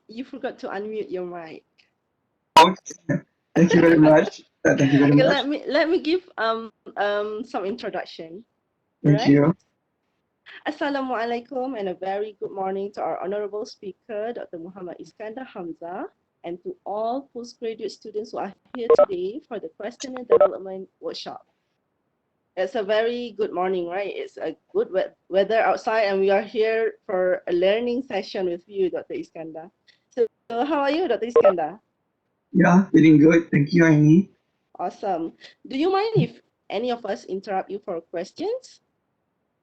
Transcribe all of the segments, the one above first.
you forgot to unmute your mic. Okay. Thank you very much. Thank you very Okay, much. let me give some introduction. Thank Right? you. Assalamualaikum and a very good morning to our honorable speaker, Dr. Muhammad Iskandar Hamzah, and to all postgraduate students who are here today for the Questionnaire Development Workshop. It's a very good morning, right? It's a good weather outside, and we are here for a learning session with you, Dr. Iskandar. So how are you, Dr. Iskandar? Yeah, feeling good. Thank you, Amy. Awesome. Do you mind if any of us interrupt you for questions?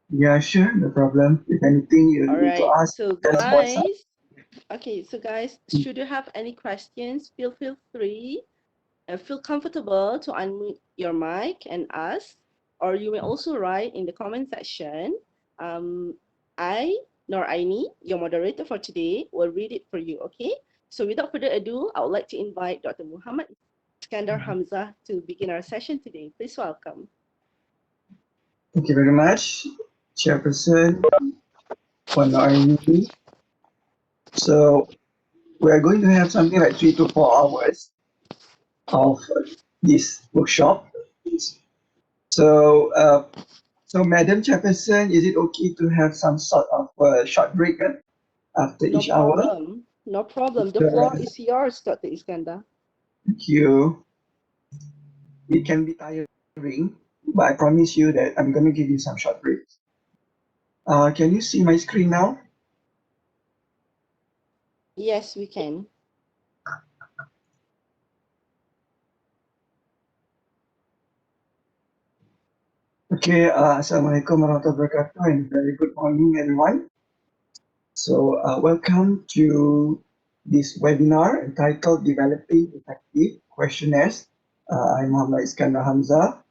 Yeah, sure, no problem. If anything you All need to right. ask, So just WhatsApp. guys, should you have any questions, feel free, feel comfortable to unmute your mic and ask, or you may also write in the comment section. I, Nor Aini, your moderator for today, will read it for you, okay? So without further ado, I would like to invite Dr. Muhammad Iskandar Hamzah to begin our session today. Please welcome. Thank you very much, Chairperson, for Amy. So we're going to have something like 3 to 4 hours of this workshop. So, Madam Chairperson, is it okay to have some sort of short break after No each hour? problem. No problem. The floor Uh, is yours, Dr. Iskandar. Thank you. It can be tiring, but I promise you that I'm going to give you some short breaks. Can you see my screen now? Yes, we can. Okay, Assalamualaikum warahmatullahi wabarakatuh and very good morning everyone. So welcome to this webinar entitled Developing Effective Questionnaires. I'm Muhammad Iskandar Hamzah.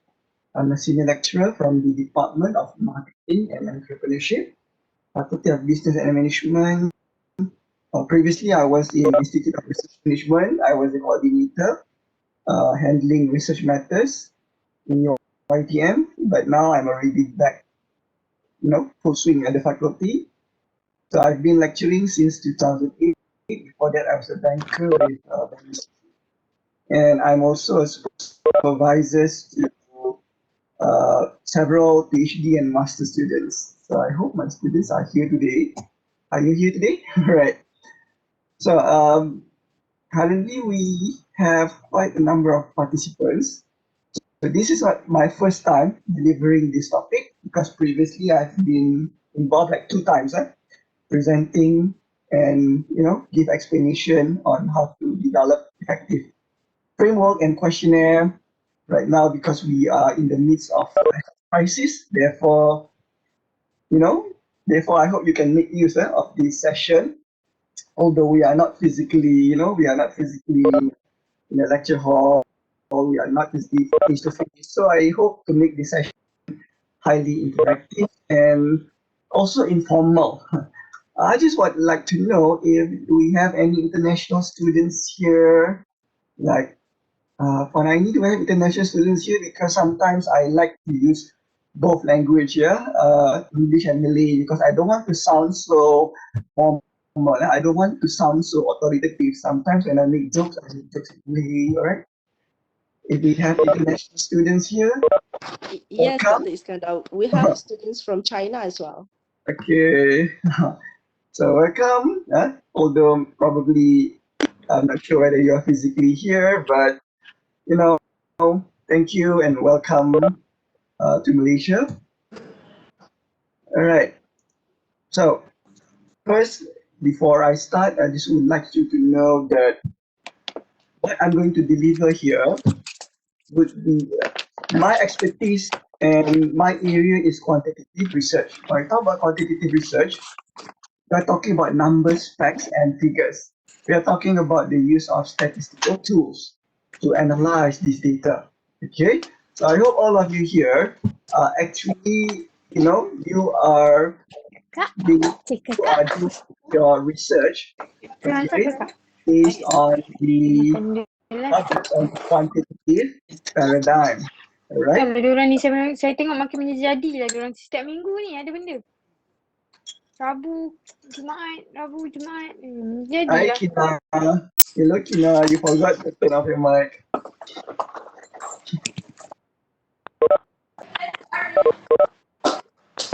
I'm a senior lecturer from the Department of Marketing and Entrepreneurship, Faculty of Business and Management. Previously, I was in Institute of Research Management. I was the coordinator handling research matters in your UiTM, but now I'm already back, full swing at the faculty. So I've been lecturing since 2008. Before that, I was a banker with and I'm also a supervisor to several PhD and master students. So I hope my students are here today. Are you here today? Right. So currently we have quite a number of participants. So this is my first time delivering this topic because previously I've been involved like 2 times, presenting and give explanation on how to develop effective framework and questionnaire right now because we are in the midst of a crisis. You know, therefore I hope you can make use of this session. Although we are not physically in a lecture hall, we are not physically face to face. So I hope to make this session highly interactive and also informal. I just would like to know if we have any international students here. Like, for I need to have international students here because sometimes I like to use both language here, English and Malay, because I don't want to sound so formal. I don't want to sound so authoritative. Sometimes when I make jokes in Malay, all right? If we have international students here, Yes, welcome. Dr. Iskandar. We have students from China as well. Okay. So welcome. Although probably I'm not sure whether you are physically here, but you know, thank you and welcome to Malaysia. All right. So first, before I start, I just would like you to know that what I'm going to deliver here would be my expertise and my area is quantitative research. When I talk about quantitative research, we are talking about numbers, facts, and figures. We are talking about the use of statistical tools to analyze this data. Okay, so I hope all of you here actually, you are Kak, being cik you kakak. are doing your research, Masak okay, kakak. based on the Makan dulu lah. based on the quantitative paradigm. All right. Kalau diorang ni saya tengok makin menjadi lah diorang setiap minggu ni ada benda. Rabu, Jumaat. Hi, Jadilah. Kina. Hello, Kina. You forgot to turn off your mic.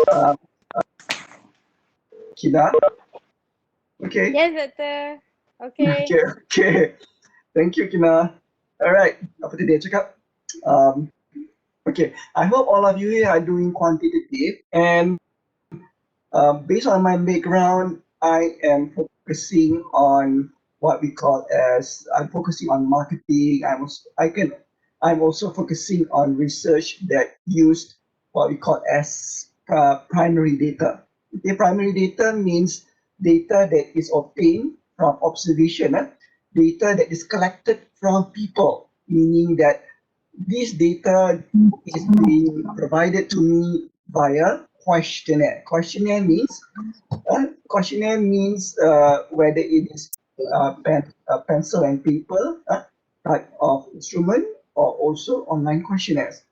Uh, Kina? Okay. Yes, doktor. Okay. Okay, okay. Thank you, Kina. All right. Apa tadi dia cakap? Okay. I hope all of you here are doing quantitative. And based on my background, I am focusing on what we call as I'm focusing on marketing. I'm also focusing on research that used what we call as primary data. Okay, primary data means data that is obtained from observation, data that is collected from people, meaning that this data is being provided to me via questionnaire. Questionnaire means whether it is pencil and paper type of instrument or also online questionnaires.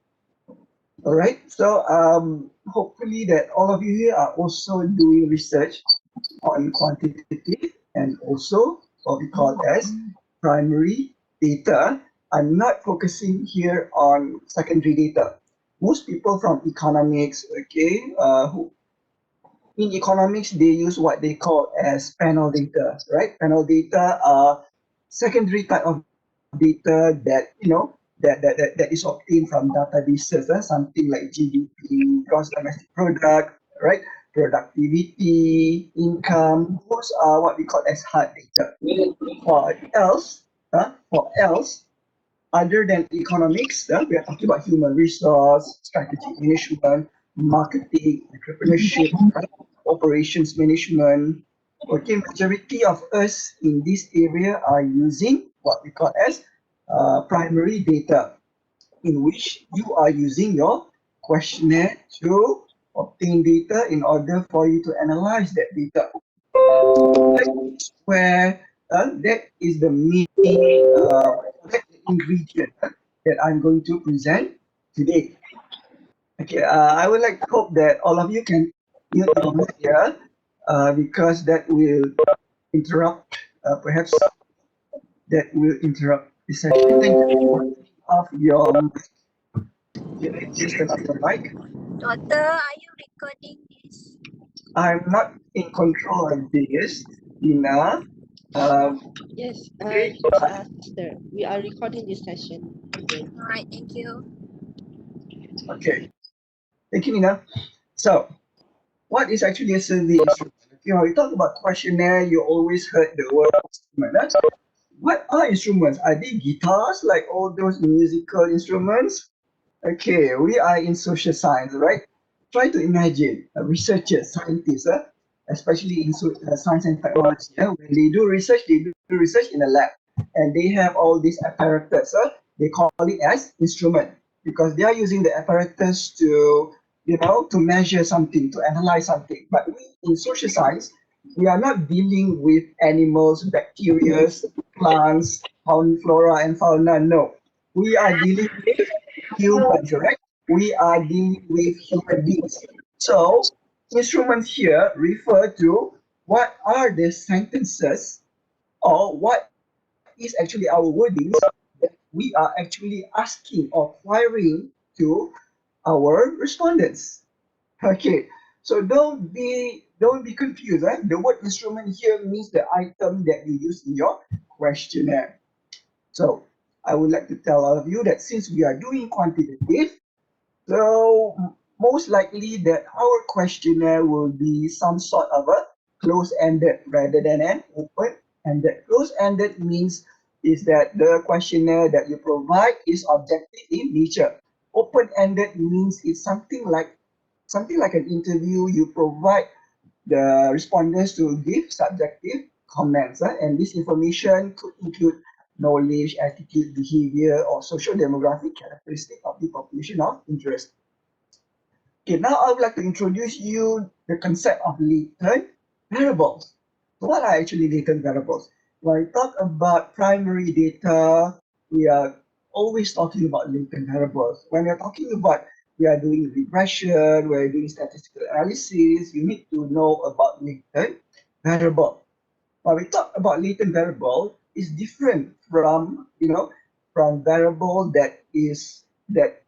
All right. So hopefully that all of you here are also doing research on quantitative and also what we call as primary data. I'm not focusing here on secondary data. Most people from economics, okay, who in economics they use what they call as panel data, right? Panel data are secondary type of data that that is obtained from databases, something like GDP, gross domestic product, right? Productivity, income, those are what we call as hard data. For else, for else, other than economics, we are talking about human resource, strategic management, marketing, entrepreneurship, right? Operations management. Okay, majority of us in this area are using what we call as primary data, in which you are using your questionnaire to obtain data in order for you to analyze that data. Where that is the main ingredient that I'm going to present today. Okay, I would like to hope that all of you can mute your mic here because that will interrupt, perhaps that will interrupt the session. Thank you for turning off your mic. Can I please turn off your mic? Doctor, are you recording this? I'm not in control of this, Tina. Yes, Okay, sister, we are recording this session again. Alright, thank you. okay. Thank you, Nina. So, what is actually a survey instrument? Okay, when we talk about questionnaire, you always heard the word instrument. What are instruments? Are they guitars like all those musical instruments? Okay, we are in social science, right? Try to imagine researchers, scientists, especially in science and technology. When they do research in a lab, and they have all these apparatus. They call it as instrument because they are using the apparatus to, to measure something, to analyze something. But we in social science, we are not dealing with animals, bacteria, plants, flora and fauna. No, we are dealing with humans, right? We are dealing with human beings. So instruments here refer to what are the sentences or what is actually our wordings that we are actually asking or querying to our respondents. Okay, so don't be confused. The word instrument here means the item that you use in your questionnaire. So I would like to tell all of you that since we are doing quantitative, so most likely that our questionnaire will be some sort of a close-ended rather than an open-ended. Close-ended means is that the questionnaire that you provide is objective in nature. Open-ended means it's something like an interview. You provide the respondents to give subjective comments, and this information could include knowledge, attitude, behavior, or social demographic characteristic of the population of interest. Okay, now I would like to introduce you the concept of latent variables. So what are actually latent variables? When we talk about primary data, we are always talking about latent variables. When we're talking about we are doing regression, we are doing statistical analysis, you need to know about latent variable. When we talk about latent variable, is different from from variable that is that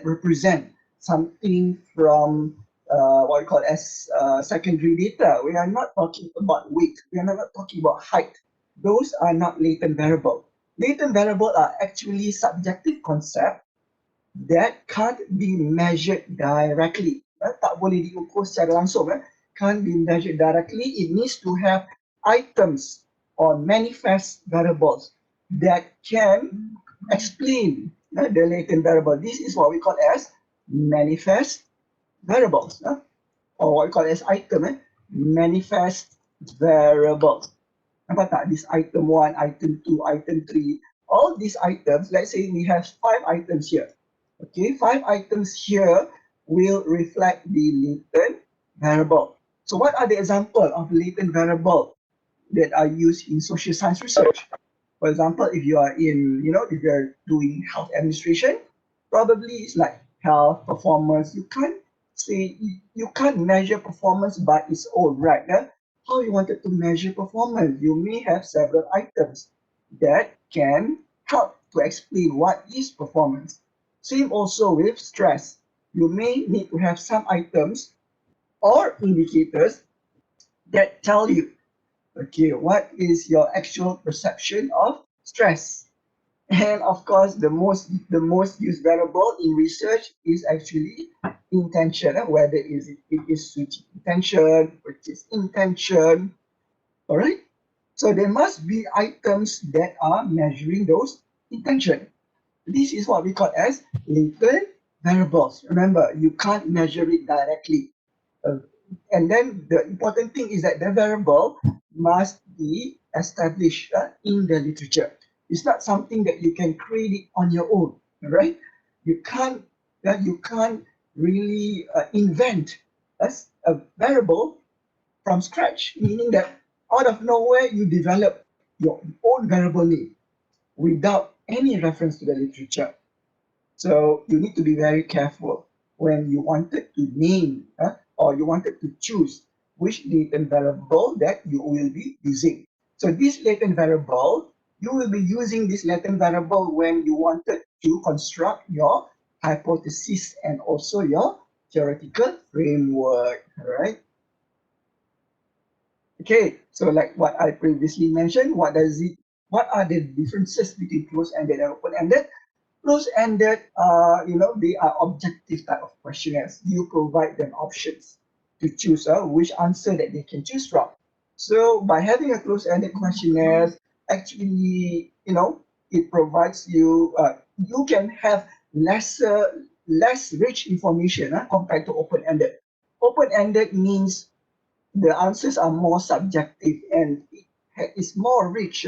represent something from what we call as secondary data. We are not talking about weight. We are not talking about height. Those are not latent variable. Latent variable are actually subjective concept that can't be measured directly. Tak boleh diukur secara langsung. Can't be measured directly. It needs to have items or manifest variables that can explain the latent variable. This is what we call as manifest variables, or what we call as item, manifest variables. Nampak tak? This item 1, item 2, item 3, all these items, let's say we have 5 items here. Okay, 5 items here will reflect the latent variable. So what are the example of latent variable that are used in social science research? For example, if you are in, if you're doing health administration, probably it's like health performance. You can't say, you can't measure performance by its own, right? How you wanted to measure performance? You may have several items that can help to explain what is performance. Same also with stress. You may need to have some items or indicators that tell you, okay, what is your actual perception of stress? And of course, the most used variable in research is actually intention, whether it is switching intention, which is intention. All right. So there must be items that are measuring those intention. This is what we call as latent variables. Remember, you can't measure it directly. Uh, and then the important thing is that the variable must be established in the literature. It's not something that you can create it on your own, right? You can't really invent a variable from scratch, meaning that out of nowhere you develop your own variable name without any reference to the literature. So you need to be very careful when you wanted to name or you wanted to choose which latent variable that you will be using. So this latent variable, you will be using this latent variable when you wanted to construct your hypothesis and also your theoretical framework, all right? Okay, so like what I previously mentioned, what are the differences between closed-ended and open-ended? Close-ended, they are objective type of questionnaires. You provide them options to choose which answer that they can choose from. So by having a close-ended questionnaire, actually, it provides you, you can have less rich information compared to open-ended. Open-ended means the answers are more subjective and it's more rich.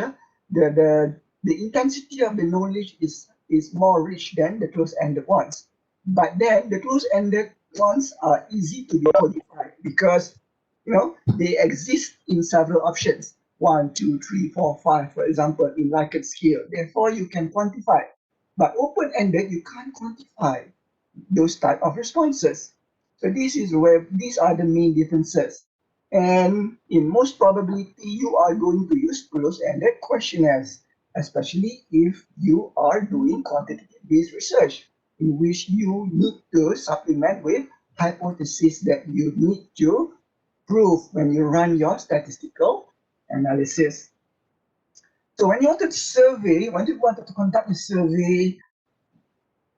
The intensity of the knowledge is more rich than the close-ended ones. But then the close-ended ones are easy to be codified because they exist in several options. 1, 2, 3, 4, 5, for example, in Likert scale. Therefore, you can quantify. But open-ended, you can't quantify those type of responses. So these are the main differences. And in most probability, you are going to use closed-ended questionnaires, especially if you are doing quantitative-based research, in which you need to supplement with hypotheses that you need to prove when you run your statistical analysis. So when you wanted to conduct a survey,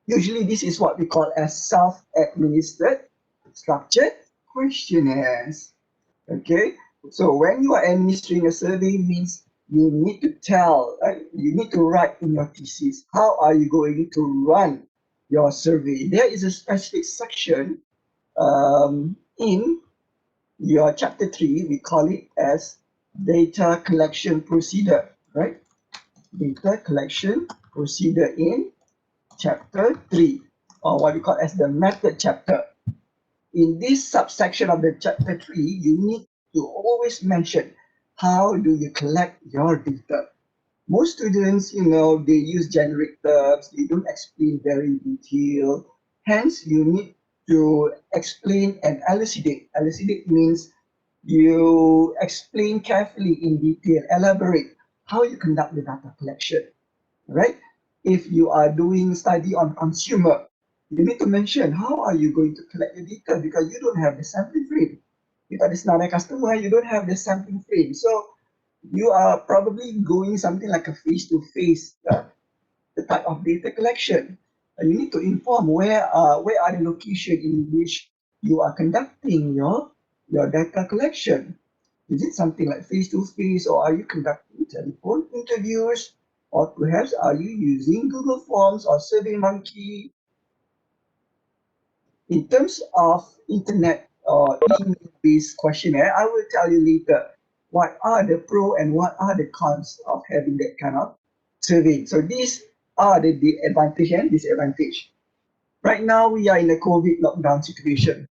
usually this is what we call as self-administered structured questionnaires. Okay, so when you are administering a survey means you need to you need to write in your thesis, how are you going to run your survey? There is a specific section in your chapter 3, we call it as data collection procedure, right? Data collection procedure in chapter 3, or what we call as the method chapter. In this subsection of the chapter 3, you need to always mention how do you collect your data. Most students, they use generic terms, they don't explain very detailed, Hence, you need to explain and elucidate. Elucidate means you explain carefully in detail, elaborate how you conduct the data collection, right? If you are doing study on consumer, you need to mention how are you going to collect the data because you don't have the sampling frame. If that is not a customer, you don't have the sampling frame. So you are probably going something like a face-to-face the type of data collection. You need to inform where are the location in which you are conducting your data collection. Is it something like face to face, or are you conducting telephone interviews, or perhaps are you using Google Forms or SurveyMonkey? In terms of internet or email-based questionnaire, I will tell you later what are the pro and what are the cons of having that kind of survey. So these are the advantage and disadvantage. Right now, we are in a COVID lockdown situation,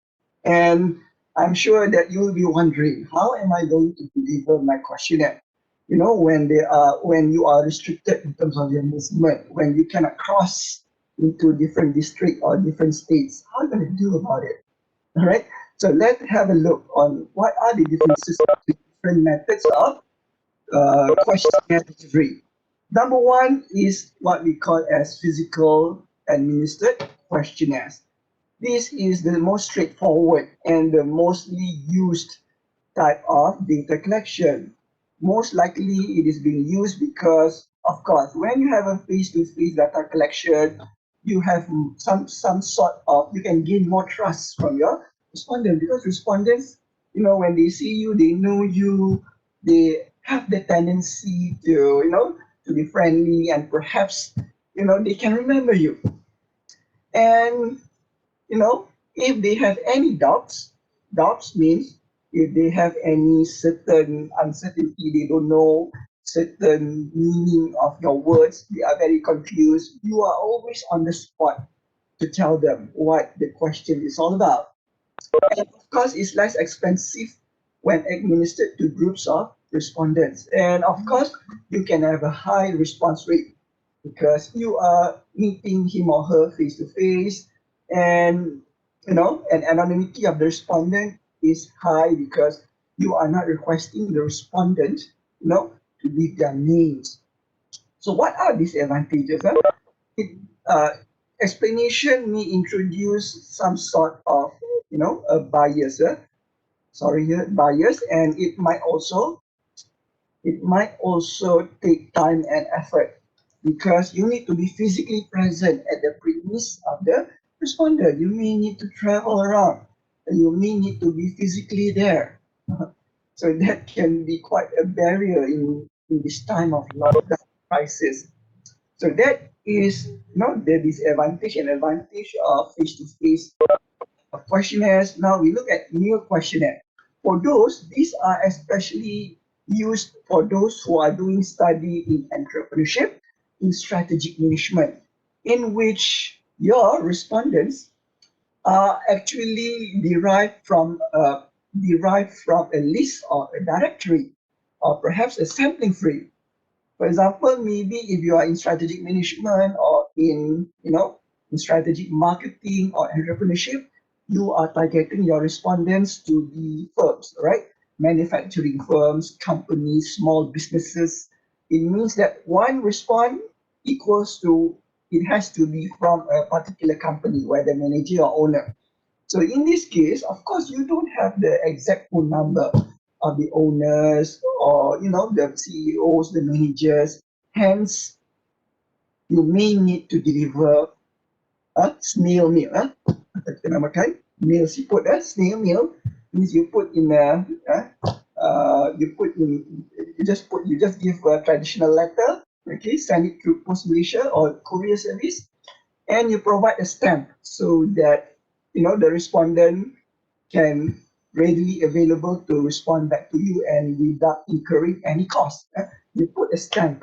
and I'm sure that you will be wondering, how am I going to deliver my questionnaire? You know, when you are restricted in terms of your movement, when you cannot cross into different district or different states, how are you going to do about it? All right. So let's have a look on what are the differences between different methods of questionnaire delivery. Number one is what we call as physical administered questionnaires. This is the most straightforward and the mostly used type of data collection. Most likely it is being used because, of course, when you have a face-to-face data collection, you have some sort of, you can gain more trust from your respondent because respondents, you know, when they see you, they know you, they have the tendency to, to be friendly and perhaps, they can remember you. And if they have any doubts means if they have any certain uncertainty, they don't know certain meaning of your words, they are very confused, you are always on the spot to tell them what the question is all about. And of course, it's less expensive when administered to groups of respondents. And of course, you can have a high response rate because you are meeting him or her face to face, and and anonymity of the respondent is high because you are not requesting the respondent, to leave their names. So what are these advantages? It, uh, explanation may introduce some sort of, a bias. Sorry, here bias, and it might also take time and effort because you need to be physically present at the premise of the responder. You may need to travel around. You may need to be physically there. So that can be quite a barrier in this time of lockdown crisis. So that is the disadvantage and advantage of face-to-face questionnaires. Now we look at meal questionnaire. For those, these are especially used for those who are doing study in entrepreneurship, in strategic management, in which your respondents are actually derived from a list or a directory or perhaps a sampling frame. For example, maybe if you are in strategic management or in strategic marketing or entrepreneurship, you are targeting your respondents to be firms, right? Manufacturing firms, companies, small businesses. It means that one respond equals to it has to be from a particular company, whether manager or owner. So in this case, of course, you don't have the exact phone number of the owners or the CEOs, the managers. Hence, you may need to deliver a snail mail. Kita namakan mail siput. Snail mail means you put in a you just give a traditional letter. Okay, send it through Post Malaysia or courier service, and you provide a stamp so that the respondent can readily available to respond back to you and without incurring any cost. You put a stamp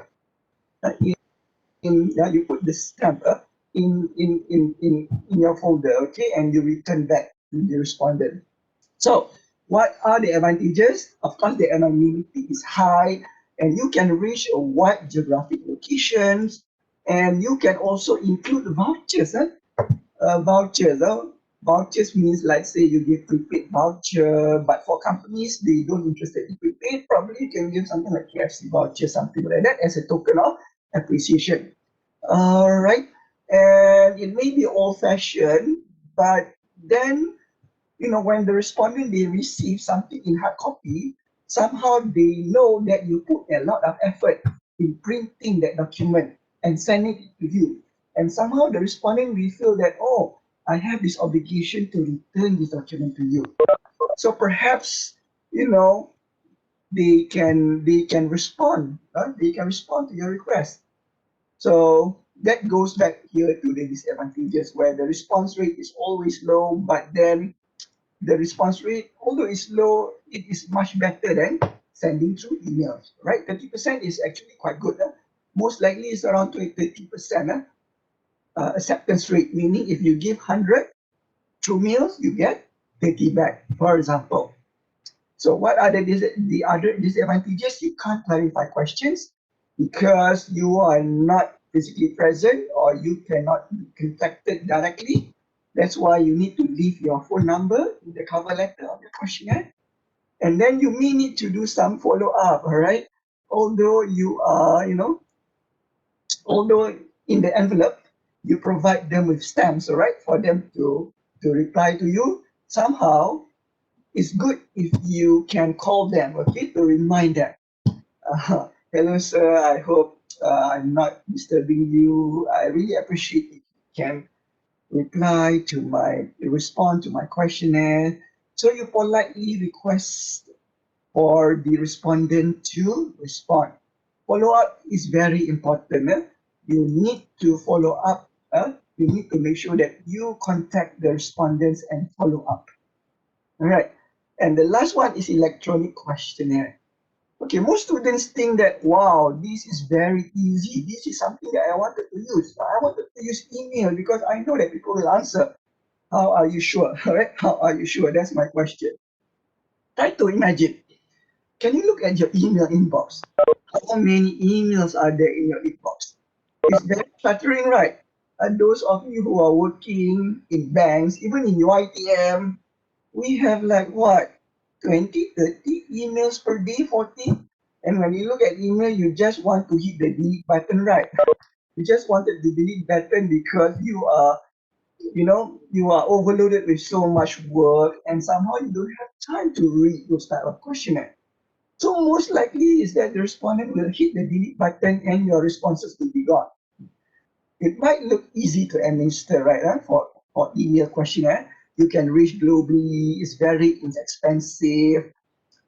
uh, you put the stamp in your folder, okay, and you return back to the respondent. So what are the advantages? Of course, the anonymity is high, and you can reach a wide geographic locations, and you can also include vouchers. vouchers. Vouchers means, like, say you give prepaid voucher, but for companies they don't interested in prepaid. Probably you can give something like KFC voucher, something like that, as a token of appreciation. All right, and it may be old-fashioned, but then when the respondent they receive something in hard copy, somehow they know that you put a lot of effort in printing that document and sending it to you. And somehow the respondent will feel that, oh, I have this obligation to return this document to you. So perhaps, you know, they can respond. They can respond to your request. So that goes back here to the disadvantages where the response rate is always low, but then the response rate, although it's low, it is much better than sending through emails, right? 30% is actually quite good. Most likely it's around 30% acceptance rate, meaning if you give 100 through mails, you get 30 back, for example. So what are the other disadvantages? You can't clarify questions because you are not physically present or you cannot be contacted directly. That's why you need to leave your phone number in the cover letter of your questionnaire. And then you may need to do some follow up, all right? Although you are, although in the envelope, you provide them with stamps, all right, for them to reply to you. Somehow, it's good if you can call them, okay, to remind them. Hello, sir. I hope I'm not disturbing you. I really appreciate if you can respond to my questionnaire. So you politely request for the respondent to respond. Follow up is very important. You need to follow up. You need to make sure that you contact the respondents and follow up. All right. And the last one is electronic questionnaire. Okay, most students think that, wow, this is very easy. This is something that I wanted to use. I wanted to use email because I know that people will answer. How are you sure? All right, how are you sure? That's my question. Try to imagine. Can you look at your email inbox? How many emails are there in your inbox? It's very cluttering, right? And those of you who are working in banks, even in UiTM, we have like what, 20, 30 emails per day, 40? And when you look at email, you just want to hit the delete button, right? You just wanted the delete button because you are overloaded with so much work and somehow you don't have time to read those type of questionnaire. So most likely is that the respondent will hit the delete button and your responses will be gone. It might look easy to administer, right? For email questionnaire, you can reach globally. It's very inexpensive,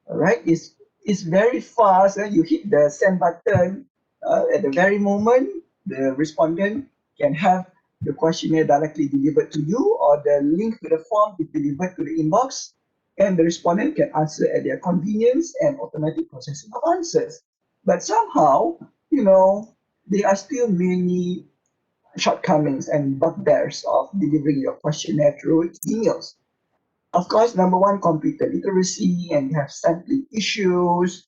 all right? It's very fast. You hit the send button at the very moment. The respondent can have the questionnaire directly delivered to you, or the link to the form is delivered to the inbox, and the respondent can answer at their convenience and automatic processing of answers. But somehow, there are still many shortcomings and bugbears of delivering your questionnaire through emails. Of course, number one, computer literacy, and you have sampling issues.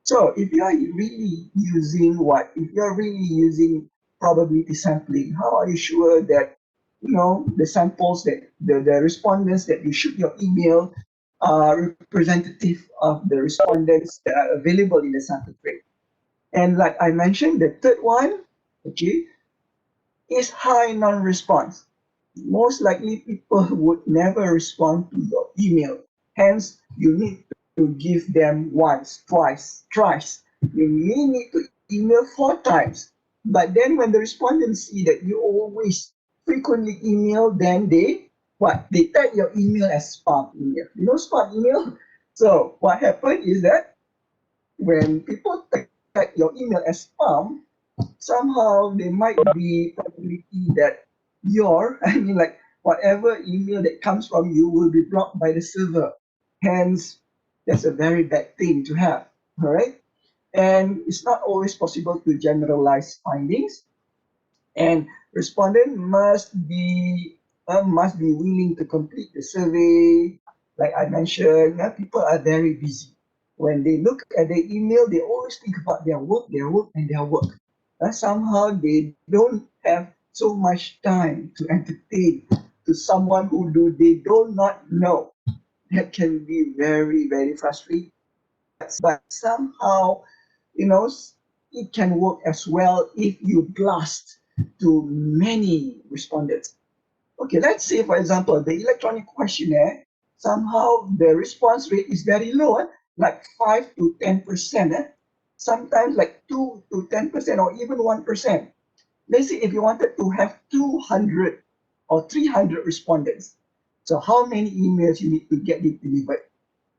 So if you are really using If you are really using probability sampling, how are you sure that the samples that the respondents that you shoot your email are representative of the respondents that are available in the sample frame? And like I mentioned, the third one, okay, is high non-response. Most likely people would never respond to your email. Hence, you need to give them once, twice, thrice. You may need to email 4 times. But then when the respondents see that you always frequently email, then they tag your email as spam email. You know spam email? So what happened is that when people tag your email as spam, somehow there might be probability that like whatever email that comes from you will be blocked by the server. Hence, that's a very bad thing to have. All right. And it's not always possible to generalize findings. And respondent must be willing to complete the survey. Like I mentioned, people are very busy. When they look at the email, they always think about their work, and their work. Somehow they don't have so much time to entertain to someone who they do not know. That can be very, very frustrating. But somehow, you know, it can work as well if you blast to many respondents. Okay, let's say, for example, the electronic questionnaire, somehow the response rate is very low, like 5 to 10%, sometimes like 2 to 10% or even 1%. Let's say if you wanted to have 200 or 300 respondents, so how many emails you need to get it delivered?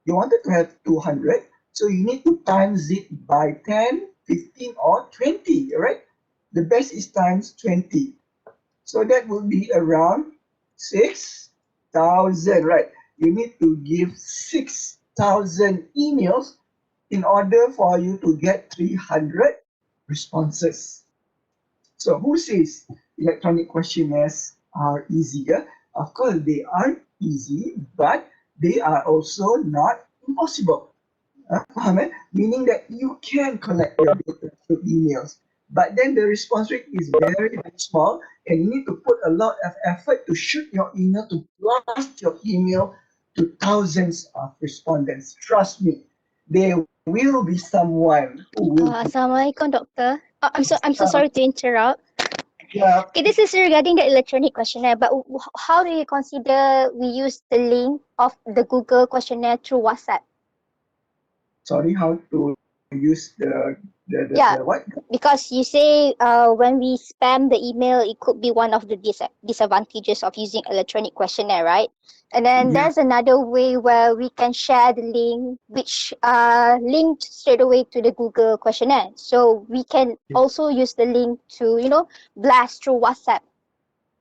You wanted to have 200, so you need to times it by 10, 15, or 20, right? The best is times 20. So that will be around 6,000, right? You need to give 6,000 emails in order for you to get 300 responses. So who says electronic questionnaires are easier? Of course, they aren't easy, but they are also not impossible. Faham, eh? Meaning that you can collect your data through emails, but then the response rate is very, very small, and you need to put a lot of effort to shoot your email, to blast your email to thousands of respondents. Trust me, there will be someone who will be. Assalamualaikum, Doctor. I'm so sorry to interrupt. Yeah, Okay, this is regarding the electronic questionnaire, but how do you consider we use the link of the Google questionnaire through WhatsApp? sorry, how to use Yeah, the what? because you say when we spam the email, it could be one of the disadvantages of using electronic questionnaire, right? And then Yeah. there's another way where we can share the link, which linked straight away to the Google questionnaire. So we can also use the link to, blast through WhatsApp.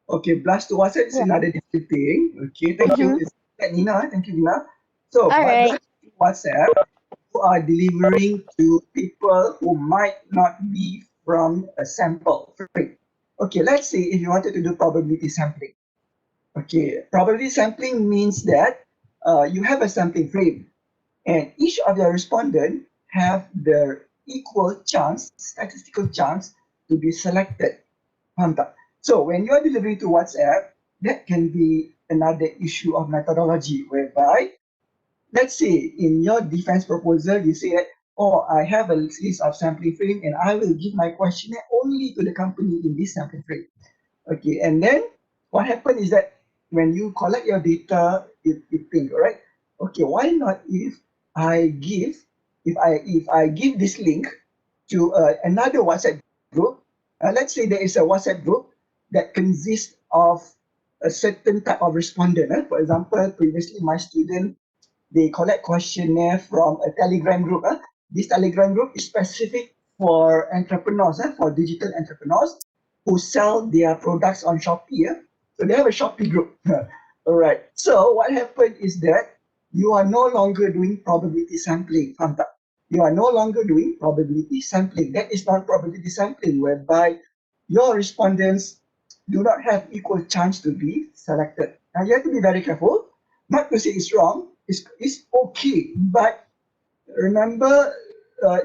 Okay, blast to WhatsApp is Yeah. another different thing. Okay, thank you. Mhm. It's Nina. Thank you, Nina. So, All by right. blasting WhatsApp, you are delivering to people who might not be from a sample frame. Okay, let's say if you wanted to do probability sampling. Okay, probability sampling means that you have a sampling frame, and each of your respondent have the equal chance, statistical chance, to be selected. Faham tak? So when you're delivering to WhatsApp, that can be another issue of methodology whereby, let's say in your defense proposal, you say that, oh, I have a list of sampling frame and I will give my questionnaire only to the company in this sampling frame. Okay, and then what happens is that when you collect your data, you think, all right, okay, why not if I give this link to another WhatsApp group, let's say there is a WhatsApp group that consists of a certain type of respondent. For example, previously my student, they collect questionnaire from a Telegram group. This Telegram group is specific for entrepreneurs, for digital entrepreneurs who sell their products on Shopee. So they have a Shopee group. All right. So what happened is that you are no longer doing probability sampling. Faham tak? You are no longer doing probability sampling. That is not probability sampling, whereby your respondents do not have equal chance to be selected. Now you have to be very careful. Not to say it's wrong. It's okay, but remember,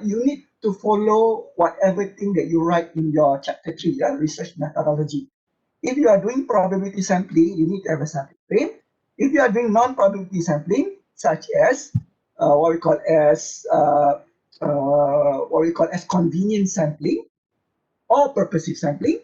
you need to follow whatever thing that you write in your chapter 3, research methodology. If you are doing probability sampling, you need to have a sampling frame. If you are doing non-probability sampling, such as what we call as convenience sampling or purposive sampling,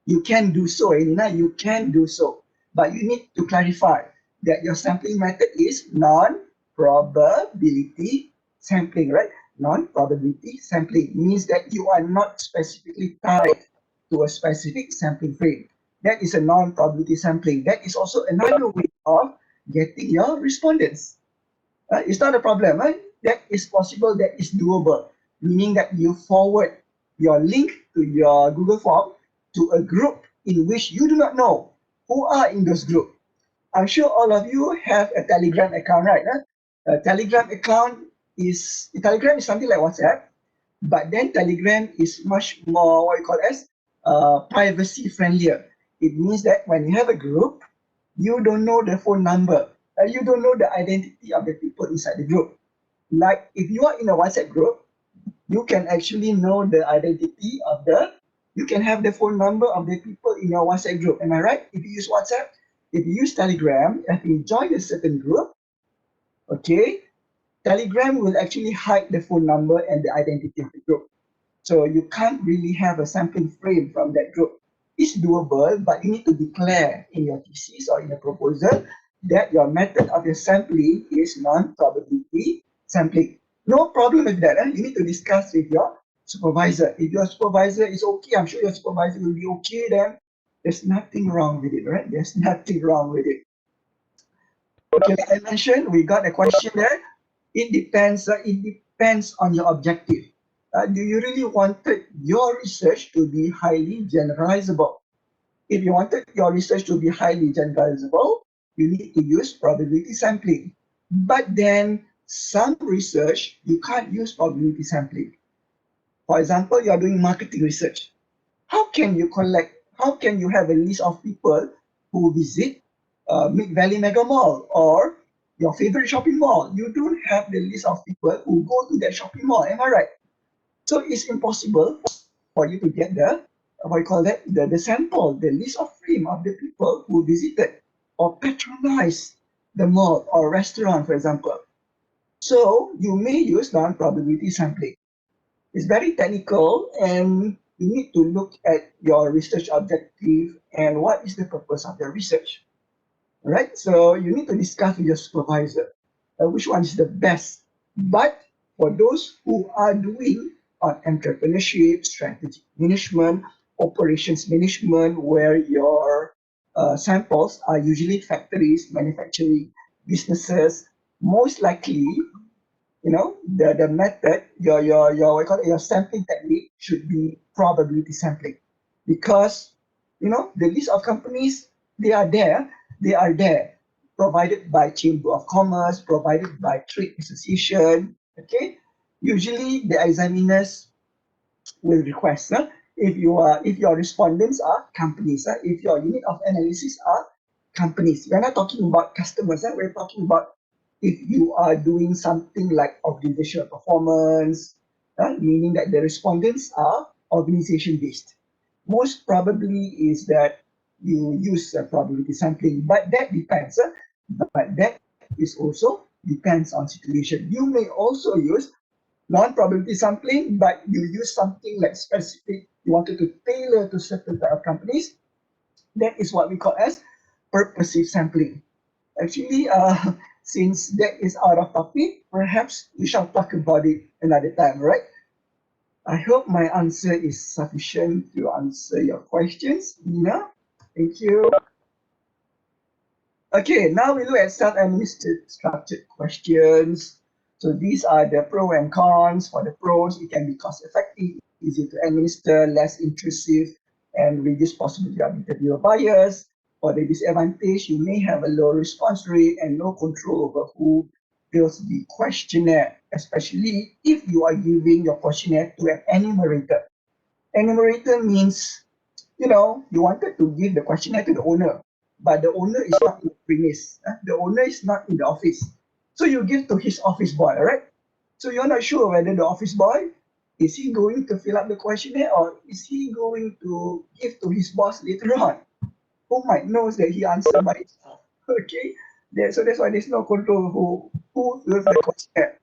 you can do so, Elena, you can do so. But you need to clarify that your sampling method is non-probability sampling, right? Non-probability sampling means that you are not specifically tied to a specific sampling frame. That is a non-probability sampling. That is also another way of getting your respondents. It's not a problem. That is possible, that is doable, meaning that you forward your link to your Google form to a group in which you do not know who are in those group. I'm sure all of you have a Telegram account, right? A Telegram account Telegram is something like WhatsApp, but then Telegram is much more what you call as privacy friendlier. It means that when you have a group, you don't know the phone number. You don't know the identity of the people inside the group. Like if you are in a WhatsApp group, you can actually know the identity of you can have the phone number of the people in your WhatsApp group. Am I right? If you use WhatsApp, if you use Telegram, if you join a certain group, okay, Telegram will actually hide the phone number and the identity of the group. So you can't really have a sampling frame from that group. It's doable, but you need to declare in your thesis or in your proposal that your method of your sampling is non-probability sampling. No problem with that. You need to discuss with your supervisor. If your supervisor is okay, I'm sure your supervisor will be okay, then there's nothing wrong with it, right? There's nothing wrong with it. Okay, like I mentioned, we got a question there. It depends. It depends on your objective. Do you really wanted your research to be highly generalizable? If you wanted your research to be highly generalizable, you need to use probability sampling. But then some research, you can't use probability sampling. For example, you are doing marketing research. How can you have a list of people who visit Mid Valley Mega Mall or your favorite shopping mall? You don't have the list of people who go to that shopping mall, am I right? So it's impossible for you to get the sample, the list of frame of the people who visited or patronized the mall or restaurant, for example. So you may use non-probability sampling. It's very technical, and you need to look at your research objective and what is the purpose of your research. Right? So you need to discuss with your supervisor which one is the best. But for those who are doing on entrepreneurship, strategic management, operations management, where your samples are usually factories, manufacturing businesses, most likely, the method, your what you call it, your sampling technique should be probability sampling, because the list of companies, they are there provided by Chamber of Commerce, provided by trade association. Okay, usually the examiners will request if your respondents are companies, if your unit of analysis are companies. We're not talking about customers, we're talking about if you are doing something like organizational performance, meaning that the respondents are organization based. Most probably is that you use probability sampling, but that depends. But that is also depends on situation. You may also use non-probability sampling, but you use something like specific, you wanted to tailor to certain type of companies. That is what we call as purposive sampling. Actually, since that is out of topic, perhaps we shall talk about it another time, right? I hope my answer is sufficient to answer your questions, Nina. Thank you. Okay, now we look at self-administered structured questions. So these are the pros and cons. For the pros, it can be cost-effective, easy to administer, less intrusive, and reduce possibility of interviewer bias. For the disadvantage, you may have a low response rate and no control over who fills the questionnaire, especially if you are giving your questionnaire to an enumerator. Enumerator means, you wanted to give the questionnaire to the owner, but the owner is not in the premise. The owner is not in the office. So you give to his office boy, right? So you're not sure whether the office boy, is he going to fill up the questionnaire or is he going to give to his boss later on? Who might knows that he answered by himself. Okay? So that's why there's no control who fills the questionnaire.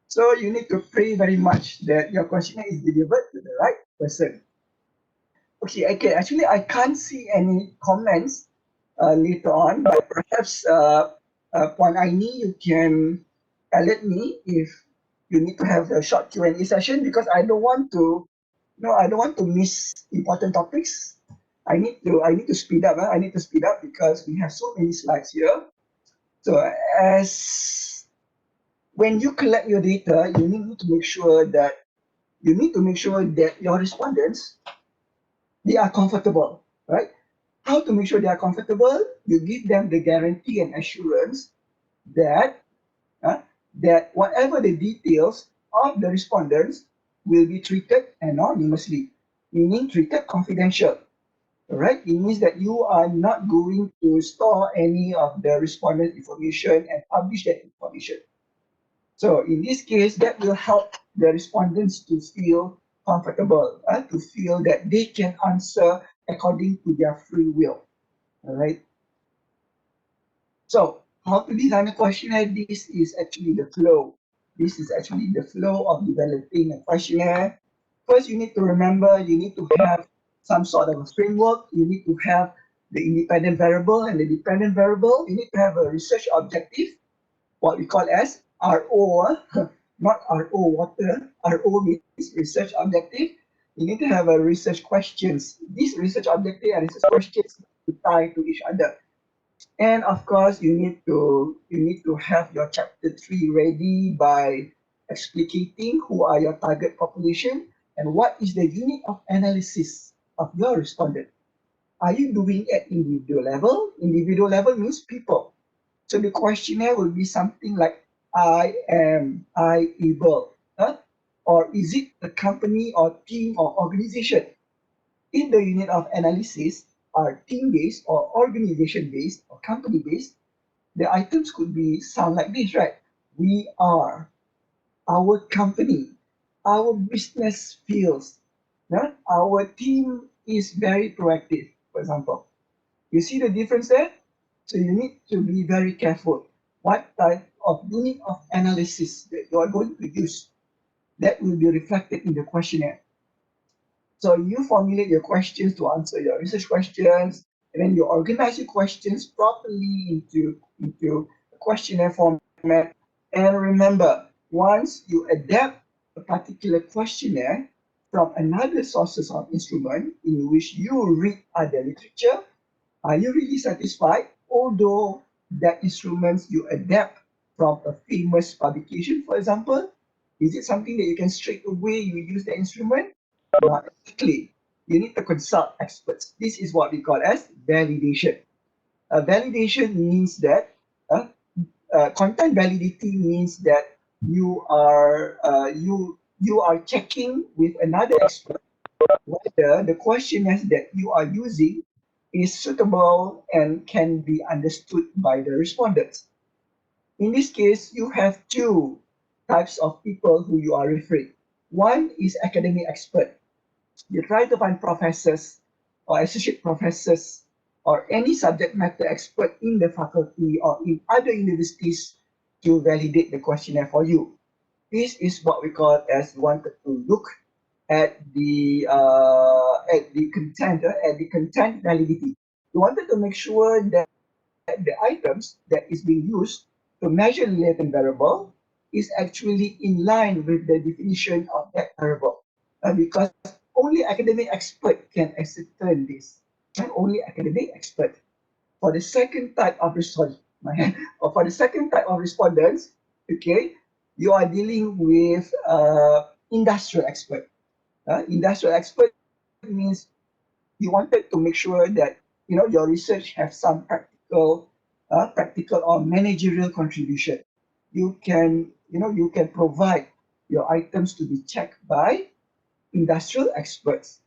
So you need to pray very much that your questionnaire is delivered to the right person. Okay. Actually, I can't see any comments later on, but perhaps Puan Aini, you can alert me if you need to have a short Q&A session, because I don't want to, I don't want to miss important topics. I need to speed up. I need to speed up because we have so many slides here. So when you collect your data, you need to make sure that your respondents, they are comfortable, right? How to make sure they are comfortable? You give them the guarantee and assurance that that whatever the details of the respondents will be treated anonymously, meaning treated confidential. Right? It means that you are not going to store any of the respondent information and publish that information. So in this case, that will help the respondents to feel comfortable, to feel that they can answer according to their free will. All right. So how to design a questionnaire? This is actually the flow. This is actually the flow of developing a questionnaire. First, you need to remember, you need to have some sort of a framework. You need to have the independent variable and the dependent variable. You need to have a research objective, what we call as RO, not RO water. RO means research objective. You need to have a research questions. These research objective and research questions to tie to each other. And of course, you need to have your chapter 3 ready by explicating who are your target population and what is the unit of analysis of your respondent. Are you doing at individual level? Individual level means people. So the questionnaire will be something like I able, huh? Or is it a company or team or organization? If the unit of analysis are team-based or organization-based or company-based, the items could be sound like this, right? We are, our company, our business feels, yeah? Our team is very proactive, for example. You see the difference there? So you need to be very careful what type of unit of analysis that you are going to use that will be reflected in the questionnaire. So you formulate your questions to answer your research questions, and then you organize your questions properly into a questionnaire format. And remember, once you adapt a particular questionnaire from another sources of instrument in which you read other literature, are you really satisfied? Although that instruments you adapt from a famous publication, for example, is it something that you can straight away you use the instrument? Not exactly. You need to consult experts. This is what we call as validation. Validation means that content validity means that you are checking with another expert whether the questionnaires that you are using is suitable and can be understood by the respondents. In this case, you have two types of people who you are referring. One is academic expert. You try to find professors or associate professors or any subject matter expert in the faculty or in other universities to validate the questionnaire for you. This is what we call as wanted to look at the content validity. We wanted to make sure that the items that is being used to measure the latent variable is actually in line with the definition of that variable. Because only academic expert can ascertain this, and only academic expert. For the second type of or for the second type of respondents, okay, you are dealing with industrial expert. Industrial expert means you wanted to make sure that your research have some practical or managerial contribution. You can provide your items to be checked by industrial experts.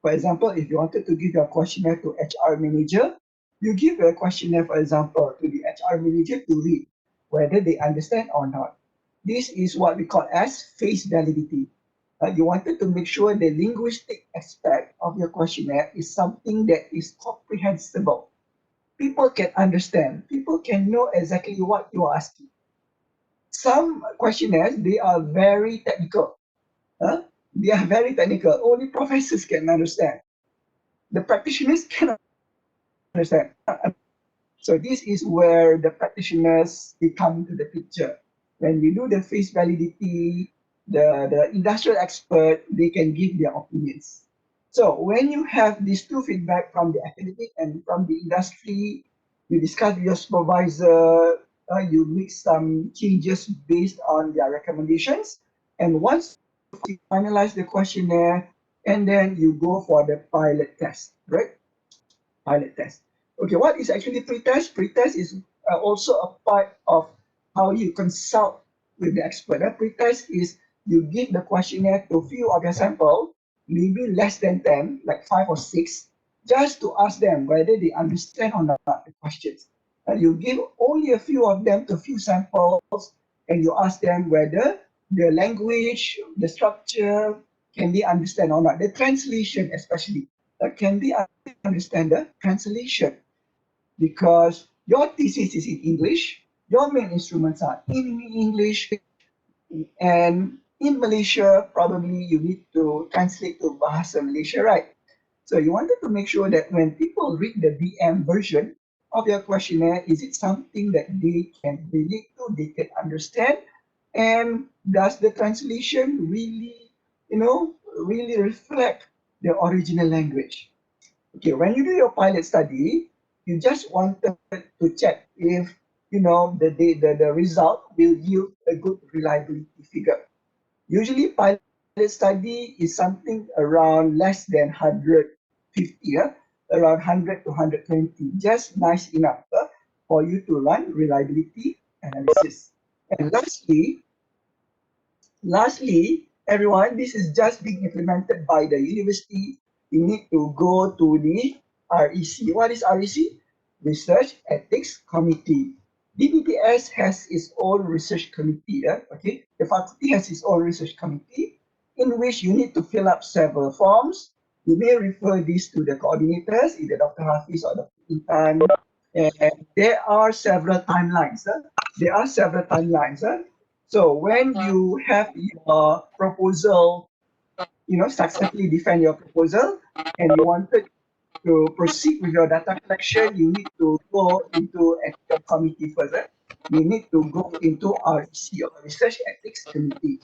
For example, if you wanted to give your questionnaire to HR manager, you give a questionnaire, for example, to the HR manager to read whether they understand or not. This is what we call as face validity. You wanted to make sure the linguistic aspect of your questionnaire is something that is comprehensible. People can understand. People can know exactly what you are asking. Some questionnaires, they are very technical. Huh? They are very technical. Only professors can understand. The practitioners cannot understand. So this is where the practitioners they come into the picture. When you do the face validity, the industrial expert, they can give their opinions. So when you have these two feedback from the academic and from the industry, you discuss with your supervisor, you make some changes based on their recommendations. And once you finalize the questionnaire, and then you go for the pilot test, right? Pilot test. Okay, what is actually pre-test? Pre-test is also a part of how you consult with the expert. Pre-test is you give the questionnaire to a few of your sample, maybe less than 10, like 5 or 6, just to ask them whether they understand or not the questions. And you give only a few of them to a few samples, and you ask them whether the language, the structure, can they understand or not. The translation especially, can they understand the translation, because your thesis is in English, your main instruments are in English, and in Malaysia, probably you need to translate to Bahasa Malaysia, right? So you wanted to make sure that when people read the DM version of your questionnaire, is it something that they can relate to, they can understand, and does the translation really, really reflect the original language? Okay, when you do your pilot study, you just wanted to check if the result will yield a good reliability figure. Usually, pilot study is something around less than 150, around 100 to 120, just nice enough for you to run reliability analysis. And lastly, everyone, this is just being implemented by the university. You need to go to the REC. What is REC? Research Ethics Committee. DBTS has its own research committee. Okay, the faculty has its own research committee in which you need to fill up several forms. You may refer this to the coordinators, either Dr. Hafiz or Dr. Intan. And there are several timelines. There are several timelines. So when you have your proposal, successfully defend your proposal, and you wanted to proceed with your data collection, you need to go into ethical committee first. You need to go into REC, or Research Ethics Committee.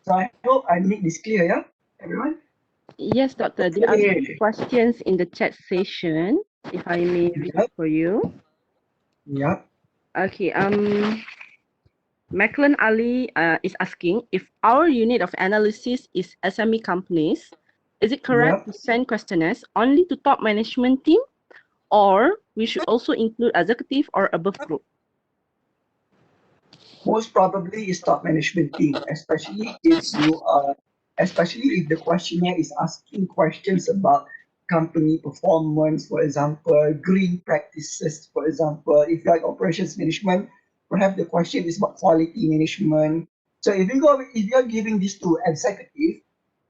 So I hope I make this clear, yeah, everyone? Yes, Doctor. There are some Okay. questions in the chat session, if I may read it Yep. for you. Yep. Okay. Macklin Ali is asking if our unit of analysis is SME companies, is it correct Yep. to send questionnaires only to top management team, or we should also include executive or above group? Most probably is top management team, especially if the questionnaire is asking questions about company performance, for example, green practices, for example. If you're in operations management, perhaps the question is about quality management. So if you're giving this to executive,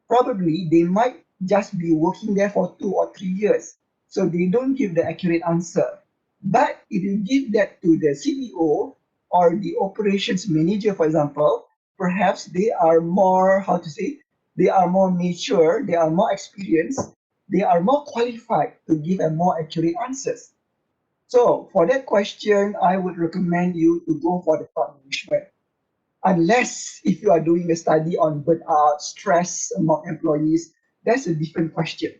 probably they might just be working there for 2 or 3 years. So they don't give the accurate answer. But if you give that to the CEO or the operations manager, for example, perhaps they are more, how to say, they are more mature, they are more experienced, they are more qualified to give a more accurate answers. So for that question, I would recommend you to go for the top management, unless if you are doing a study on burnout, stress among employees, that's a different question,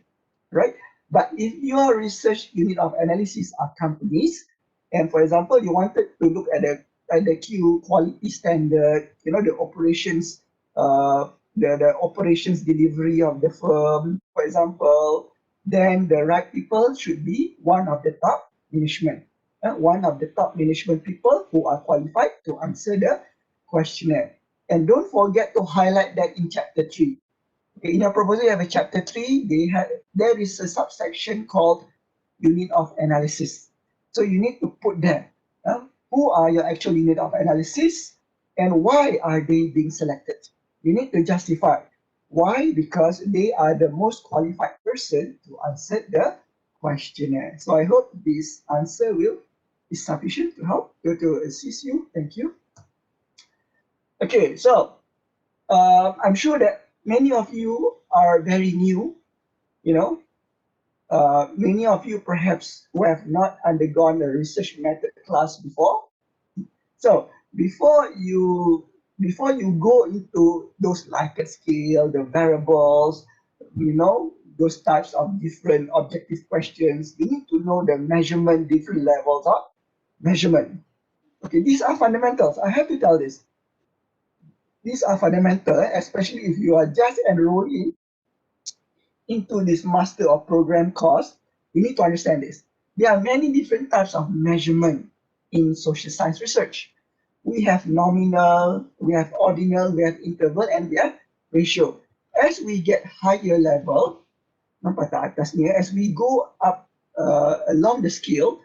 right? But if your research unit of analysis are companies, and for example, you wanted to look at the Q quality standard, the operations, the operations delivery of the firm, for example, then the right people should be one of the top management, one of the top management people who are qualified to answer the questionnaire. And don't forget to highlight that in chapter 3. Okay, in your proposal, you have a chapter 3. There is a subsection called unit of analysis. So you need to put there, who are your actual unit of analysis and why are they being selected. You need to justify. Why? Because they are the most qualified person to answer the questionnaire. So I hope this answer will be sufficient to help to assist you. Thank you. Okay, so I'm sure that many of you are very new, you know. Many of you perhaps who have not undergone a research method class before. So before you go into those Likert scale, the variables, those types of different objective questions, you need to know the measurement, different levels of measurement. Okay, these are fundamentals. I have to tell this. These are fundamental, especially if you are just enrolling into this master or program course. You need to understand this. There are many different types of measurement in social science research. We have nominal, we have ordinal, we have interval, and we have ratio. As we get higher level, nampak tak atas ni, as we go up along the scale,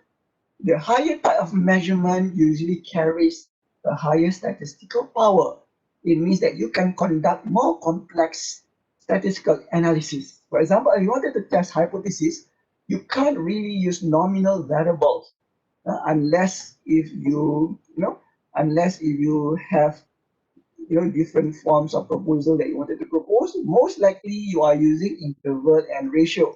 the higher type of measurement usually carries a higher statistical power. It means that you can conduct more complex statistical analysis. For example, if you wanted to test hypothesis, you can't really use nominal variables. unless if unless if you have different forms of proposal that you wanted to propose. Most likely you are using interval and ratio.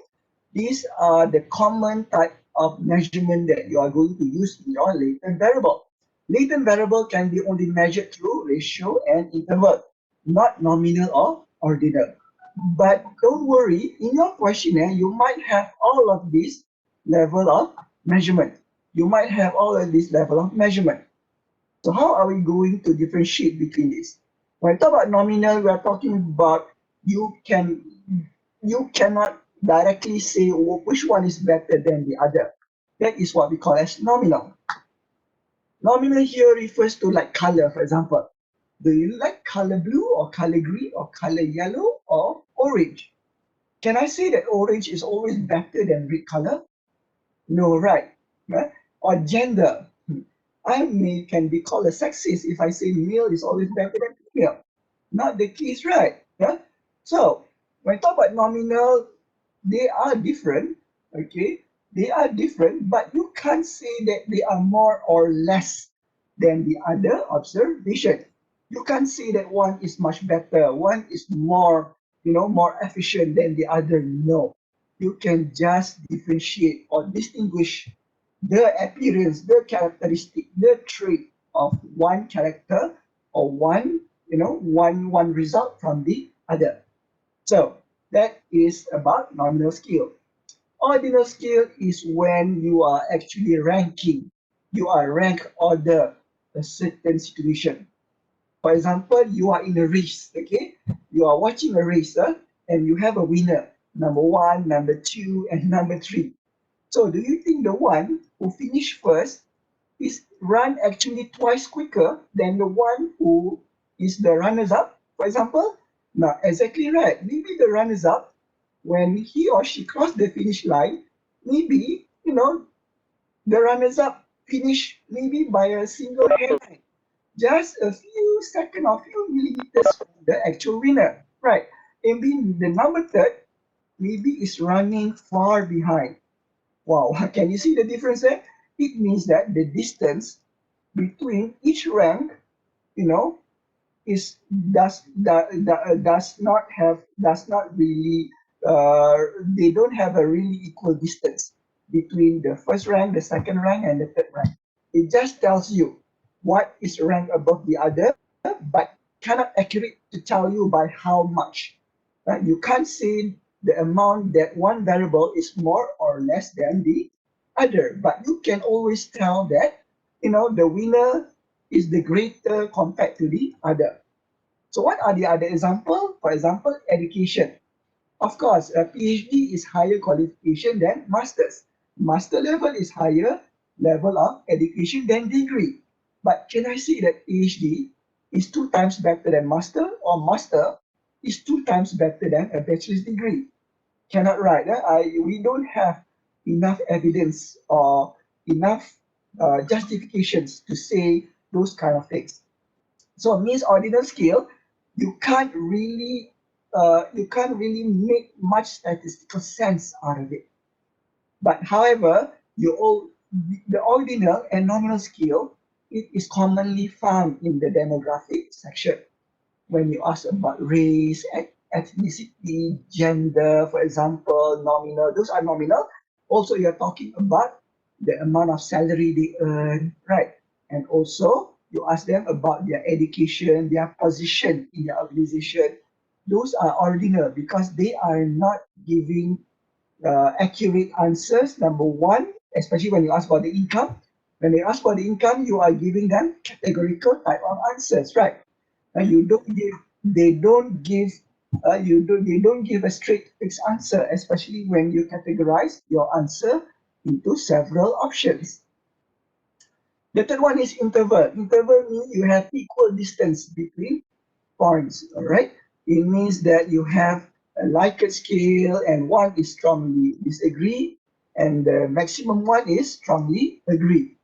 These are the common type of measurement that you are going to use in your latent variable. Latent variable can be only measured through ratio and interval, not nominal or ordinal. But don't worry, in your questionnaire, you might have all of these level of measurement. You might have all of this level of measurement. So how are we going to differentiate between these? When I talk about nominal, we are talking about you cannot directly say which one is better than the other. That is what we call as nominal. Nominal here refers to like color, for example. Do you like color blue or color green or color yellow or orange? Can I say that orange is always better than red color? No, right? Right? Or gender. Can be called a sexist if I say male is always better than female. Not the case, right? Yeah. So when I talk about nominal, they are different. Okay, they are different, but you can't say that they are more or less than the other observation. You can't say that one is much better, one is more, more efficient than the other. No, you can just differentiate or distinguish the appearance, the characteristic, the trait of one character or one result from the other. So that is about nominal skill. Ordinal skill is when you are actually ranking. You are rank order a certain situation. For example, you are in a race, okay? You are watching a race, and you have a winner, number one, number two, and number three. So do you think the one who finished first is run actually twice quicker than the one who is the runners up, for example? Not exactly right. Maybe the runners up, when he or she crossed the finish line, maybe, the runners up finish maybe by a single hand, just a few seconds or few millimeters from the actual winner, right? Maybe the number third maybe is running far behind. Wow, can you see the difference there? It means that the distance between each rank, you know, is does not really they don't have a really equal distance between the first rank, the second rank, and the third rank. It just tells you what is ranked above the other, but cannot accurate to tell you by how much. Right? You can't say the amount that one variable is more or less than the other, but you can always tell that the winner is the greater compared to the other. So what are the other example? For example, education. Of course, a PhD is higher qualification than masters. Master level is higher level of education than degree. But can I say that PhD is 2 times better than master, or master is 2 times better than a bachelor's degree? Cannot, right? We don't have enough evidence or enough justifications to say those kind of things. So it means ordinal scale, you can't really make much statistical sense out of it. But however, the ordinal and nominal scale, it is commonly found in the demographic section. When you ask about race, ethnicity, gender, for example, nominal, those are nominal. Also, you're talking about the amount of salary they earn, right? And also, you ask them about their education, their position in the organization. Those are ordinal because they are not giving accurate answers. Number one, especially when you ask about the income. When they ask about the income, you are giving them categorical type of answers, right? You don't give they don't give they don't give a straight fixed answer, especially when you categorize your answer into several options. The third one is interval. Interval means you have equal distance between points. All right, it means that you have a Likert scale, and one is strongly disagree, and the maximum one is strongly agree.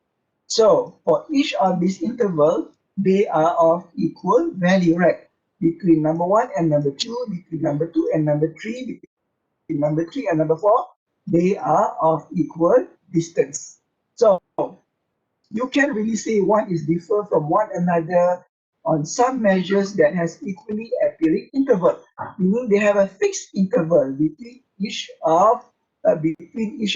So for each of these intervals, they are of equal value, right? Between number one and number two, between number two and number three, between number three and number four, they are of equal distance. So you can really say one is different from one another on some measures that has equally appearing interval, meaning they have a fixed interval between each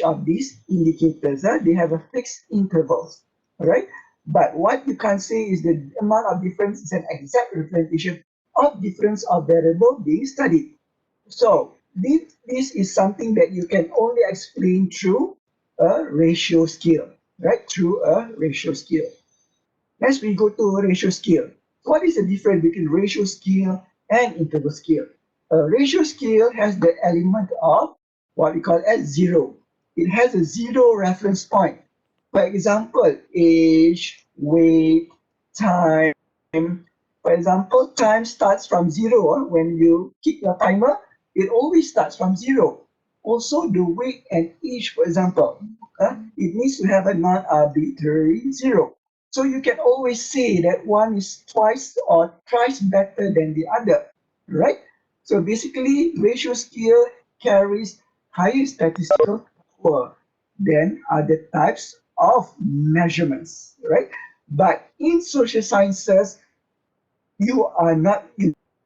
of these indicators. They have a fixed intervals, all right? But what you can't say is the amount of difference is an exact representation of difference of variable being studied. So this is something that you can only explain through a ratio scale, right? Through a ratio scale. Next, we go to ratio scale. What is the difference between ratio scale and interval scale? A ratio scale has the element of what we call as zero. It has a zero reference point. For example, age, weight, time. For example, time starts from zero. When you kick your timer, it always starts from zero. Also, the weight and age, for example, it needs to have a non-arbitrary zero. So you can always say that one is twice or thrice better than the other, right? So basically, ratio scale carries higher statistical power than other types of measurements, right? But in social sciences, you are not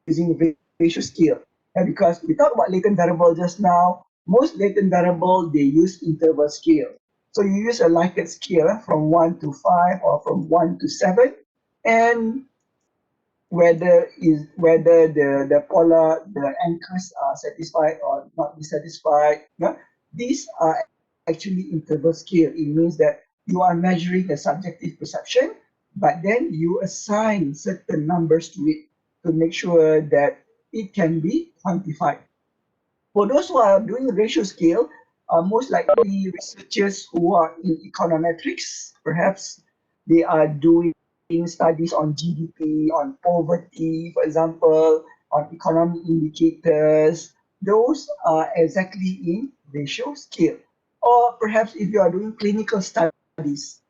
using ratio scale. And because we talked about latent variable just now, most latent variable they use interval scale. So you use a Likert scale from 1 to 5 or from 1 to 7, and whether the polar the anchors are satisfied or not dissatisfied. Yeah? These are actually interval scale. It means that you are measuring a subjective perception, but then you assign certain numbers to it to make sure that it can be quantified. For those who are doing ratio scale, most likely researchers who are in econometrics, perhaps they are doing studies on GDP, on poverty, for example, on economic indicators. Those are exactly in ratio scale. Or perhaps if you are doing clinical studies,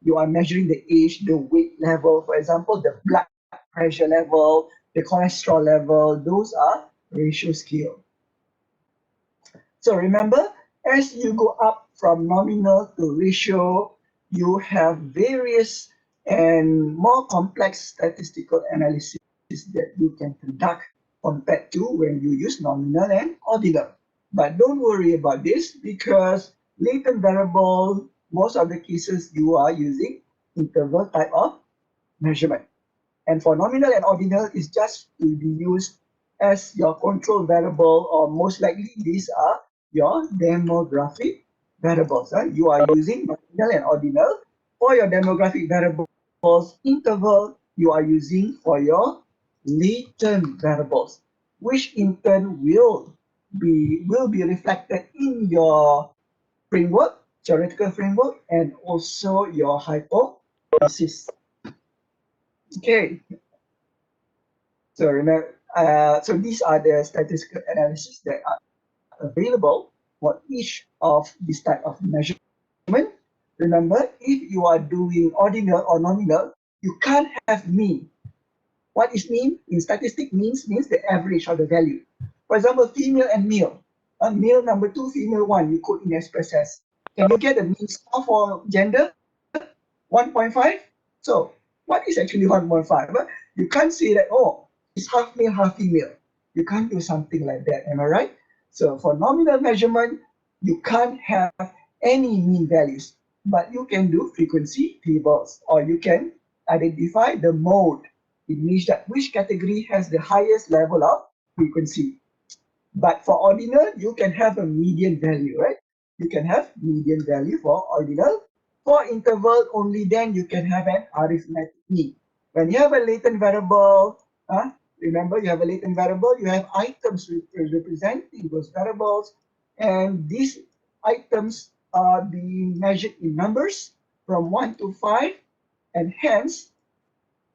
you are measuring the age, the weight level, for example, the blood pressure level, the cholesterol level, those are ratio scale. So remember, as you go up from nominal to ratio, you have various and more complex statistical analysis that you can conduct compared to when you use nominal and ordinal. But don't worry about this because latent variable, most of the cases you are using interval type of measurement. And for nominal and ordinal, is just to be used as your control variable, or most likely these are your demographic variables. You are using nominal and ordinal for your demographic variables. Interval you are using for your latent variables, which in turn will be reflected in your framework, theoretical framework, and also your hypothesis. Okay, so remember, so these are the statistical analysis that are available for each of this type of measurement. Remember, if you are doing ordinal or nominal, you can't have mean. What is mean? In statistics, means the average of the value. For example, female and male. Male number 2, female 1, you quote in expresses. Can you get the mean score for gender? 1.5? So, what is actually 1.5? You can't say that, oh, it's half male, half female. You can't do something like that, am I right? So, for nominal measurement, you can't have any mean values, but you can do frequency tables, or you can identify the mode. It means that which category has the highest level of frequency. But for ordinal, you can have a median value, right? You can have median value for ordinal. For interval, only then you can have an arithmetic mean. When you have a latent variable, remember you have a latent variable, you have items representing those variables, and these items are being measured in numbers from 1 to 5, and hence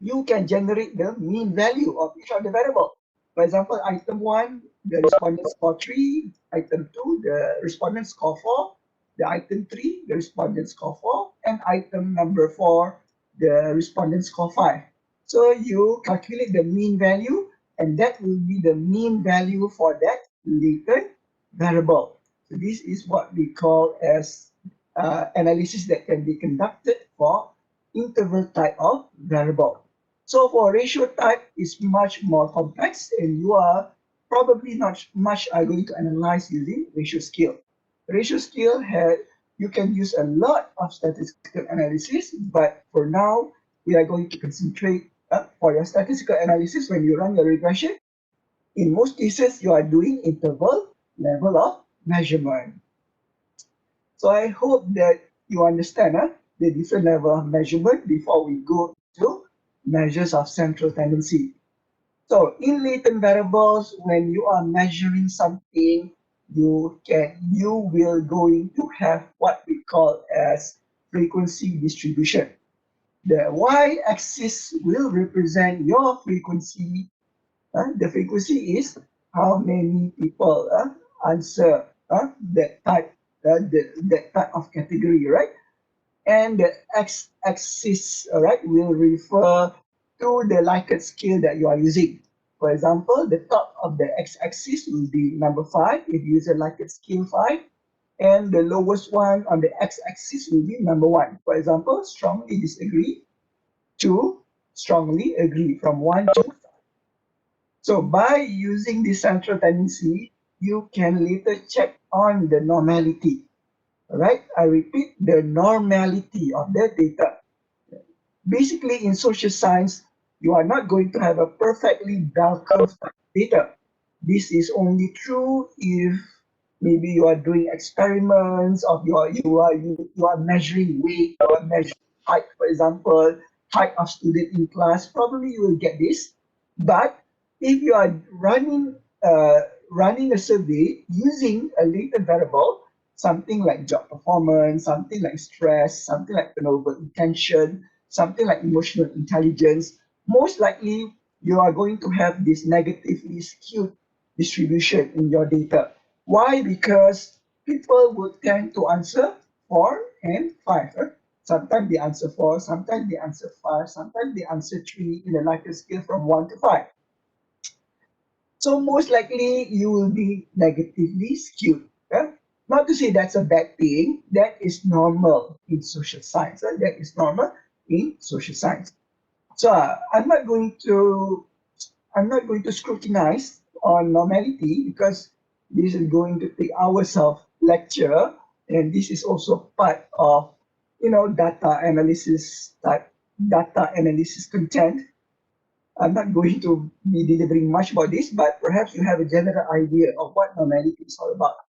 you can generate the mean value of each of the variable. For example, item 1, the respondent score 3, item 2, the respondent score 4, the item 3, the respondent score 4, and item number 4, the respondent score 5. So you calculate the mean value, and that will be the mean value for that latent variable. So this is what we call as analysis that can be conducted for interval type of variable. So for ratio type, it's much more complex, and you are probably not much are going to analyze using ratio scale. Ratio scale you can use a lot of statistical analysis, but for now, we are going to concentrate for your statistical analysis when you run your regression. In most cases, you are doing interval level of measurement. So I hope that you understand the different level of measurement before we go to measures of central tendency. So in latent variables, when you are measuring something, you will going to have what we call as frequency distribution. The y-axis will represent your frequency. The frequency is how many people answer that type of category, right? And the x-axis, all right, will refer to the Likert scale that you are using. For example, the top of the x-axis will be number 5 if you use a Likert scale 5, and the lowest one on the x-axis will be number 1. For example, strongly disagree to strongly agree from 1 to 5. So by using the central tendency, you can later check on the normality. All right, I repeat, the normality of the data. Basically, in social science, you are not going to have a perfectly bell curve data. This is only true if maybe you are doing experiments, or you are measuring weight, or measuring height, for example, height of student in class. Probably you will get this. But if you are running a survey using a latent variable, something like job performance, something like stress, something like turnover intention, something like emotional intelligence, most likely you are going to have this negatively skewed distribution in your data. Why? Because people would tend to answer 4 and 5. Sometimes they answer 4, sometimes they answer 5, sometimes they answer 3 in a Likert scale from 1 to 5. So most likely you will be negatively skewed. Not to say that's a bad thing. That is normal in social science. That is normal in social science. So I'm not going to scrutinize on normality, because this is going to take hours of lecture, and this is also part of data analysis content. I'm not going to be delivering much about this, but perhaps you have a general idea of what normality is all about.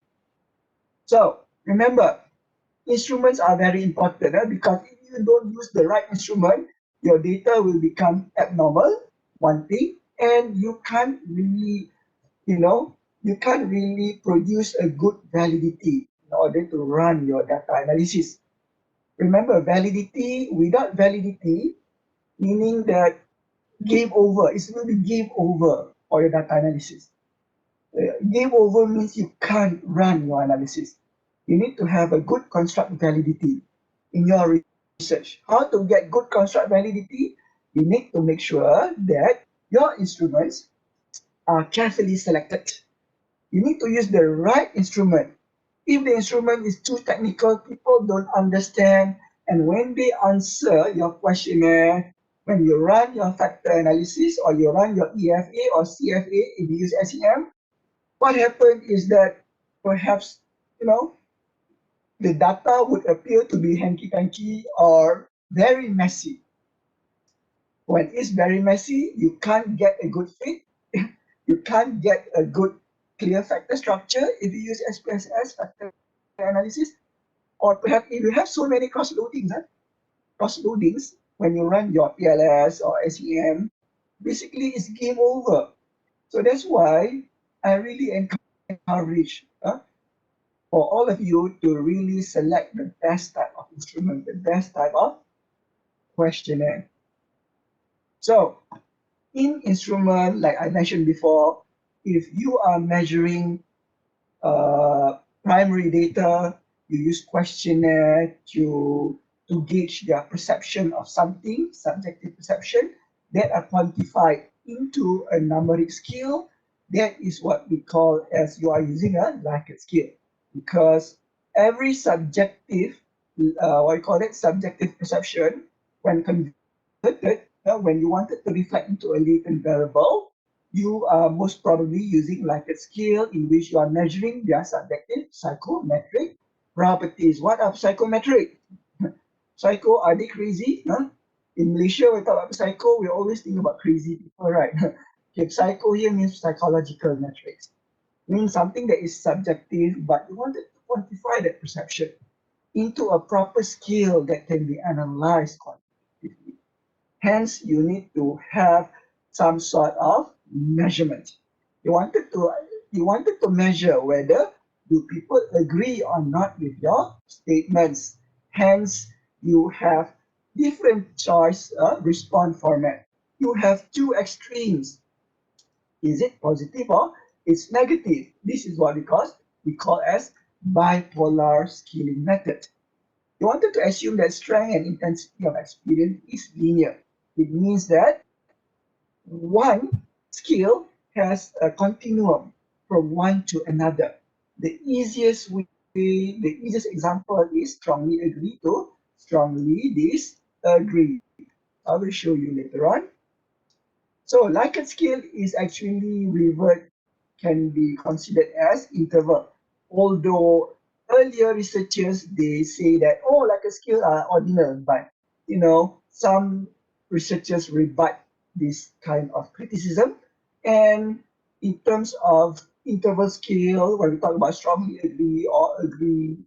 So remember, instruments are very important, because if you don't use the right instrument, your data will become abnormal, one thing, and you can't really produce a good validity in order to run your data analysis. Remember, validity, without validity, meaning that game over, it will be game over for your data analysis. Game over means you can't run your analysis. You need to have a good construct validity in your research. How to get good construct validity? You need to make sure that your instruments are carefully selected. You need to use the right instrument. If the instrument is too technical, people don't understand, and when they answer your questionnaire, when you run your factor analysis, or you run your EFA or CFA if you use SEM, what happened is that perhaps the data would appear to be hanky-panky or very messy. When it's very messy, you can't get a good fit. You can't get a good clear factor structure if you use SPSS factor analysis. Or perhaps if you have so many cross-loadings when you run your PLS or SEM, basically it's game over. So that's why I really encourage for all of you to really select the best type of instrument, the best type of questionnaire. So in instrument, like I mentioned before, if you are measuring primary data, you use questionnaire to gauge their perception of something, subjective perception, that are quantified into a numeric scale. That is what we call as you are using a Likert scale, because every subjective, subjective perception, when converted, when you wanted to reflect into a latent variable, you are most probably using like a scale in which you are measuring their subjective psychometric properties. What are psychometric? Psycho, are they crazy? Huh? In Malaysia, when we talk about psycho, we always think about crazy people, right? Okay, psycho here means psychological metrics. Means something that is subjective, but you wanted to quantify that perception into a proper scale that can be analyzed quantitatively. Hence, you need to have some sort of measurement. You wanted to measure whether do people agree or not with your statements. Hence, you have different choice response format. You have two extremes. Is it positive or it's negative? This is what we call as bipolar scaling method. You wanted to assume that strength and intensity of experience is linear. It means that one skill has a continuum from one to another. The easiest way, the easiest example is strongly agree to strongly disagree. I will show you later on. So Likert scale is actually revert can be considered as interval. Although earlier researchers they say that Likert scale are ordinal, but some researchers rebut this kind of criticism. And in terms of interval scale, when we talk about strongly agree or agree,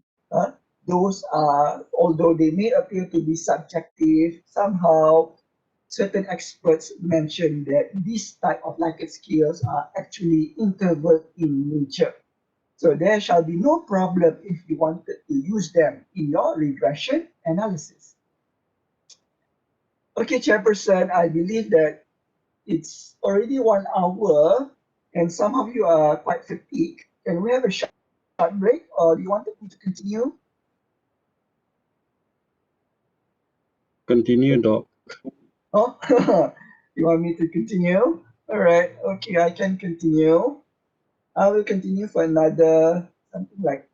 those are although they may appear to be subjective, somehow certain experts mention that these type of Likert scales are actually interval in nature. So there shall be no problem if you wanted to use them in your regression analysis. Okay, Chairperson, I believe that it's already 1 hour and some of you are quite fatigued. Can we have a short break or do you want me to continue? Continue, Doc. Oh, you want me to continue? All right, okay, I can continue. I will continue for another something like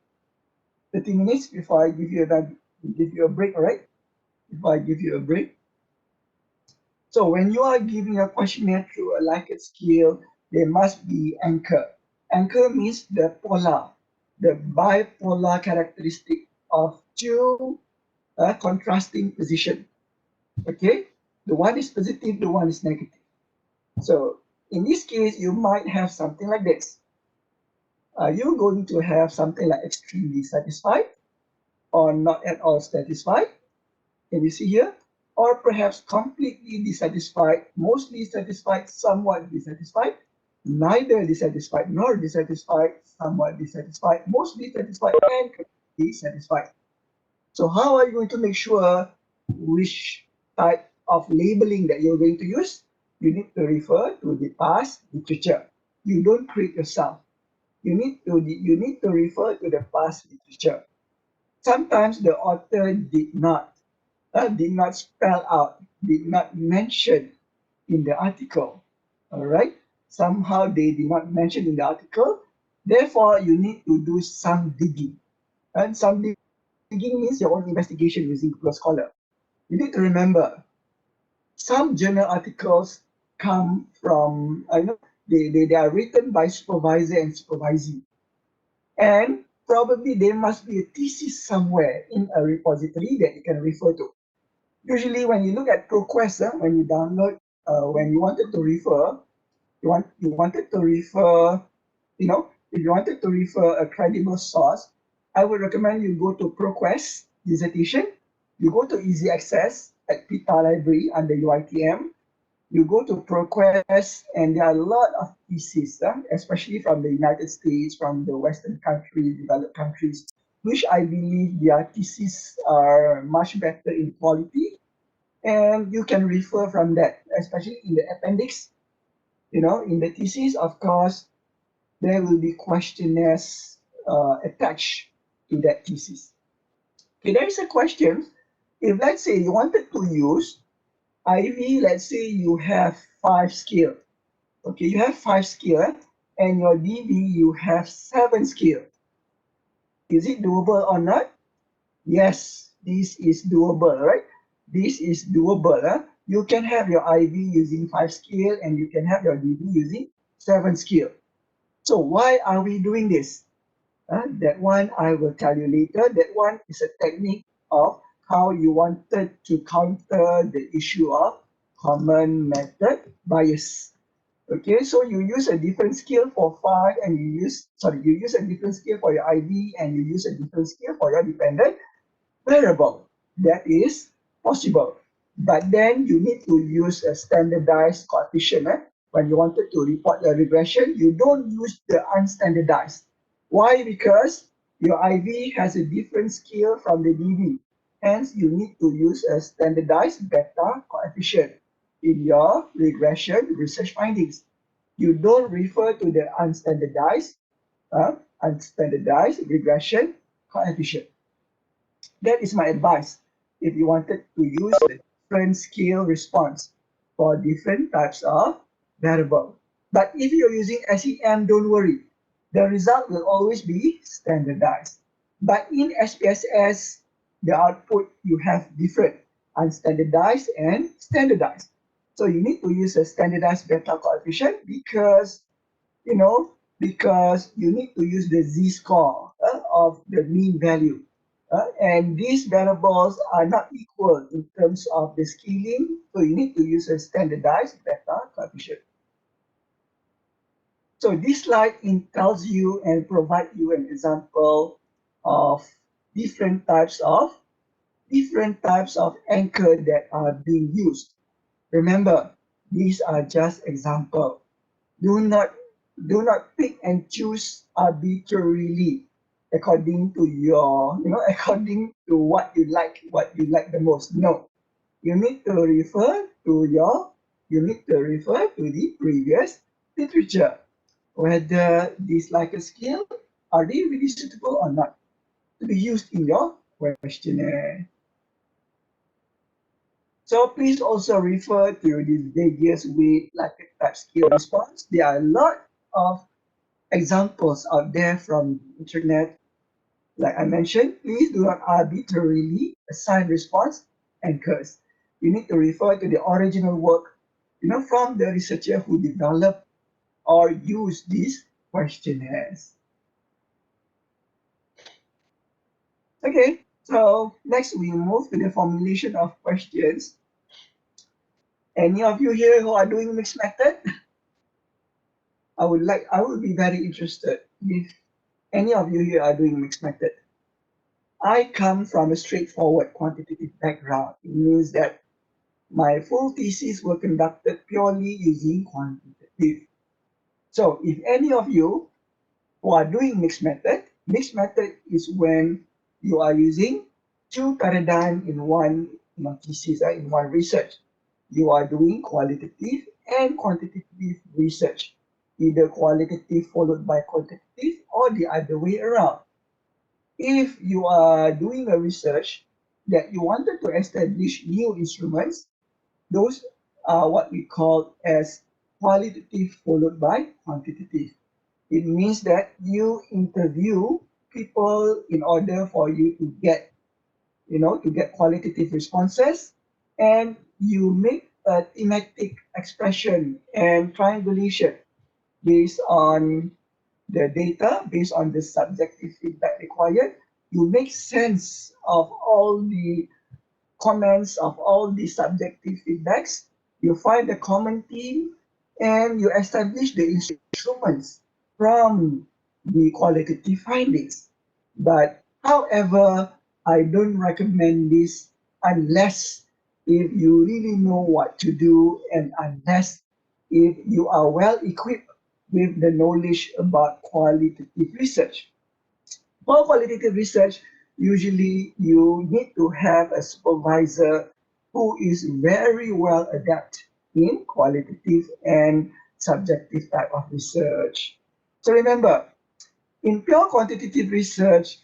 30 minutes before I give you a break, all right? Before I give you a break. So when you are giving a questionnaire through a Likert scale, there must be anchor. Anchor means the polar, the bipolar characteristic of two contrasting position. Okay, the one is positive, the one is negative. So in this case, you might have something like this. Are you going to have something like extremely satisfied or not at all satisfied? Can you see here? Or perhaps completely dissatisfied, mostly satisfied, somewhat dissatisfied, neither dissatisfied nor dissatisfied, somewhat dissatisfied, mostly satisfied, and completely satisfied. So how are you going to make sure which type of labeling that you're going to use? You need to refer to the past literature. You don't create yourself. You need to refer to the past literature. Sometimes the author did not spell out, did not mention in the article. All right. Somehow they did not mention in the article. Therefore, you need to do some digging. And some digging means your own investigation using Google Scholar. You need to remember some journal articles come from, they are written by supervisor and supervisee. And probably there must be a thesis somewhere in a repository that you can refer to. Usually when you look at ProQuest, when you download, when you wanted to refer, you wanted to refer, if you wanted to refer a credible source, I would recommend you go to ProQuest dissertation, you go to Easy Access at PITA Library under UiTM, you go to ProQuest, and there are a lot of theses, especially from the United States, from the Western countries, developed countries, which I believe their theses are much better in quality. And you can refer from that, especially in the appendix. In the thesis, of course, there will be questionnaires attached to that thesis. Okay, there is a question. If let's say you wanted to use IV, let's say you have 5 skill. Okay, you have 5 skill, and your DB you have 7 skill. Is it doable or not? Yes, this is doable, right? this is doable. You can have your IB using 5 skill and you can have your DB using 7 skill. So why are we doing this? That one I will tell you later. That one is a technique of how you wanted to counter the issue of common method bias. Okay, so you use a different skill for five and you use a different skill for your IB and you use a different skill for your dependent variable. That is possible. But then you need to use a standardized coefficient. When you wanted to report your regression, you don't use the unstandardized. Why? Because your IB has a different scale from the DB. Hence, you need to use a standardized beta coefficient in your regression research findings. You don't refer to the unstandardized regression coefficient. That is my advice if you wanted to use the different scale response for different types of variable. But if you're using SEM, don't worry. The result will always be standardized. But in SPSS, the output you have different, unstandardized and standardized. So you need to use a standardized beta coefficient because you need to use the z-score of the mean value. And these variables are not equal in terms of the scaling, so you need to use a standardized beta coefficient. So this slide tells you and provide you an example of different types of anchor that are being used. Remember, these are just example. Do not pick and choose arbitrarily according to according to what you like the most. No, you need to refer to the previous literature, whether these like a skill are they really suitable or not to be used in your questionnaire. So please also refer to these various weight like type skill response. There are a lot of examples out there from the internet. Like I mentioned, please do not arbitrarily assign response anchors. You need to refer to the original work, from the researcher who developed or used these questionnaires. Okay, so next we move to the formulation of questions. Any of you here who are doing mixed method? I would be very interested if any of you here are doing mixed method. I come from a straightforward quantitative background. It means that my full thesis were conducted purely using quantitative. So if any of you who are doing mixed method is when you are using two paradigm in one thesis, in one research. You are doing qualitative and quantitative research, either qualitative followed by quantitative or the other way around. If you are doing a research that you wanted to establish new instruments, those are what we call as qualitative followed by quantitative. It means that you interview people in order for you to get qualitative responses, and you make a thematic expression and triangulation based on the data, based on the subjective feedback required. You make sense of all the comments, of all the subjective feedbacks. You find a common theme and you establish the instruments from the qualitative findings. But however, I don't recommend this unless if you really know what to do and unless if you are well equipped with the knowledge about qualitative research. For qualitative research, usually you need to have a supervisor who is very well adept in qualitative and subjective type of research. So remember, in pure quantitative research,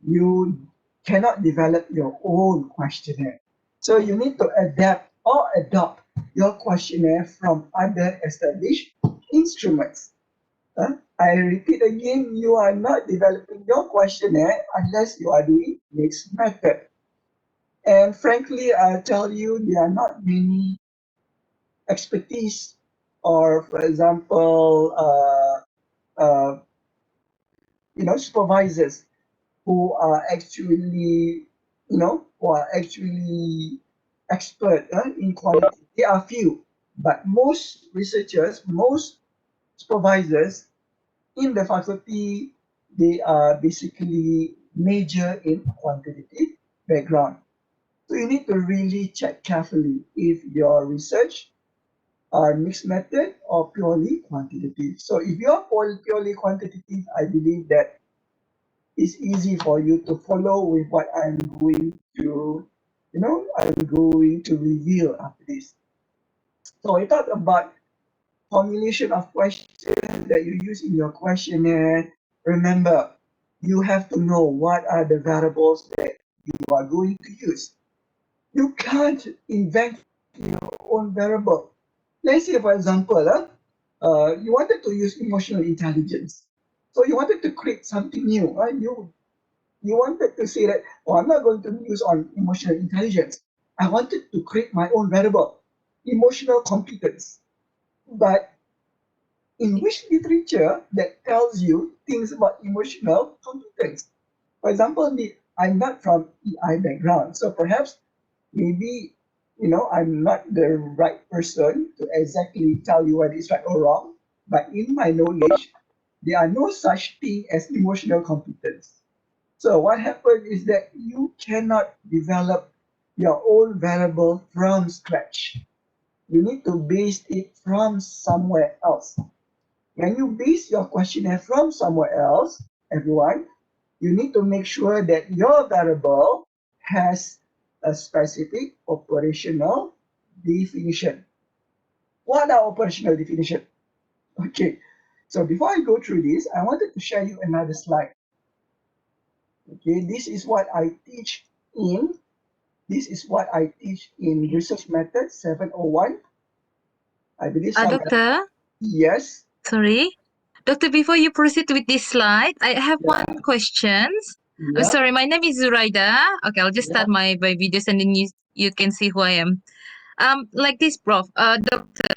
you cannot develop your own questionnaire. So you need to adapt or adopt your questionnaire from other established instruments. I repeat again, you are not developing your questionnaire unless you are doing mixed method. And frankly, I'll tell you, there are not many expertise or, for example, supervisors who are actually, who are actually expert in quality. There are few, but most researchers, most supervisors in the faculty, they are basically major in quantitative background. So you need to really check carefully if your research are mixed method or purely quantitative. So if you're purely quantitative, I believe that it's easy for you to follow with what I'm going to reveal after this. So we talk about formulation of questions that you use in your questionnaire. Remember, you have to know what are the variables that you are going to use. You can't invent your own variable. Let's say, for example, you wanted to use emotional intelligence. So you wanted to create something new. You wanted to say that, oh, I'm not going to use on emotional intelligence. I wanted to create my own variable, emotional competence. But in which literature that tells you things about emotional competence? For example, I'm not from EI background, so perhaps maybe I'm not the right person to exactly tell you what is right or wrong. But in my knowledge, there are no such thing as emotional competence. So what happened is that you cannot develop your own variable from scratch. You need to base it from somewhere else. When you base your questionnaire from somewhere else, everyone, you need to make sure that your variable has a specific operational definition. What are operational definition? Okay, so before I go through this, I wanted to share you another slide. Okay, this is what I teach in research method 701. I believe some. Doctor, Yes. sorry. Doctor, before you proceed with this slide, I have Yeah. one question. Yeah. Sorry, my name is Zuraida. Okay, I'll just Yeah. start my videos and then you can see who I am. Like this, Prof. Doctor.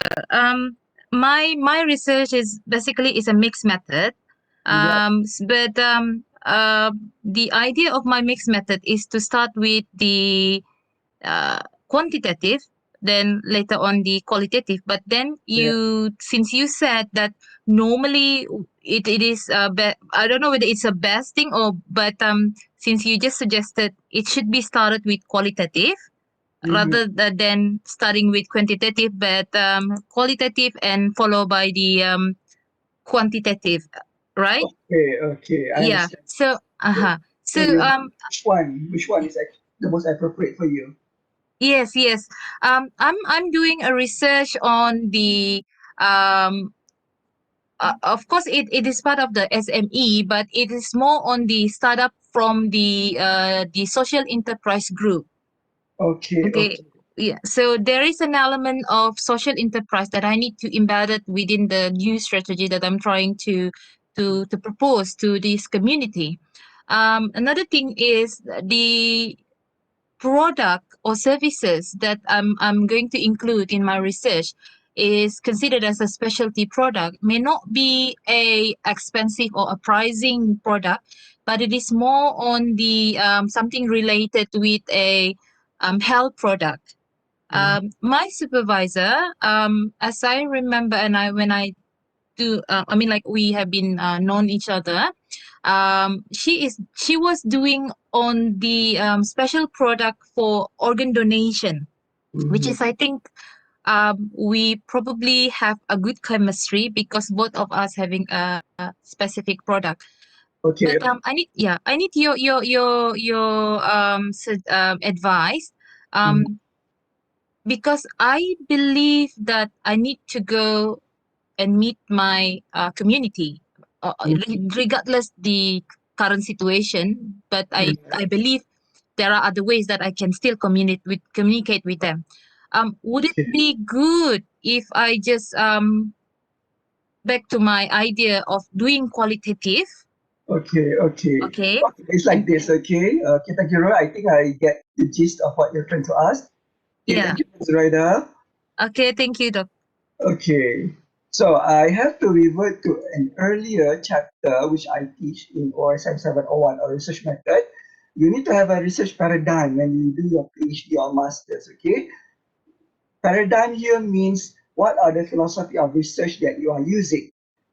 My research is a mixed method. Yeah. The idea of my mixed method is to start with the quantitative, then later on the qualitative. But then since you said that normally it is I don't know whether it's a best thing or but since you just suggested it should be started with qualitative Mhm. rather than starting with quantitative, but qualitative and followed by the quantitative, right? Okay. Okay. I Yeah. understand. So So so you which one is the most appropriate for you? yes, yes. I'm doing a research on the um. Of course, it is part of the SME, but it is more on the startup from the social enterprise group. Okay. Okay. Okay. Yeah. So there is an element of social enterprise that I need to embed it within the new strategy that I'm trying to propose to this community. Another thing is the product or services that I'm going to include in my research is considered as a specialty product may not be a expensive or a pricing product, but it is more on the something related with a health product. My supervisor, as I remember, and I when I do, I mean, like we have been known each other. She was doing on the special product for organ donation, which Mhm. is I think we probably have a good chemistry because both of us having a specific product. Okay. But I need your advice. Mhm. Um, because I believe that I need to go and meet my community, regardless the current situation. But Mhm. I believe there are other ways that I can still communicate with them. Would it Okay. be good if I just back to my idea of doing qualitative? Okay, okay. Okay. Okay, it's like this, okay? Okay, thank you, Roy. I think I get the gist of what you're trying to ask. Okay, Yeah. thank you, Ms. Raida. Okay. Thank you, Doc. Okay, so I have to revert to an earlier chapter which I teach in OSM 701 or research method. You need to have a research paradigm when you do your PhD or masters, okay? Paradigm here means what are the philosophy of research that you are using.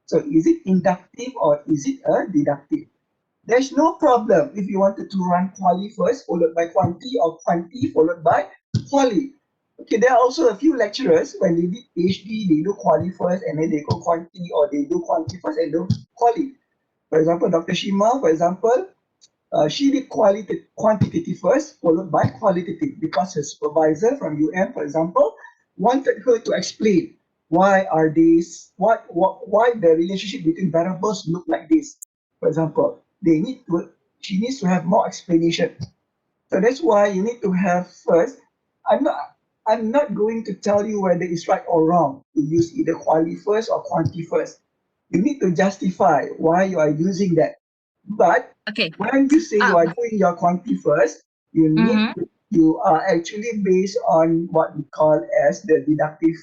So is it inductive or is it a deductive? There's no problem if you wanted to run quali first, followed by quanti, or quanti followed by quali. Okay, there are also a few lecturers when they did PhD, they do quali first and then they go quanti, or they do quanti first and do quali. For example, Dr. Shima, for example, she did quantitative first, followed by qualitative, because her supervisor from UM, for example, wanted her to explain why are these, why the relationship between variables look like this. For example, she needs to have more explanation. So that's why you need to have first. I'm not, I'm not going to tell you whether it's right or wrong to use either quali first or quanti first. You need to justify why you are using that. But Okay. when you say you are doing your quanti first, Mm-hmm. you are actually based on what we call as the deductive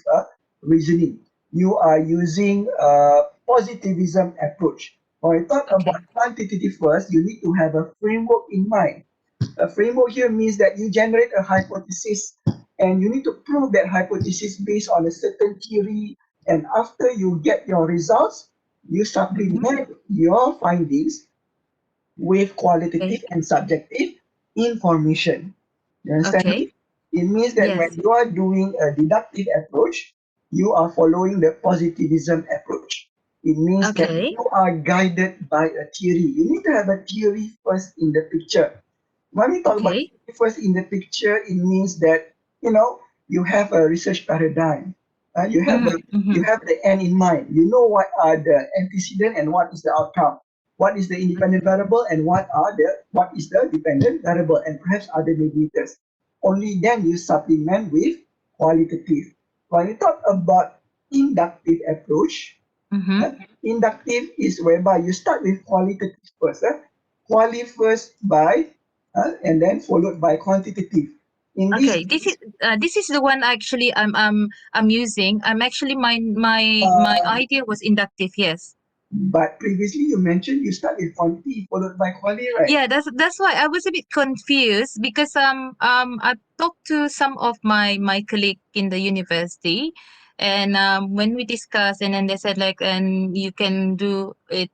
reasoning. You are using a positivism approach. When I talk Okay. about quantitative first, you need to have a framework in mind. A framework here means that you generate a hypothesis and you need to prove that hypothesis based on a certain theory. And after you get your results, you Mm-hmm. supplement your findings with Okay. qualitative and subjective information. You understand Okay. me? It means that when Yes. you are doing a deductive approach, you are following the positivism approach. It means that Okay. you are guided by a theory. You need to have a theory first in the picture. When we talk about Okay. first in the picture, it means that you have a research paradigm. You have Mm-hmm. Mm-hmm. the end in mind. You know what are the antecedent and what is the outcome. What is the independent variable and what is the dependent variable and perhaps other mediators. Only then you supplement with qualitative. When you talk about inductive approach, Mm-hmm. inductive is whereby you start with qualitative first. Quali first by and then followed by quantitative. In this Okay. case, This is the one actually I'm using. I'm actually my uh, idea was inductive. Yes. but previously you mentioned you start with quanti followed by quali, right? Yeah, that's why I was a bit confused because I talked to some of my colleague in the university, and when we discussed, and then they said like, and you can do it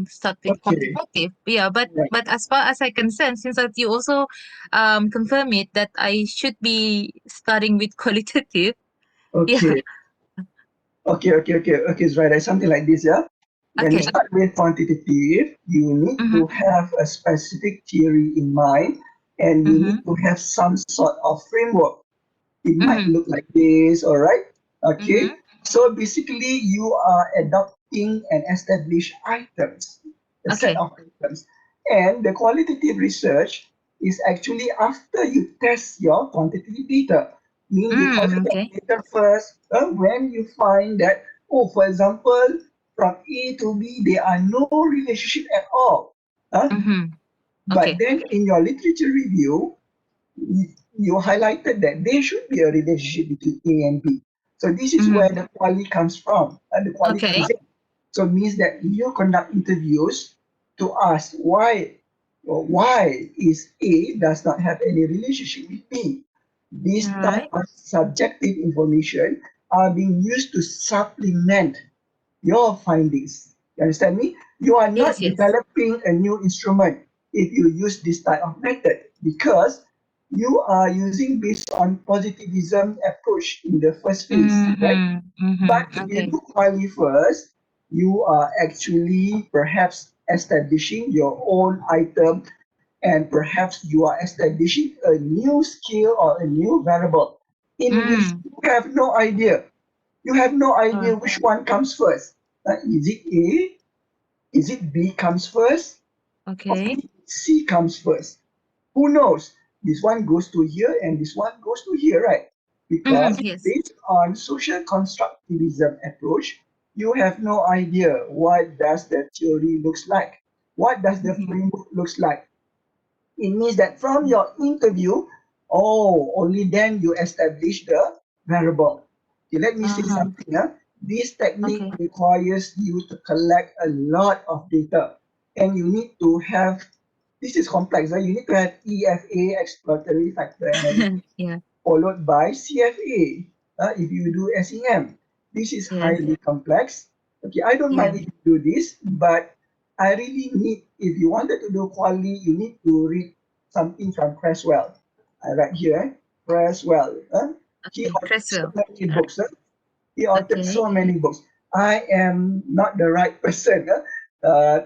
start with Okay, quantitative. Yeah, right. but as far as I can sense, since that you also confirm it that I should be starting with qualitative. Yeah. Okay, okay. It's right. Something like this, yeah. When you Okay. start with quantitative, you need Mm-hmm. to have a specific theory in mind, and you Mm-hmm. need to have some sort of framework. It might Mm-hmm. look like this, all right? Mm-hmm. Okay. So basically, you are adopting an established items, a set Okay. of items. And the qualitative research is actually after you test your quantitative data. Mean you collect the Okay. data first. When you find that, oh, for example, from A to B, there are no relationship at all. Mm-hmm. But Okay. then in your literature review, you highlighted that there should be a relationship between A and B. So this is where Mm-hmm. the quali comes from. The quali Okay. comes in. So it means that you conduct interviews to ask why is A does not have any relationship with B. This All type right. of subjective information are being used to supplement your findings. You understand me? You are Yes. not Yes. developing a new instrument if you use this type of method because you are using based on positivism approach in the first phase, right? Mhm, But mhm. if you Okay. do quali first, you are actually perhaps establishing your own item and perhaps you are establishing a new skill or a new variable in which Mm. you have no idea. You have no idea Uh, which one comes first. Is it A? Is it B comes first? Or okay. C comes first? Who knows? This one goes to here and this one goes to here, right? Mhm. Because Yes. based on social constructivism approach, you have no idea what does the theory looks like. What does the framework looks like? It means that from your interview, only then you establish the variable. Okay, let me say something. This technique Okay. requires you to collect a lot of data, and you need to have. This is complex. You need to have EFA, exploratory factor analysis, Yeah. followed by CFA. If you do SEM, this is Yes. highly complex. Okay, I don't Yeah. mind if you do this, but I really need, if you wanted to do quali, you need to read something from Creswell. I write here, Creswell. He Okay. authored so Cresswell. many books. He authored Okay. so many books. I am not the right person to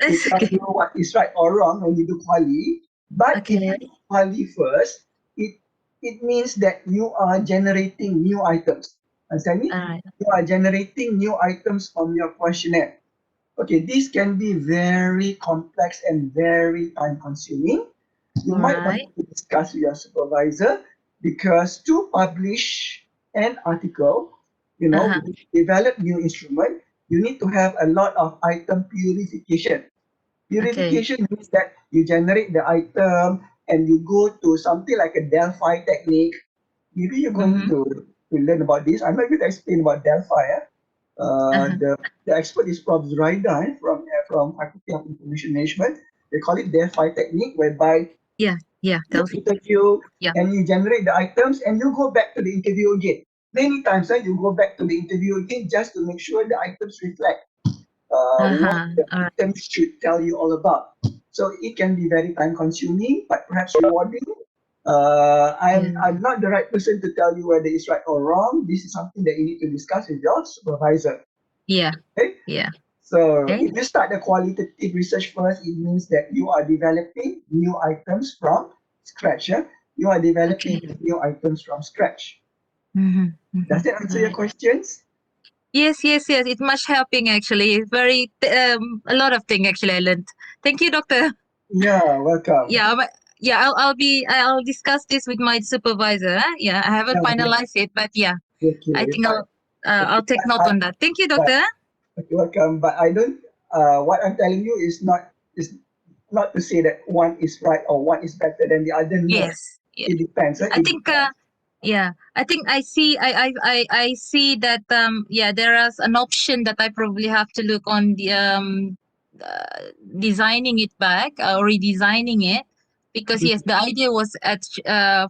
That's tell okay. you what is right or wrong when you do quali. But if you Okay. do quali first, it means that you are generating new items. Understand me? All right. You are generating new items from your questionnaire. Okay, this can be very complex and very time consuming. You All might want right. to discuss with your supervisor because to publish an article, Uh-huh. develop new instrument, you need to have a lot of item purification. Okay. Purification means that you generate the item and you go to something like a Delphi technique. Maybe you're going Mm-hmm. to learn about this. I'm not going to explain about Delphi. Uh-huh. The expert is Prof. Zuraida from Faculty of Information Management. They call it Delphi technique, whereby Yeah. Yeah. you Delphi. interview Yeah. and you generate the items and you go back to the interview again. Many times you go back to the interview again just to make sure the items reflect what Uh-huh. the All right. item should tell you all about. So it can be very time consuming, but perhaps rewarding. Yeah. I'm not the right person to tell you whether it's right or wrong. This is something that you need to discuss with your supervisor. Yeah. Okay? Yeah. So Okay. if you start the qualitative research first, it means that you are developing new items from scratch. Yeah? You are developing Okay. new items from scratch. Mm-hmm. Does Mm-hmm. that answer All your right. questions? Yes, yes, yes. It's much helping actually. Very a lot of thing actually I learned. Thank you, doctor. Yeah, welcome. Yeah, yeah, I'll discuss this with my supervisor. Yeah, I haven't Yeah, finalized it, but yeah, I okay. think Okay, I'll take note on that. Thank you, but doctor. okay, welcome. But I don't. What I'm telling you is not to say that one is right or one is better than the other. No, Yes. Yeah. it depends. I It think depends. yeah, I think I see that yeah, there is an option that I probably have to look on the designing it back or redesigning it, because yes, the idea was at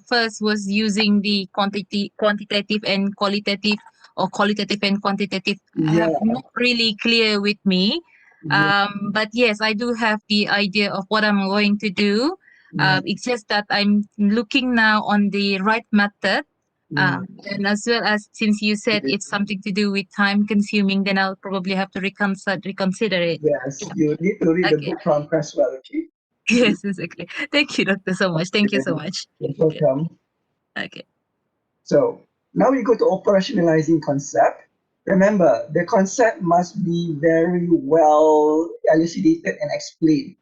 first was using the quantitative and qualitative, or qualitative and quantitative have Yeah, not really clear with me. yeah, But yes, I do have the idea of what I'm going to do. yeah, It's just that I'm looking now on the right method. yeah. And as well as, since you said Okay. it's something to do with time consuming, then I'll probably have to reconsider it. Yes, Yeah. you need to read the Okay. book from Creswell. Okay. Yes, exactly. Thank you, doctor, so much. Thank you so Okay. much. You're Okay. welcome. Okay. So now we go to operationalizing concept. Remember, the concept must be very well elucidated and explained.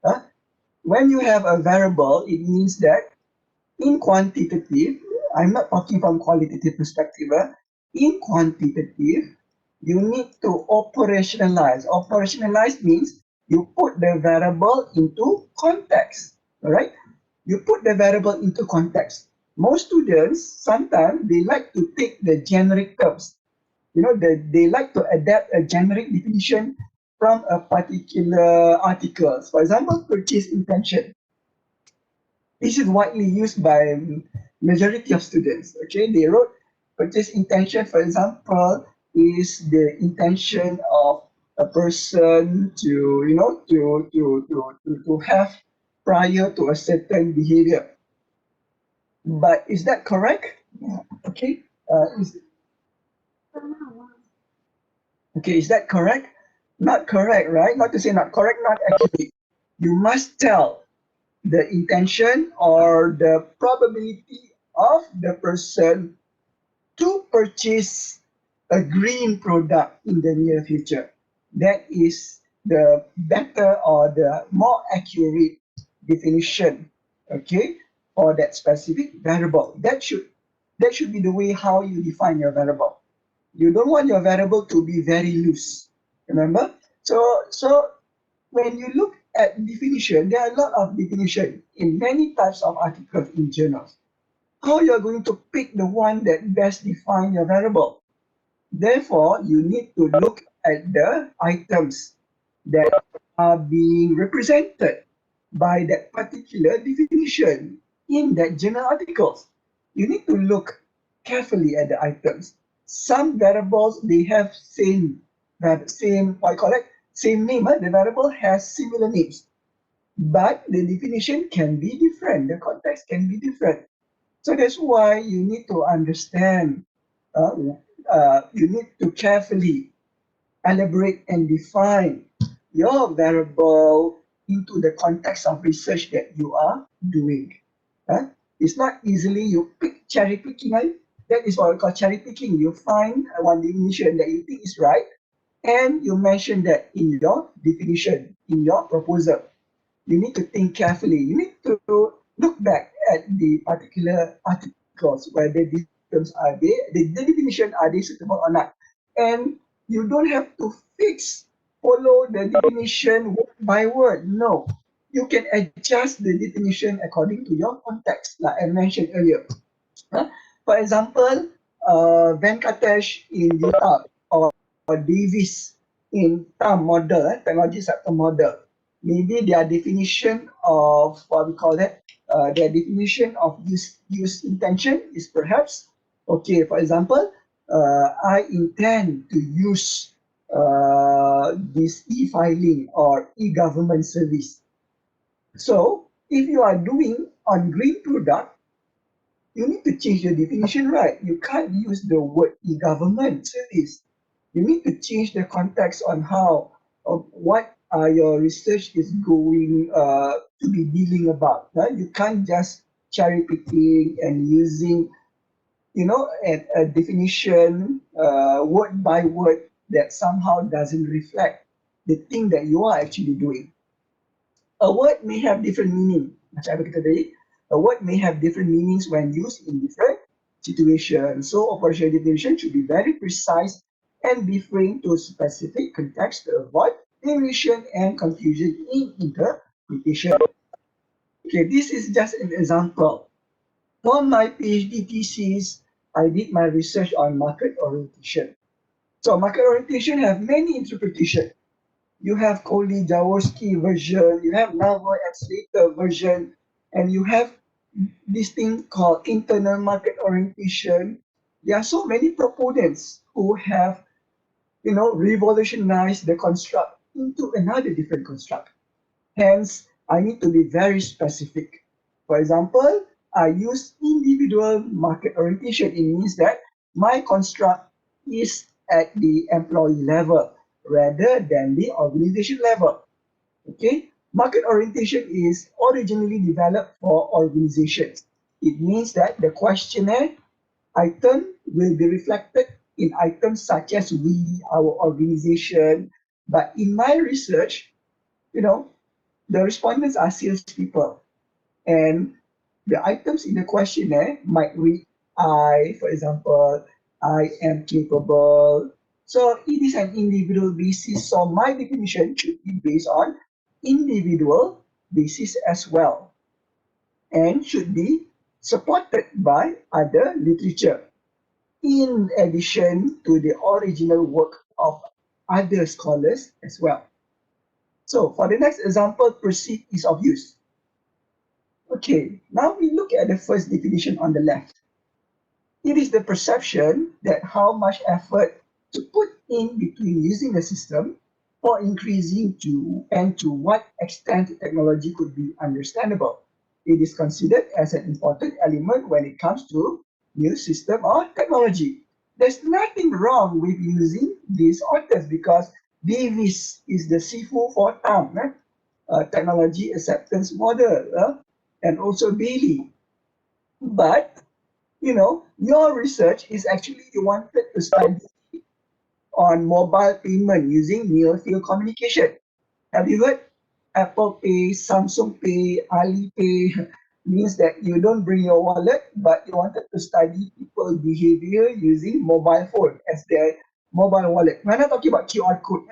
Huh? When you have a variable, it means that in quantitative, I'm not talking from qualitative perspective. In quantitative, you need to operationalize. Operationalize means you put the variable into context. All right? You put the variable into context. Most students sometimes they like to take the generic terms. They like to adapt a generic definition from a particular article. For example, purchase intention. This is widely used by majority of students. Okay, they wrote purchase intention, for example, is the intention of a person to to have prior to a certain behavior. But is that correct? Okay. Is that correct? Not correct, right? Not to say not correct, not accurate. You must tell the intention or the probability of the person to purchase a green product in the near future. That is the better or the more accurate definition, okay, for that specific variable. That should be the way how you define your variable. You don't want your variable to be very loose. Remember? So when you look at definition, there are a lot of definition in many types of articles in journals. How you're going to pick the one that best define your variable? Therefore, you need to look at the items that are being represented by that particular definition in that journal articles. You need to look carefully at the items. Some variables, they have same what you call it, same name. The variable has similar names, but the definition can be different. The context can be different. So that's why you need to understand. You need to carefully elaborate and define your variable into the context of research that you are doing. It's not easily you pick cherry picking. That is what we call cherry picking. You find one definition that you think is right, and you mention that in your definition, in your proposal. You need to think carefully. You need to look back at the particular articles, whether these terms are they, the definition are they suitable or not. And you don't have to follow the definition word by word. No, you can adjust the definition according to your context, like I mentioned earlier. For example, Venkatesh in Utah or Davis in TAM model, technology sector model. Maybe their definition of what we call that, their definition of use intention is perhaps, okay, for example, I intend to use this e-filing or e-government service. So if you are doing on green product, you need to change the definition, right? You can't use the word e-government service. You need to change the context on how, what your research is going to be dealing about. Right? You can't just cherry picking and using, a definition word by word that somehow doesn't reflect the thing that you are actually doing. A word may have different meaning. Macam kita tadi, a word may have different meanings when used in different situations. So operational definition should be very precise and be framed to a specific context to avoid variation and confusion in interpretation. Okay, this is just an example. For my PhD thesis, I did my research on market orientation. So market orientation have many interpretations. You have Coley-Jaworski version, you have Nava and Slater version, and you have this thing called internal market orientation. There are so many proponents who have, revolutionized the construct into another different construct. Hence, I need to be very specific. For example, I use individual market orientation. It means that my construct is at the employee level rather than the organization level. Okay, market orientation is originally developed for organizations. It means that the questionnaire item will be reflected in items such as we, our organization. But in my research, the respondents are salespeople, and the items in the questionnaire might read I, for example, I am capable. So it is an individual basis. So my definition should be based on individual basis as well, and should be supported by other literature in addition to the original work of other scholars as well. So for the next example, perceived ease of use. Okay, now we look at the first definition on the left. It is the perception that how much effort to put in between using the system or increasing to what extent technology could be understandable. It is considered as an important element when it comes to new system or technology. There's nothing wrong with using these authors because Davis is the Sifu for TAM, technology acceptance model, and also Bailey. But your research is actually you wanted to study on mobile payment using near field communication. Have you heard Apple Pay, Samsung Pay, Alipay? Means that you don't bring your wallet, but you wanted to study people's behavior using mobile phone as their mobile wallet. We're not talking about QR code.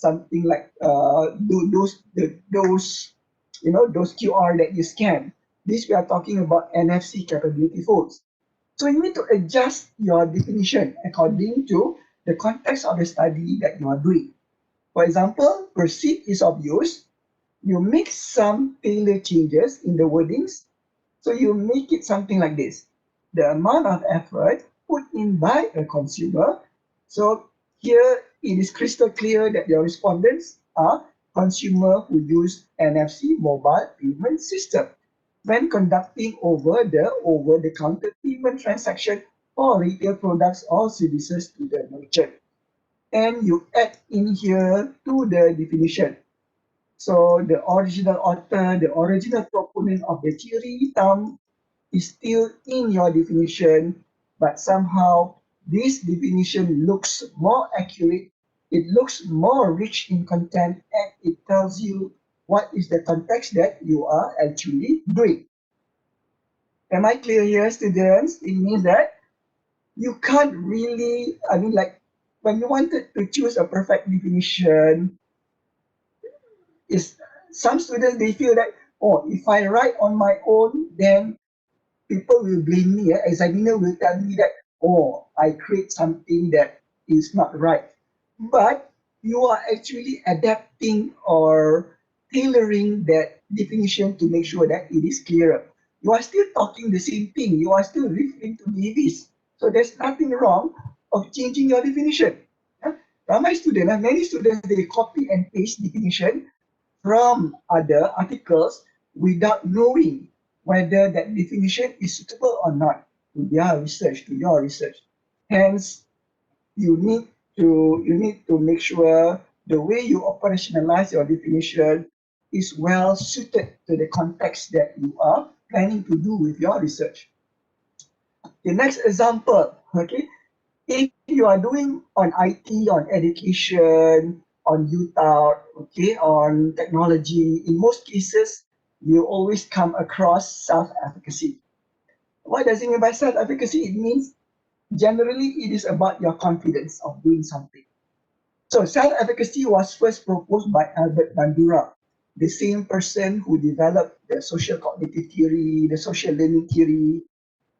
something like those those QR that you scan. This we are talking about NFC capability phones. So you need to adjust your definition according to the context of the study that you are doing. For example, perceived ease of use, you make some tailored changes in the wordings. So you make it something like this. The amount of effort put in by a consumer. So here it is crystal clear that your respondents are consumer who use NFC mobile payment system when conducting over-the-counter payment transaction for retail products or services to the merchant. And you add in here to the definition. So the original author, the original proponent of the theory term is still in your definition, but somehow this definition looks more accurate, it looks more rich in content, and it tells you what is the context that you are actually doing. Am I clear here, students? It means that you can't really, like when you wanted to choose a perfect definition, is some students they feel that, oh, if I write on my own, then people will blame me. Examiner will tell me that, oh, I create something that is not right. But you are actually adapting or tailoring that definition to make sure that it is clearer. You are still talking the same thing. You are still referring to Davis. So there's nothing wrong of changing your definition. Ramai students, many students, they copy and paste definition from other articles without knowing whether that definition is suitable or not to their research, to your research. Hence, you need to make sure the way you operationalize your definition is well suited to the context that you are planning to do with your research. The next example, okay, if you are doing on IT, on education, on youth out, okay, on technology, in most cases, you always come across self-efficacy. What does it mean by self-efficacy? It means generally it is about your confidence of doing something. So self-efficacy was first proposed by Albert Bandura, the same person who developed the social cognitive theory, the social learning theory.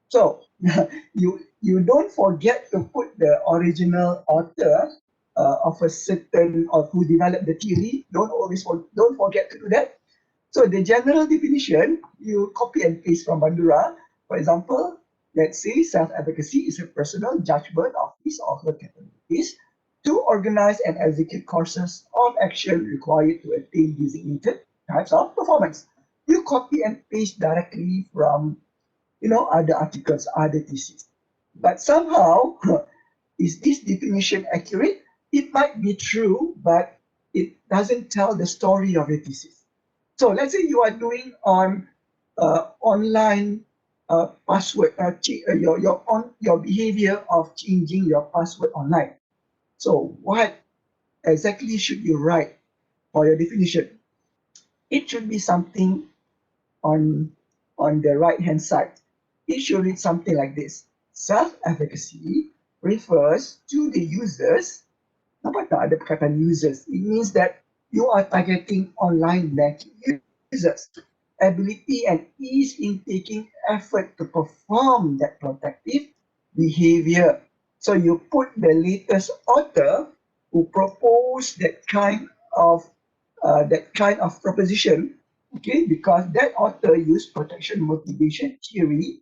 So you don't forget to put the original author of a certain or who developed the theory. Don't forget to do that. So the general definition you copy and paste from Bandura. For example, let's say self-efficacy is a personal judgment of his or her capabilities to organize and execute courses of action required to attain designated types of performance. You copy and paste directly from other articles, other theses. But somehow, is this definition accurate? It might be true, but it doesn't tell the story of your thesis. So let's say you are doing on online password, your behavior of changing your password online. So what exactly should you write for your definition? It should be something on the right hand side. It should read something like this. Self-efficacy refers to the users. Nampak tak ada perkataan users? It means that you are targeting online banking users. Ability and ease in taking effort to perform that protective behavior. So you put the latest author who proposed that kind of proposition, okay, because that author used protection motivation theory,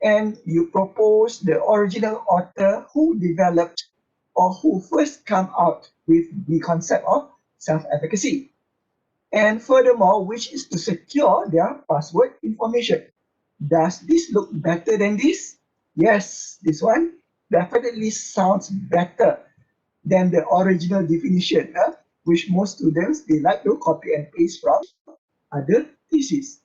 and you propose the original author who developed or who first come out with the concept of self-efficacy. And furthermore, which is to secure their password information. Does this look better than this? Yes, this one definitely sounds better than the original definition, which most students, they like to copy and paste from other theses.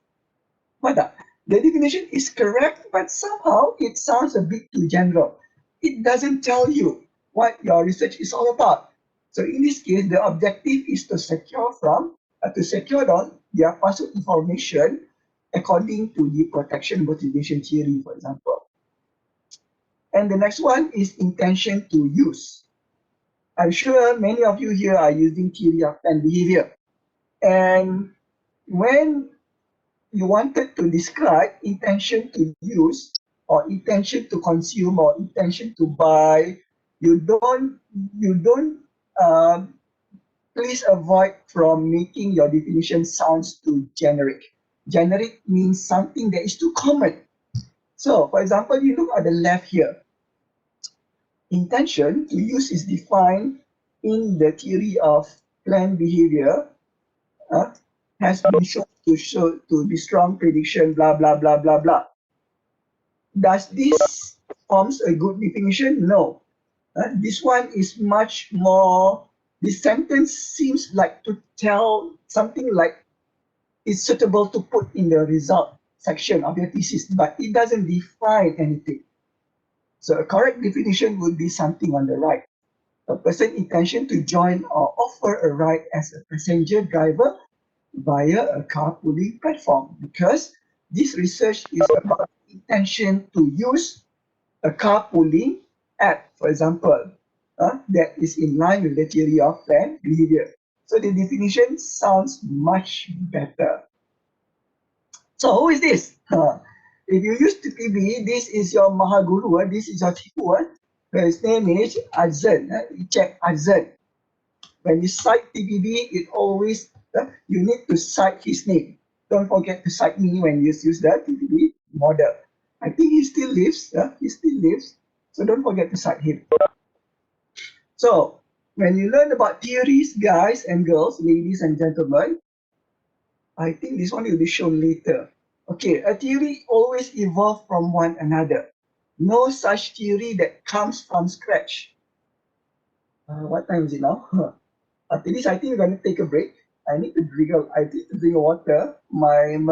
But the definition is correct, but somehow it sounds a bit too general. It doesn't tell you what your research is all about. So in this case, the objective is to secure their password information according to the protection motivation theory, for example. And the next one is intention to use. I'm sure many of you here are using theory of planned behavior. And when you wanted to describe intention to use or intention to consume or intention to buy, you don't please avoid from making your definition sounds too generic. Generic means something that is too common. So, for example, you look at the left here. Intention to use is defined in the theory of planned behavior, uh, has been shown to be strong prediction, blah, blah, blah, blah, blah. Does this forms a good definition? No. This one is much more, this sentence seems like to tell something like it's suitable to put in the result section of your thesis, but it doesn't define anything. So a correct definition would be something on the right. A person's intention to join or offer a ride as a passenger driver via a carpooling platform, because this research is about intention to use a carpooling app, for example, that is in line with the theory of planned behavior. So the definition sounds much better. So who is this? If you use TPB, this is your Mahaguru, this is your Tipu. His name is Azan. You check Azan. When you cite TPB, it always, you need to cite his name. Don't forget to cite me when you use the TPB model. I think he still lives, he still lives. So don't forget to cite him. So when you learn about theories, guys and girls, ladies and gentlemen, I think this one will be shown later. Okay, a theory always evolves from one another. No such theory that comes from scratch. What time is it now? After this, I think we're going to take a break. I need to drink. I need to drink water. I'm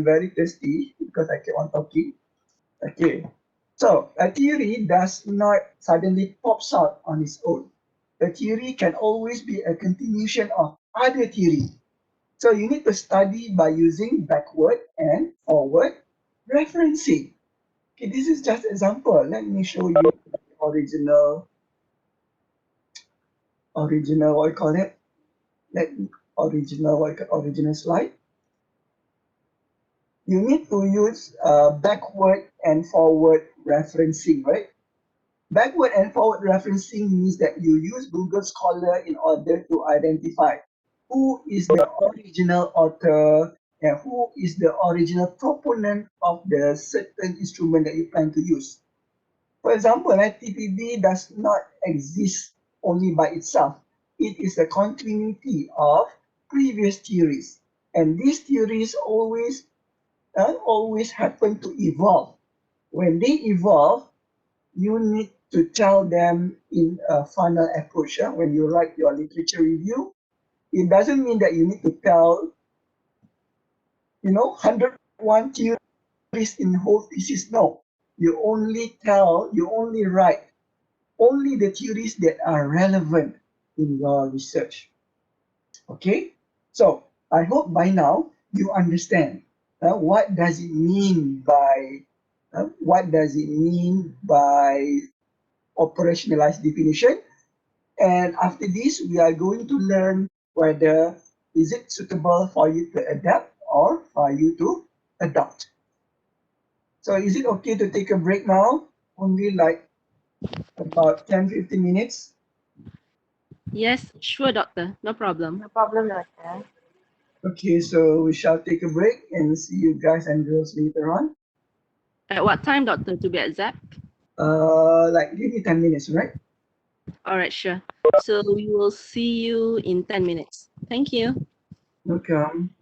very thirsty because I keep on talking. Okay, so a theory does not suddenly pops out on its own. A theory can always be a continuation of other theory. So you need to study by using backward and forward referencing. Okay, this is just example. Let me show you the original what I call it. Original slide. You need to use backward and forward referencing, right? Backward and forward referencing means that you use Google Scholar in order to identify who is the original author and who is the original proponent of the certain instrument that you plan to use. For example, TPB does not exist only by itself. It is a continuity of previous theories. And these theories always happen to evolve. When they evolve, you need to tell them in a funnel approach. When you write your literature review, it doesn't mean that you need to tell, 101 theories in whole thesis. No, you only write only the theories that are relevant in your research. Okay, so I hope by now you understand what does it mean by operationalized definition. And after this, we are going to learn whether is it suitable for you to adapt or for you to adopt. So is it okay to take a break now? Only like about 10-15 minutes. Yes, sure, doctor. No problem. No problem, doctor. Okay, so we shall take a break and see you guys and girls later on. At what time, doctor, to be exact? Like give me 10 minutes, right? All right, sure. So we will see you in 10 minutes. Thank you. Welcome.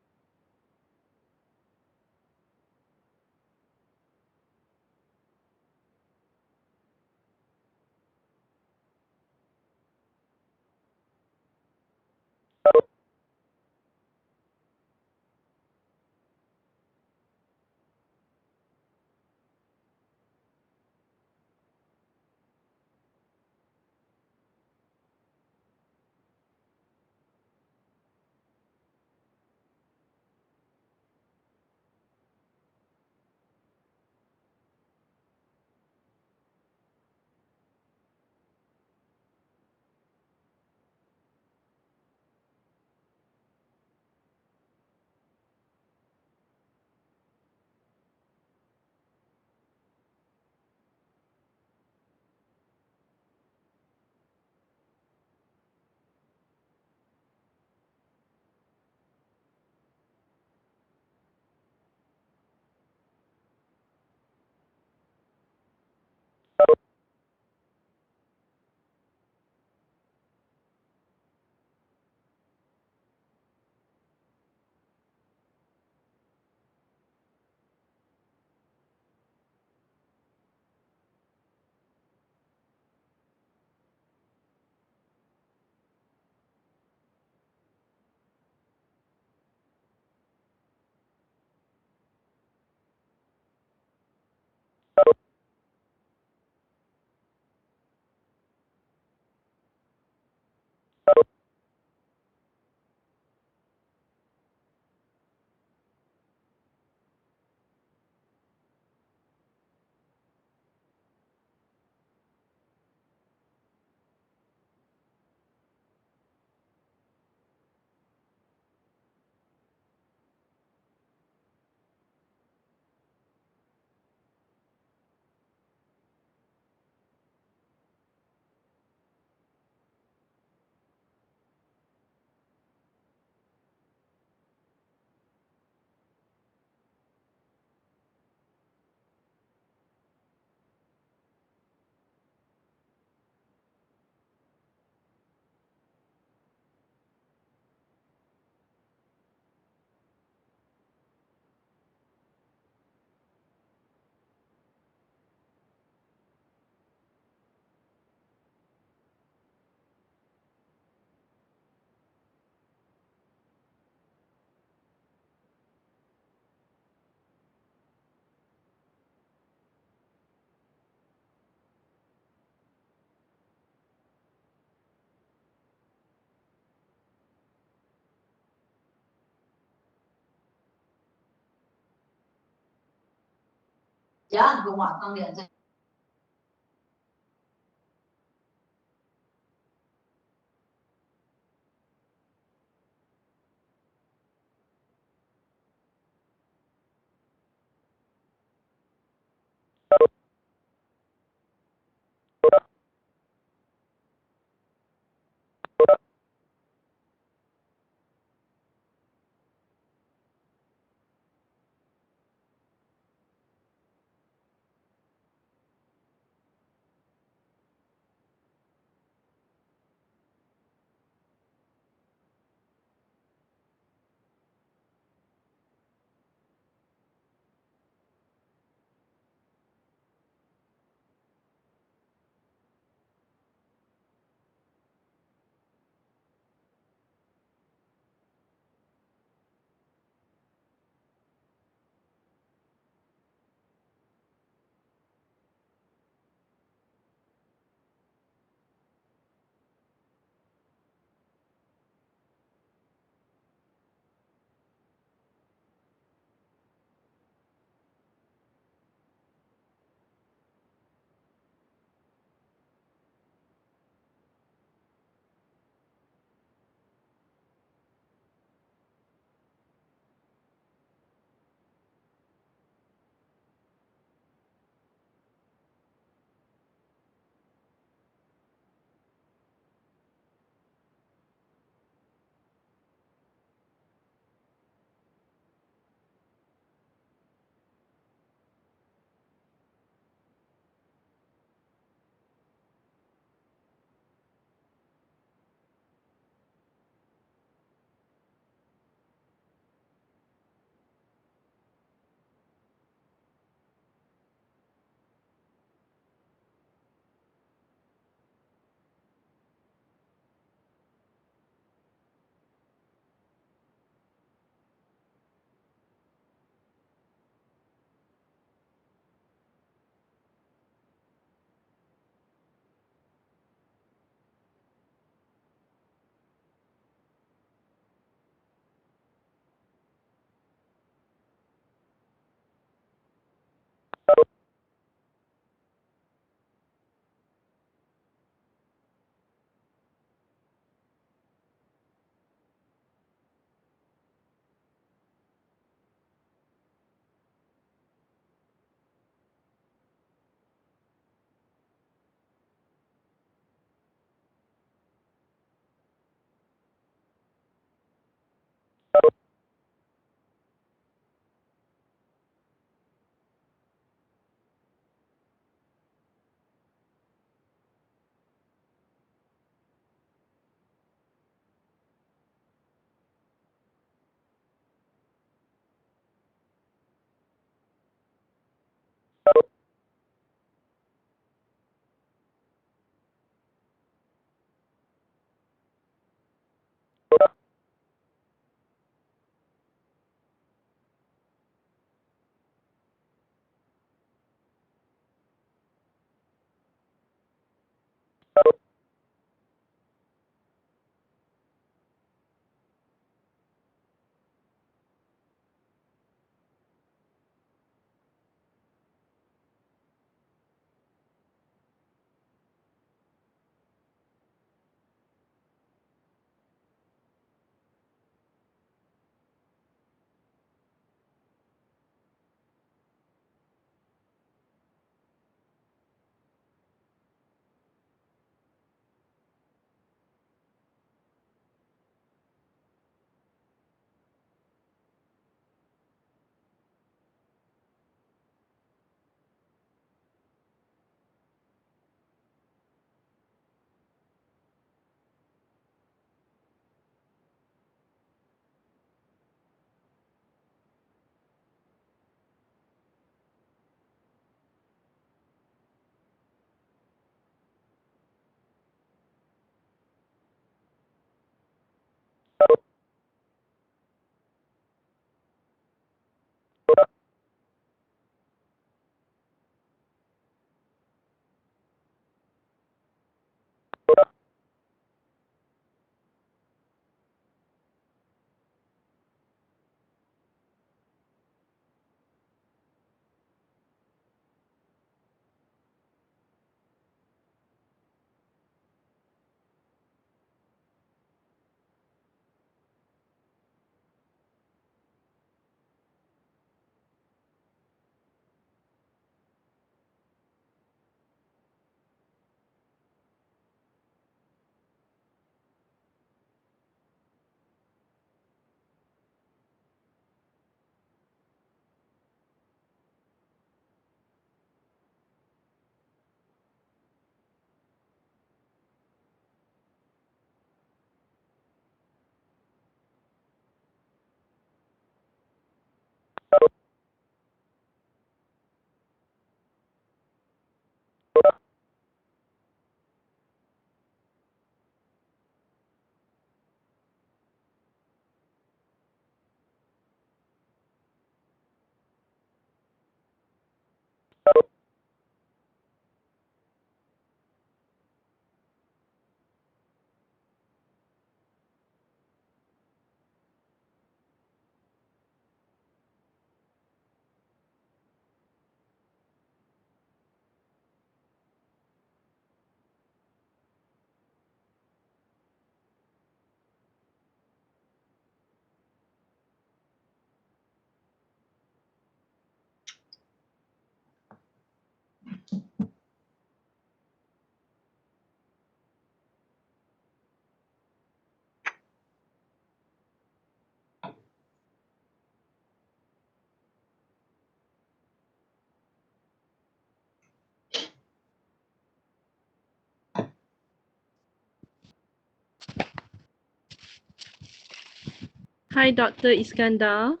Hi, Dr. Iskandar.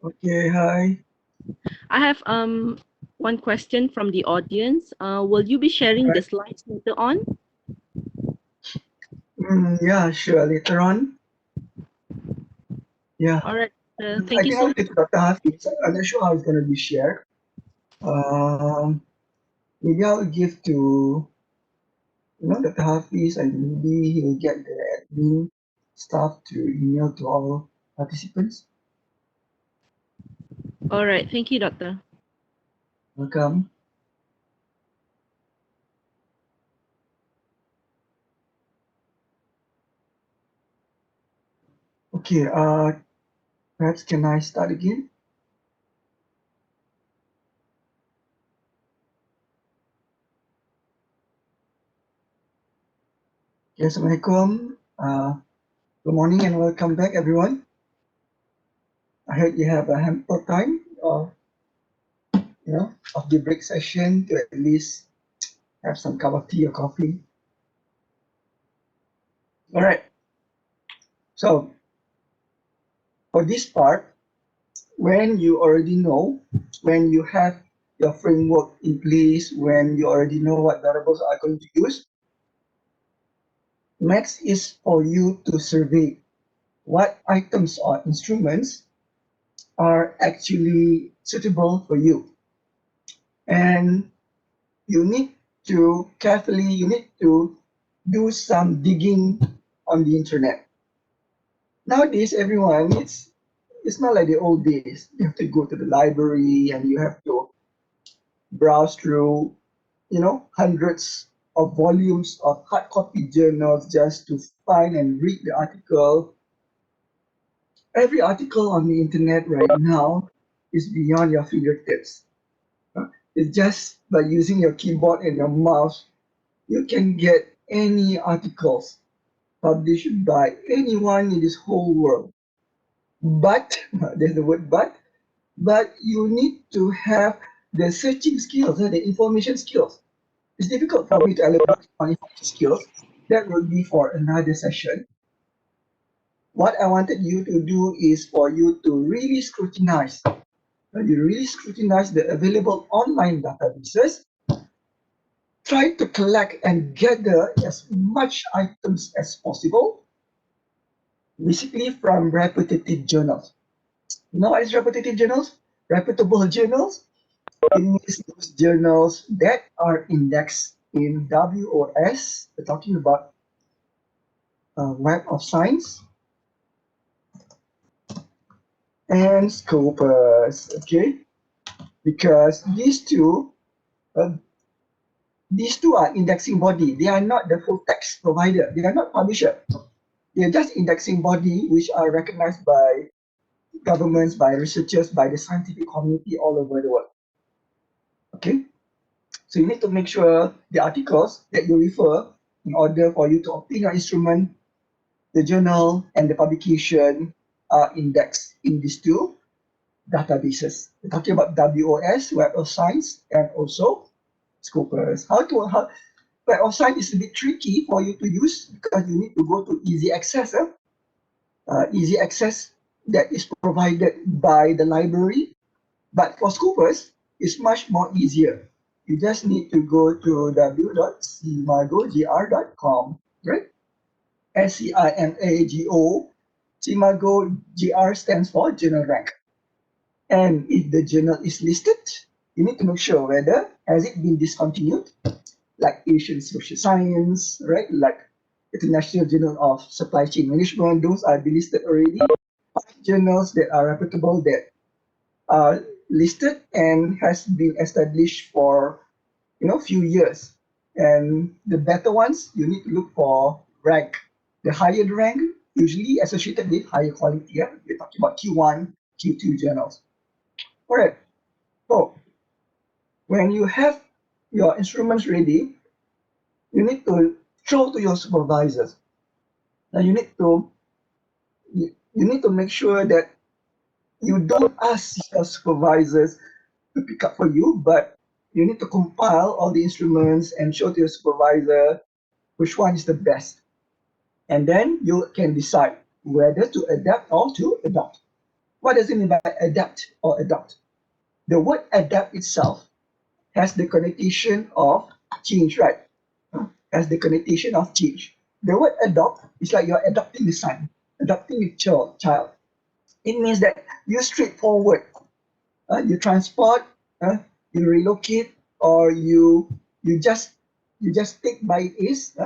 Okay, hi. I have one question from the audience. Will you be sharing the Right. slides later on? Yeah, sure. Later on. Yeah. All right. I Thank you think so I'll much. get to Dr. Hafiz. I'm not sure how it's going to be shared. Maybe I'll give to Dr. Hafiz, and maybe he'll get the admin staff to email to all participants. All right. Thank you, Doctor. Welcome. Okay, perhaps can I start again? Yes, Assalamualaikum. Good morning and welcome back, everyone. I heard you have a ample time of the break session to at least have some cup of tea or coffee. All right. So for this part, when you already know, when you have your framework in place, when you already know what variables are going to use, next is for you to survey what items or instruments are actually suitable for you. And you need to do some digging on the internet. Nowadays, everyone, it's not like the old days. You have to go to the library and you have to browse through, hundreds of volumes of hard copy journals just to find and read the article. Every article on the internet right now is beyond your fingertips. It's just by using your keyboard and your mouse, you can get any articles published by anyone in this whole world. But, there's the word but you need to have the searching skills and the information skills. It's difficult for me to elaborate on information skills. That will be for another session. What I wanted you to do is for you to really scrutinize. You really scrutinize the available online databases. Try to collect and gather as much items as possible, basically from repetitive journals. You know what is repetitive journals? Reputable journals. It means those journals that are indexed in WOS. We're talking about Web of Science and Scopus. Okay, because uh, these two are indexing body. They are not the full text provider. They are not publisher. They are just indexing body which are recognized by governments, by researchers, by the scientific community all over the world. Okay, so you need to make sure the articles that you refer in order for you to obtain your instrument, the journal, and the publication are indexed in these two databases. We're talking about WOS, Web of Science, and also Scopus. Web of Science is a bit tricky for you to use because you need to go to easy access. Easy access that is provided by the library. But for Scopus, it's much more easier. You just need to go to w.cimagogr.com, right? SCIMAGO. Cimago GR stands for journal rank. And if the journal is listed, you need to make sure whether has it been discontinued, like Asian Social Science, right? Like International Journal of Supply Chain Management, those are delisted already. Journals that are reputable that are listed and has been established for few years. And the better ones, you need to look for rank. The higher the rank, usually associated with higher quality. Yeah? We're talking about Q1, Q2 journals. All right. So when you have your instruments ready, you need to show to your supervisors. Now you need to make sure that you don't ask your supervisors to pick up for you, but you need to compile all the instruments and show to your supervisor which one is the best. And then you can decide whether to adapt or to adopt. What does it mean by adapt or adopt? The word adapt itself has the connotation of change, right? Has the connotation of change. The word adopt is like you're adopting a son, adopting a child. It means that you straightforward, you transport, you relocate, or you just take by it is.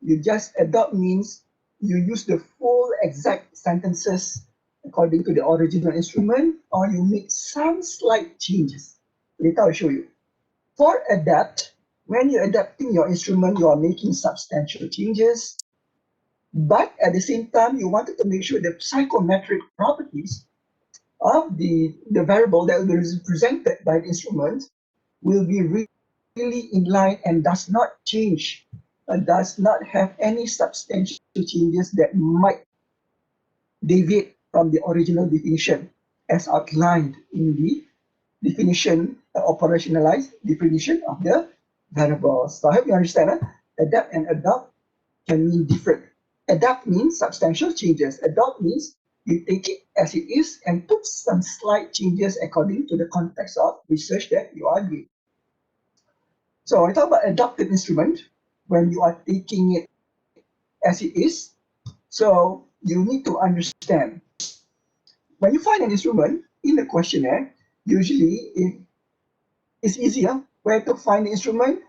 You just adopt means you use the full exact sentences according to the original instrument, or you make some slight changes. Later I'll show you. For adapt, when you're adapting your instrument, you are making substantial changes, but at the same time, you wanted to make sure the psychometric properties of the variable that will be represented by the instrument will be really in line and does not change, does not have any substantial changes that might deviate from the original definition as outlined in the definition, operationalized definition of the variables. So I hope you understand. Adapt and adopt can mean different. Adapt means substantial changes. Adopt means you take it as it is and put some slight changes according to the context of research that you are doing. So I talk about adopted instrument when you are taking it as it is. So you need to understand when you find an instrument in the questionnaire, usually it's easier where to find the instrument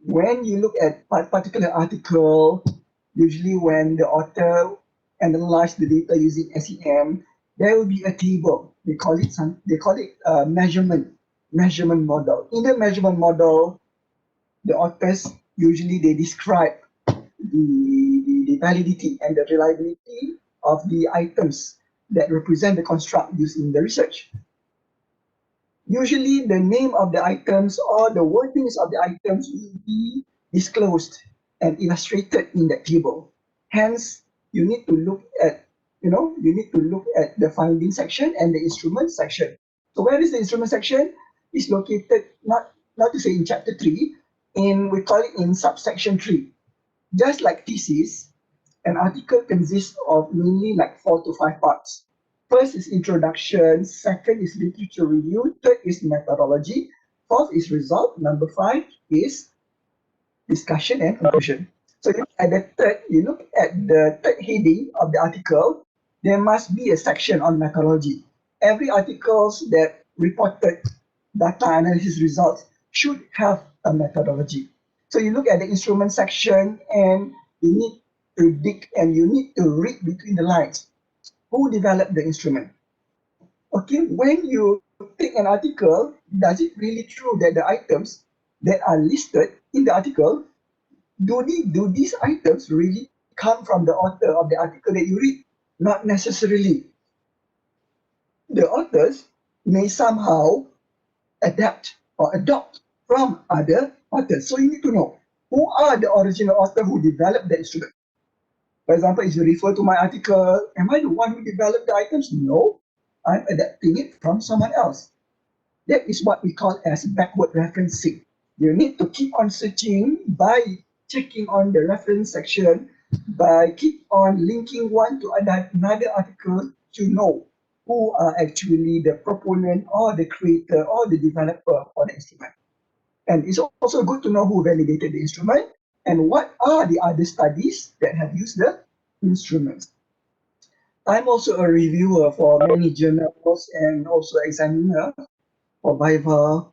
when you look at a particular article, usually when the author analyzed the data using SEM, there will be a table. They call it measurement model. In the measurement model, the authors usually they describe the validity and the reliability of the items that represent the construct used in the research. Usually the name of the items or the wordings of the items will be disclosed and illustrated in that table. Hence, you need to look at the finding section and the instrument section. So where is the instrument section? It's located not to say in chapter 3, we call it in subsection 3. Just like thesis, an article consists of mainly like 4 to 5 parts. First is introduction, second is literature review, third is methodology, fourth is result, number 5 is discussion and conclusion. So you look at the third heading of the article, there must be a section on methodology. Every articles that reported data analysis results should have a methodology. So you look at the instrument section and you need to dig and you need to read between the lines. Who developed the instrument? Okay, when you take an article, does it really true that the items that are listed in the article, do these items really come from the author of the article that you read? Not necessarily. The authors may somehow adapt or adopt from other authors. So you need to know who are the original author who developed the instrument. For example, if you refer to my article, am I the one who developed the items? No, I'm adapting it from someone else. That is what we call as backward referencing. You need to keep on searching by checking on the reference section, by keep on linking one to another article to know who are actually the proponent or the creator or the developer for the instrument. And it's also good to know who validated the instrument and what are the other studies that have used the instruments. I'm also a reviewer for many journals and also examiner for Viva.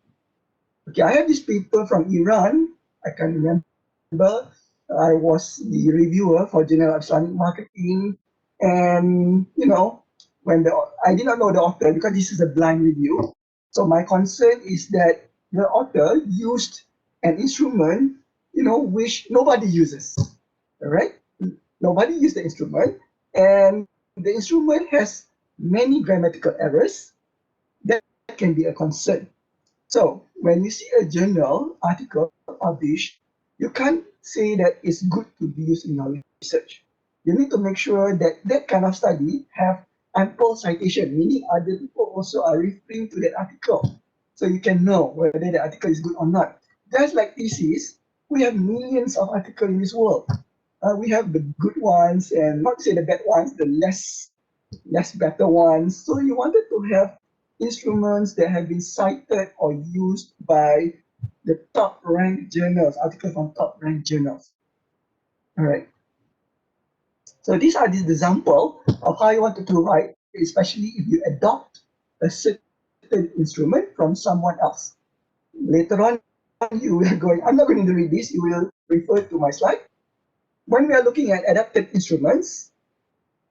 Okay, I have this paper from Iran. I can remember I was the reviewer for Journal of Islamic Marketing, and I did not know the author because this is a blind review. So my concern is that the author used an instrument, which nobody uses. All right, nobody used the instrument, and the instrument has many grammatical errors that can be a concern. So when you see a journal article published, you can't say that it's good to be used in your research. You need to make sure that that kind of study have ample citation, meaning other people also are referring to that article. So you can know whether the article is good or not. Just like thesis, we have millions of articles in this world. We have the good ones and not to say the bad ones, the less better ones. So you wanted to have instruments that have been cited or used by the top ranked journals, articles from top ranked journals. All right. So these are the example of how you wanted to write, especially if you adopt a certain instrument from someone else. Later on, you will go. I'm not going to read this. You will refer to my slide. When we are looking at adapted instruments,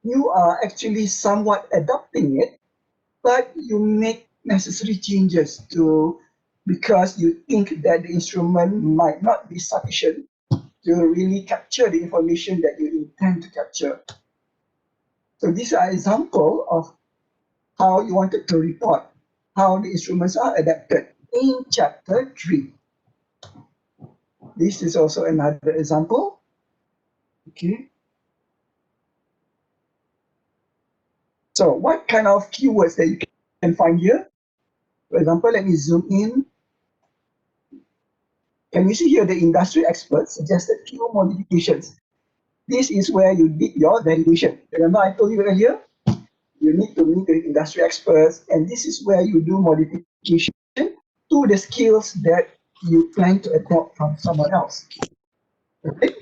you are actually somewhat adopting it, but you make necessary changes to because you think that the instrument might not be sufficient to really capture the information that you intend to capture. So these are example of how you wanted to report how the instruments are adapted in chapter 3. This is also another example. Okay. So what kind of keywords that you can find here? For example, let me zoom in. Can you see here the industry experts suggested few modifications? This is where you did your validation. Remember I told you earlier, you need to meet the industry experts, and this is where you do modification to the skills that you plan to adopt from someone else. Okay?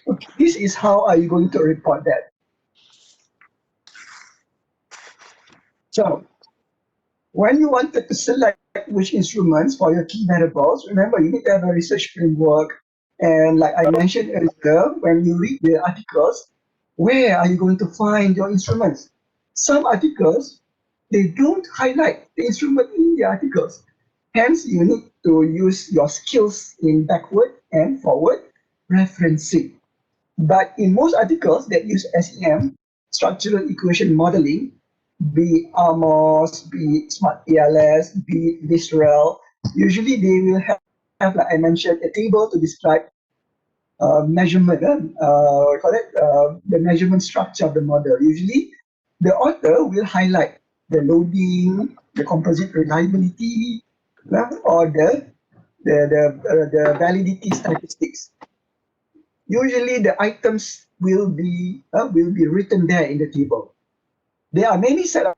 Okay, this is how are you going to report that. So when you wanted to select which instruments for your key variables, remember you need to have a research framework. And like I mentioned earlier, when you read the articles, where are you going to find your instruments? Some articles, they don't highlight the instrument in the articles. Hence, you need to use your skills in backward and forward referencing. But in most articles that use SEM, structural equation modeling, be it AMOS, be it Smart PLS, be it Visceral, usually they will have, like I mentioned, a table to describe measurement, the measurement structure of the model. Usually, the author will highlight the loading, the composite reliability, or the validity statistics. Usually, the items will be written there in the table. There are many set of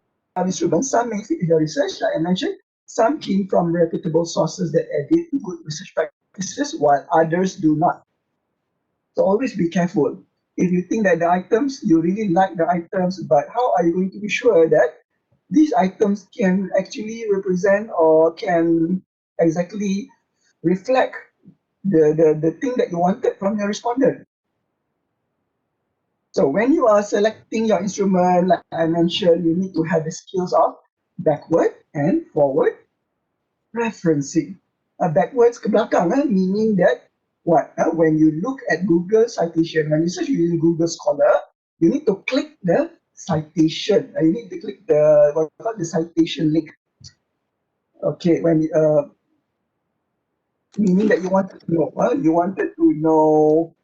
instruments. Some may fit in the research, like I mentioned. Some came from reputable sources that edit good research practices, while others do not. So always be careful. If you think that the items, you really like the items, but how are you going to be sure that these items can actually represent or can exactly reflect the thing that you wanted from your respondent? So when you are selecting your instrument, like I mentioned, you need to have the skills of backward and forward referencing. Backwards ke belakang, meaning that what? When you look at Google citation, when you search using Google Scholar, you need to click the citation. You need to click the citation link. Okay, meaning that you wanted to know.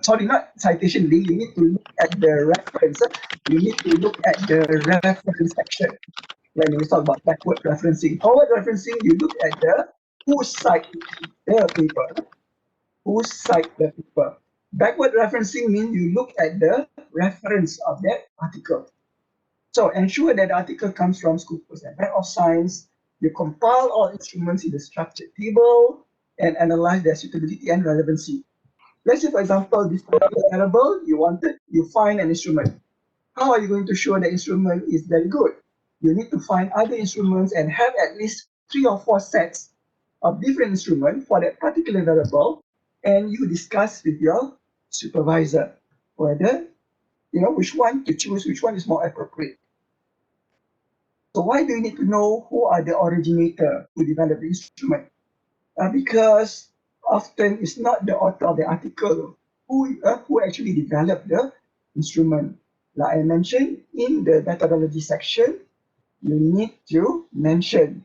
Sorry, not citation link. You need to look at the reference. You need to look at the reference section. When we talk about backward referencing, forward referencing, you look at the who cite the paper. Who cite the paper. Backward referencing means you look at the reference of that article. So ensure that the article comes from Scopus and Web of Science. You compile all instruments in the structured table and analyze their suitability and relevancy. Let's say, for example, this particular variable, you find an instrument. How are you going to show the instrument is very good? You need to find other instruments and have at least 3 or 4 sets of different instruments for that particular variable, and you discuss with your supervisor whether which one to choose, which one is more appropriate. So why do you need to know who are the originator who developed the instrument? Because often it's not the author of the article who actually developed the instrument. Like I mentioned, in the methodology section, you need to mention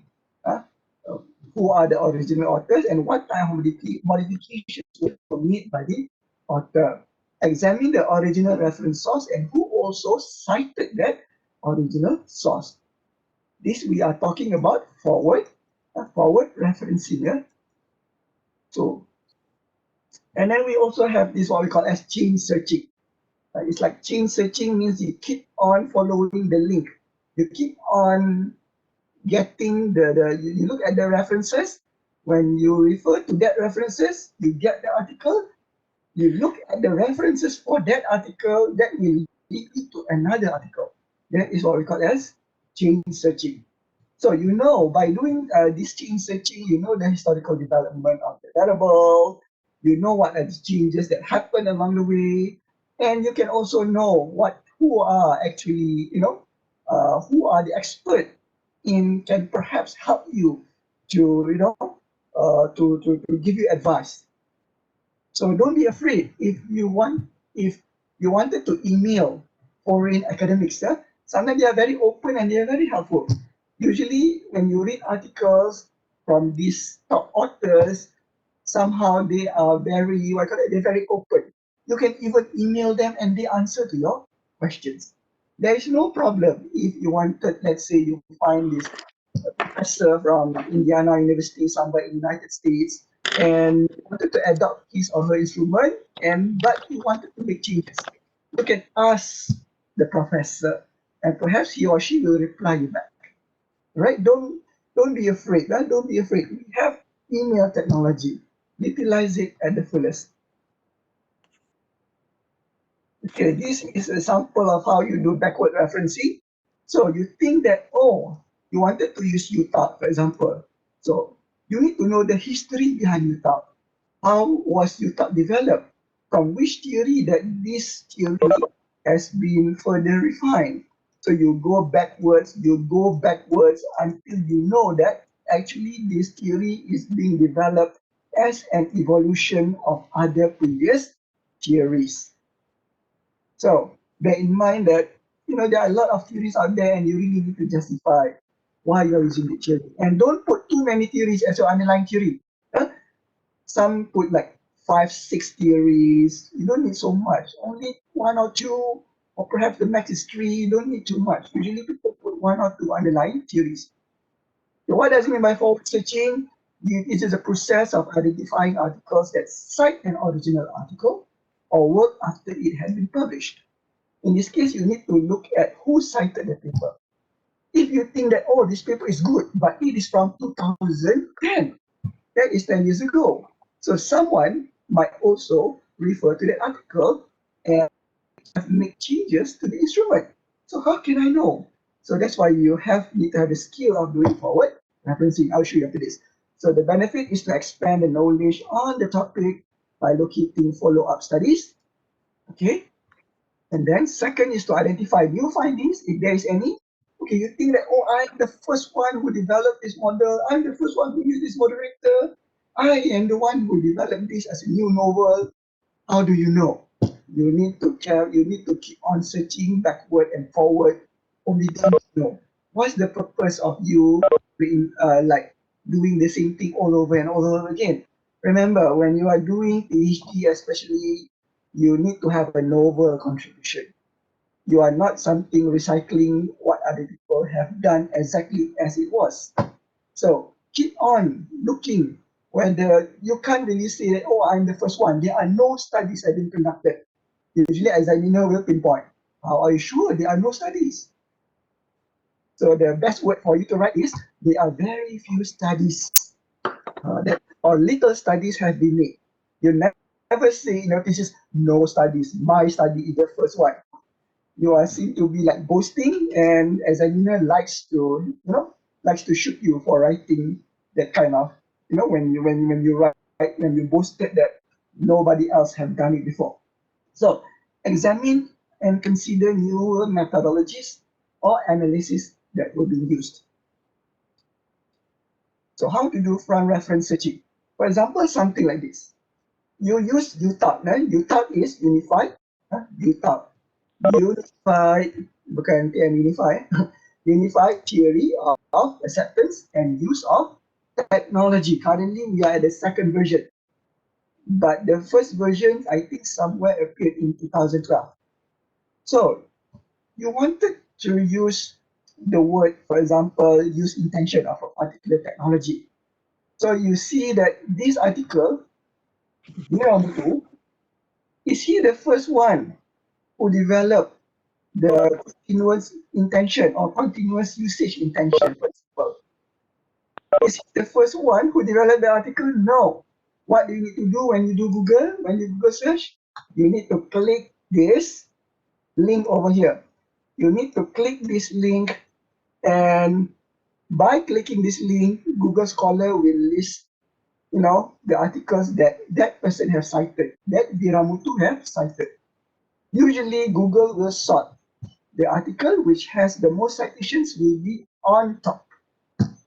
who are the original authors and what type of modifications were made by the author. Examine the original reference source and who also cited that original source. This we are talking about forward forward referencing. Yeah? So, and then we also have this what we call as chain searching. It's like chain searching means you keep on following the link. You keep on getting you look at the references. When you refer to that references, you get the article. You look at the references for that article, that will lead you to another article. That is what we call as chain searching. So you know, by doing this chain searching, you know the historical development of the variable, you know what are the changes that happen along the way, and you can also know who are actually, who are the expert can perhaps help you to, to give you advice. So don't be afraid if you wanted to email foreign academics. Sometimes they are very open and they are very helpful. Usually when you read articles from these top authors, somehow they are very, they're very open. You can even email them and they answer to your questions. There is no problem if you wanted, let's say you find this professor from Indiana University somewhere in the United States and wanted to adopt his or her instrument, but he wanted to make changes. You can ask the professor, and perhaps he or she will reply you back. Right? Don't be afraid. Don't be afraid. We have email technology. Utilize it at the fullest. Okay, this is a sample of how you do backward referencing. So you think that, you wanted to use UTAP, for example. So you need to know the history behind UTAP. How was UTAP developed? From which theory that this theory has been further refined. So you go backwards until you know that actually this theory is being developed as an evolution of other previous theories. So bear in mind that there are a lot of theories out there, and you really need to justify why you're using the theory. And don't put too many theories as your underlying theory. Some put like 5, 6 theories. You don't need so much. Only 1 or 2, or perhaps the max is 3. You don't need too much. Usually people put 1 or 2 underlying theories. So what does it mean by forward searching? It is a process of identifying articles that cite an original article or work after it has been published. In this case, you need to look at who cited the paper. If you think that, this paper is good, but it is from 2010, that is 10 years ago. So someone might also refer to that article and make changes to the instrument. So how can I know? So that's why you need to have the skill of doing forward referencing. I'll show you after this. So the benefit is to expand the knowledge on the topic by locating follow-up studies. Okay. And then second is to identify new findings, if there is any. Okay, you think that, I'm the first one who developed this model. I'm the first one who used this moderator. I am the one who developed this as a new novel. How do you know? You need to keep on searching backward and forward. Only then you know. What's the purpose of you doing the same thing all over and all over again? Remember, when you are doing PhD, especially, you need to have a novel contribution. You are not something recycling what other people have done exactly as it was. So keep on looking. Whether you can't really say that, I'm the first one. There are no studies that have been conducted. Usually examiner will pinpoint. How are you sure there are no studies? So the best word for you to write is, there are very few studies or little studies have been made. You never say, this is no studies. My study is the first one. You are seen to be like boasting, and examiner likes to shoot you for writing that kind of, when you boasted that nobody else have done it before. So examine and consider new methodologies or analysis that will be used. So how to do front reference searching? For example, something like this. You use UTAP. UTAP is unified. UTAP. Unified, bukan TM unify. Unified theory of acceptance and use of technology. Currently, we are at the second version. But the first version, I think, somewhere appeared in 2012. So you wanted to use the word, for example, use intention of a particular technology. So you see that this article, Miramutu, is he the first one who developed the continuous intention or continuous usage intention principle? Is he the first one who developed the article? No. What do you need to do when you do Google? When you Google search, you need to click this link over here. You need to click this link, and by clicking this link, Google Scholar will list, the articles that that person has cited, that Viramutu have cited. Usually, Google will sort. The article which has the most citations will be on top.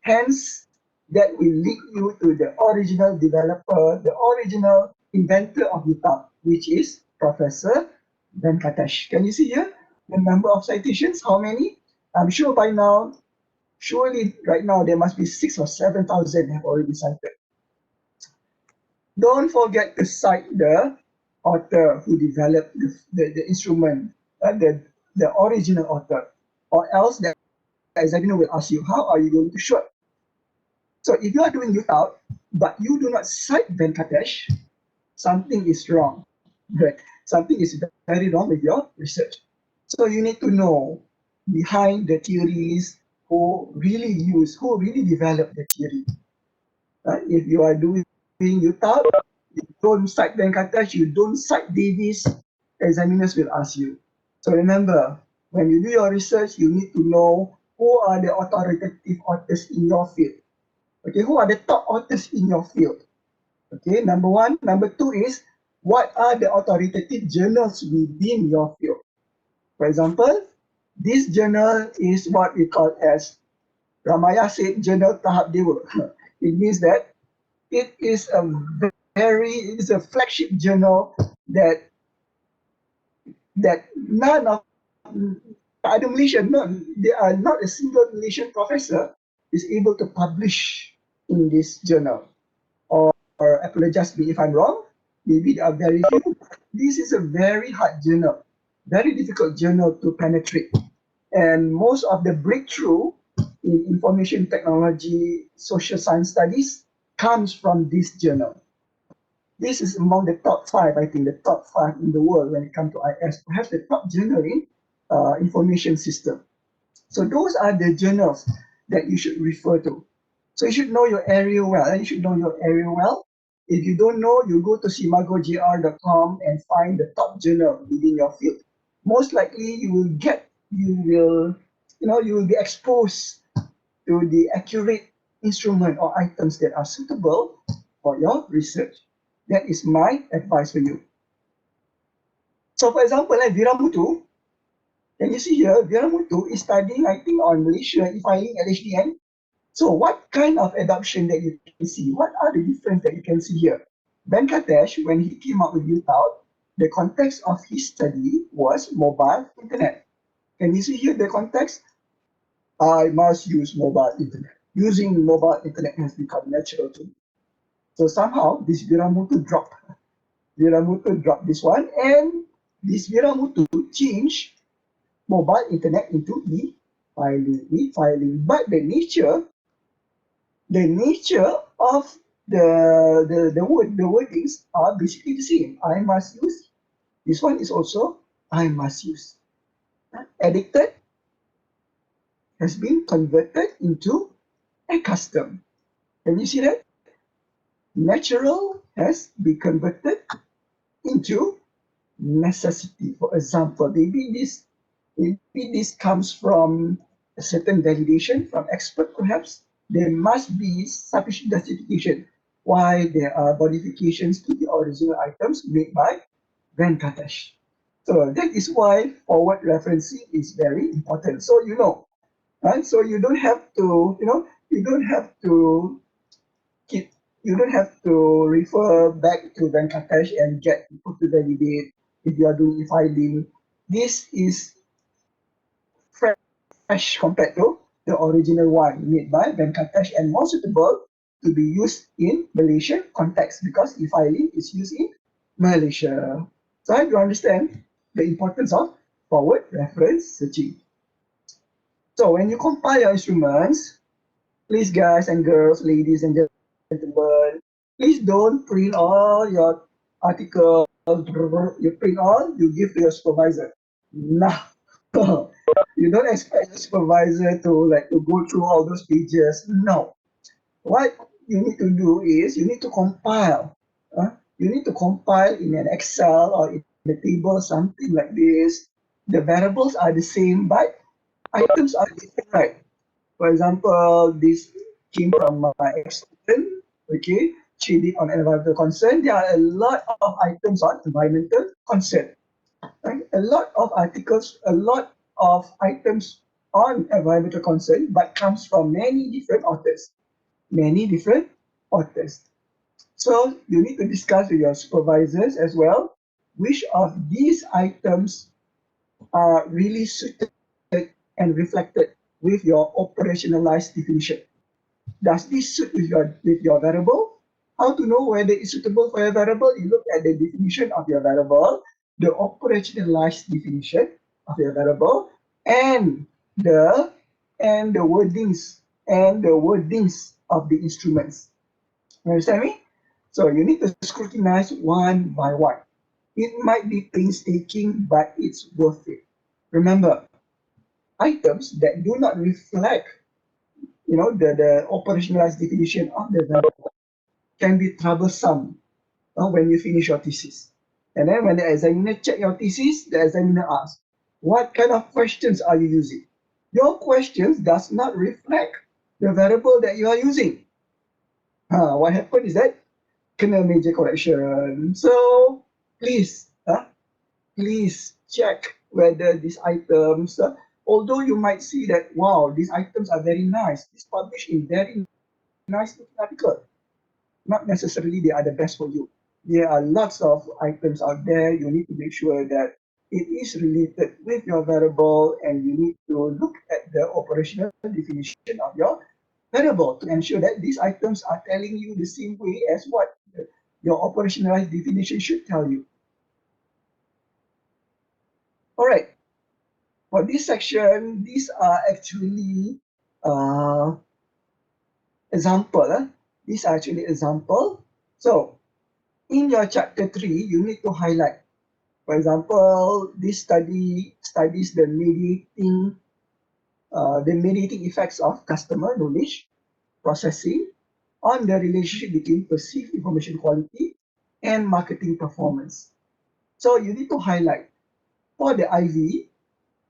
Hence, that will link you to the original developer, the original inventor of GitHub, which is Professor Venkatesh. Can you see here the number of citations? How many? I'm sure by now, surely right now there must be 6,000 or 7,000 have already cited. Don't forget to cite the author who developed the instrument, the original author, or else the examiner will ask you, how are you going to show it? So if you are doing without, but you do not cite Venkatesh, something is wrong. Right? Something is very wrong with your research. So you need to know behind the theories who really developed the theory. If you are doing without, you don't cite Venkatesh, you don't cite Davis, examiners will ask you. So remember, when you do your research, you need to know who are the authoritative authors in your field. Okay, who are the top authors in your field? Okay, number one. Number two is, what are the authoritative journals within your field? For example, this journal is what we call as Ramaya said, Journal Tahap Dewa. It means that it is a flagship journal that none of other Malaysian, they are not a single Malaysian professor is able to publish in this journal. Or apologize me if I'm wrong. Maybe there are very few. This is a very hard journal, very difficult journal to penetrate. And most of the breakthrough in information technology, social science studies comes from this journal. This is among the top 5, I think, the top 5 in the world when it comes to IS, perhaps the top journal in information system. So those are the journals that you should refer to. So you should know your area well. You should know your area well. If you don't know, you go to simagogr.com and find the top journal within your field. Most likely, you will be exposed to the accurate instrument or items that are suitable for your research. That is my advice for you. So, for example, like Viramutu, can you see here? Viramutu is studying, I think, on Malaysia e-filing at HDN. So what kind of adoption that you can see? What are the difference that you can see here? Venkatesh, when he came up with UTAUT, the context of his study was mobile internet. Can you see here the context? I must use mobile internet. Using mobile internet has become natural to me. So somehow this Viramutu dropped. Viramutu dropped this one, and this Viramutu changed mobile internet into e-filing. But the nature of the wordings are basically the same. I must use. This one is also I must use. Addicted has been converted into a custom. Can you see that? Natural has been converted into necessity. For example, maybe this comes from a certain validation from expert perhaps. There must be sufficient justification why there are modifications to the original items made by Venkatesh. So that is why forward referencing is very important. So right? So you don't have to, you don't have to refer back to Venkatesh and get people to validate if you are doing e-filing. This is fresh compared to the original one made by Venkatesh and more suitable to be used in Malaysian context because e-filing is used in Malaysia. So I do understand the importance of forward reference searching. So when you compile your instruments, please guys and girls, ladies and gentlemen, please don't print all your articles. You print all, you give to your supervisor. Nah. You don't expect the supervisor to go through all those pages. No. What you need to do is you need to compile. You need to compile in an Excel or in a table, something like this. The variables are the same, but items are different, right? For example, this came from my ex-student, okay? She did on environmental concern. There are a lot of items on environmental concern, right? A lot of articles, a lot of items on environmental concern, but comes from many different authors. Many different authors. So you need to discuss with your supervisors as well which of these items are really suited and reflected with your operationalized definition. Does this suit with your variable? How to know whether it's suitable for your variable? You look at the definition of your variable, the operationalized definition of your variable, and the wordings of the instruments. You understand me? So you need to scrutinize one by one. It might be painstaking, but it's worth it. Remember, items that do not reflect, the operationalized definition of the variable can be troublesome when you finish your thesis. And then when the examiner check your thesis, the examiner asks, what kind of questions are you using? Your questions does not reflect the variable that you are using. What happened is that kena major correction. So please, please check whether these items, although you might see that, wow, these items are very nice, it's published in very nice article, not necessarily they are the best for you. There are lots of items out there. You need to make sure that it is related with your variable, and you need to look at the operational definition of your variable to ensure that these items are telling you the same way as what your operationalized definition should tell you. All right. For this section, these are actually example. These are actually example. So in your chapter 3, you need to highlight. For example, this study studies the mediating effects of customer knowledge processing on the relationship between perceived information quality and marketing performance. So you need to highlight for the IV,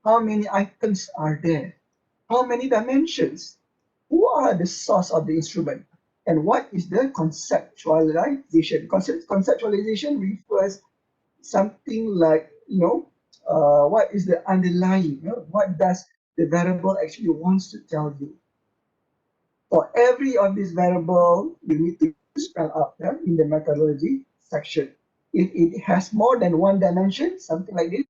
how many items are there? How many dimensions? Who are the source of the instrument? And what is the conceptualization? Conceptualization refers something like, what is the underlying, what does the variable actually wants to tell you? For every of these variable, you need to spell out in the methodology section. If it has more than one dimension, something like this,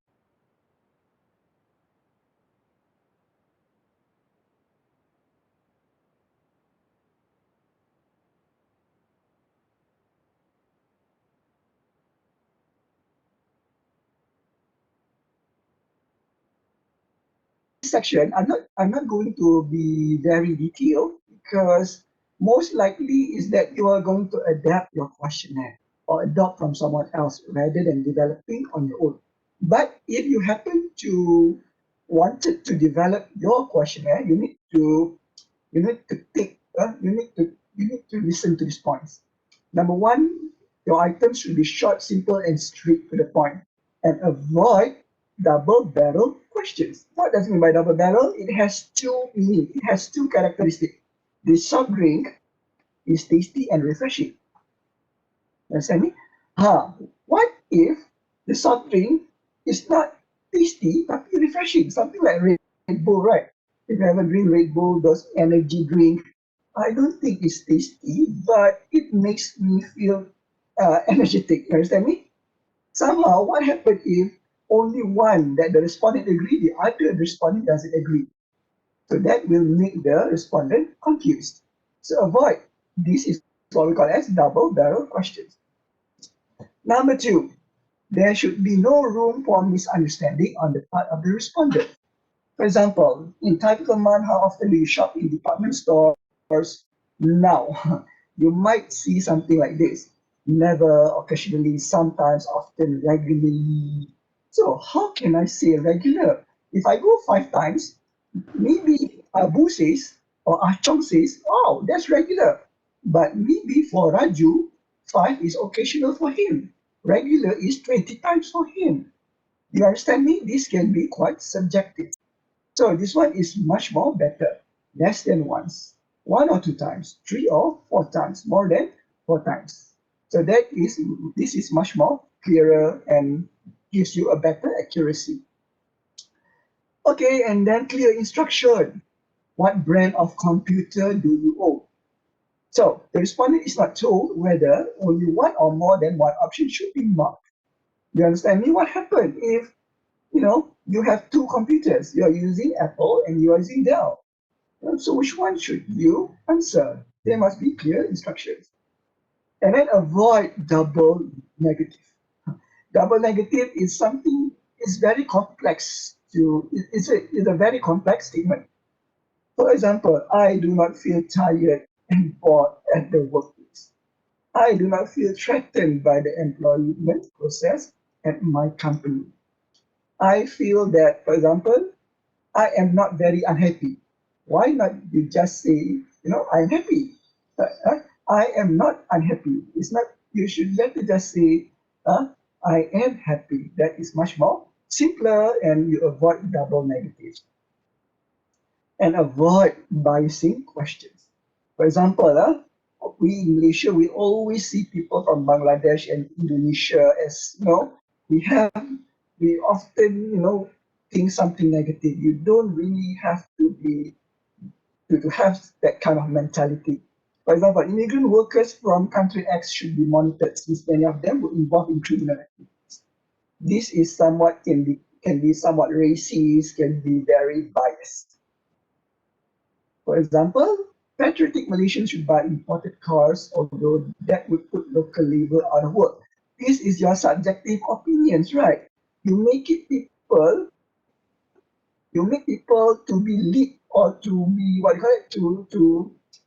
section, I'm not going to be very detailed, because most likely is that you are going to adapt your questionnaire or adopt from someone else rather than developing on your own. But if you happen to wanted to develop your questionnaire, you need to listen to these points. Number one, your items should be short, simple, and straight to the point, and avoid double barrel questions. What does it mean by double barrel? It has two meanings. It has two characteristics. The soft drink is tasty and refreshing. Understand me? What if the soft drink is not tasty but refreshing? Something like Red Bull, right? If you ever drink Red Bull, those energy drink, I don't think it's tasty, but it makes me feel energetic. You understand me? Somehow, what happened if only one that the respondent agree, the other respondent doesn't agree? So that will make the respondent confused. So avoid. This is what we call as double barrel questions. Number 2, there should be no room for misunderstanding on the part of the respondent. For example, in typical month, how often do you shop in department stores? Now, you might see something like this: never, occasionally, sometimes, often, regularly. So how can I say regular? If I go 5 times, maybe Abu says or Ah Chong says, oh, that's regular. But maybe for Raju, 5 is occasional for him. Regular is 20 times for him. You understand me? This can be quite subjective. So this one is much more better. Less than once, 1 or 2 times, 3 or 4 times, more than 4 times. So this is much more clearer and gives you a better accuracy. Okay, and then clear instruction. What brand of computer do you own? So the respondent is not told whether only one or more than one option should be marked. You understand me? What happened if you have 2 computers? You are using Apple and you are using Dell. So which one should you answer? There must be clear instructions. And then avoid double negative. Double negative is something is very complex it's a very complex statement. For example, I do not feel tired and bored at the workplace. I do not feel threatened by the employment process at my company. I feel that, for example, I am not very unhappy. Why not you just say, I'm happy. I am not unhappy. It's not, you should better just say, I am happy. That is much more simpler and you avoid double negatives. And avoid biasing questions. For example, we in Malaysia, we always see people from Bangladesh and Indonesia as, we often, think something negative. You don't really have to have that kind of mentality. For example, immigrant workers from country X should be monitored since many of them were involved in criminal activities. This is can be somewhat racist, can be very biased. For example, patriotic Malaysians should buy imported cars, although that would put local labor out of work. This is your subjective opinions, right? You make it people to be lead or to be what you call it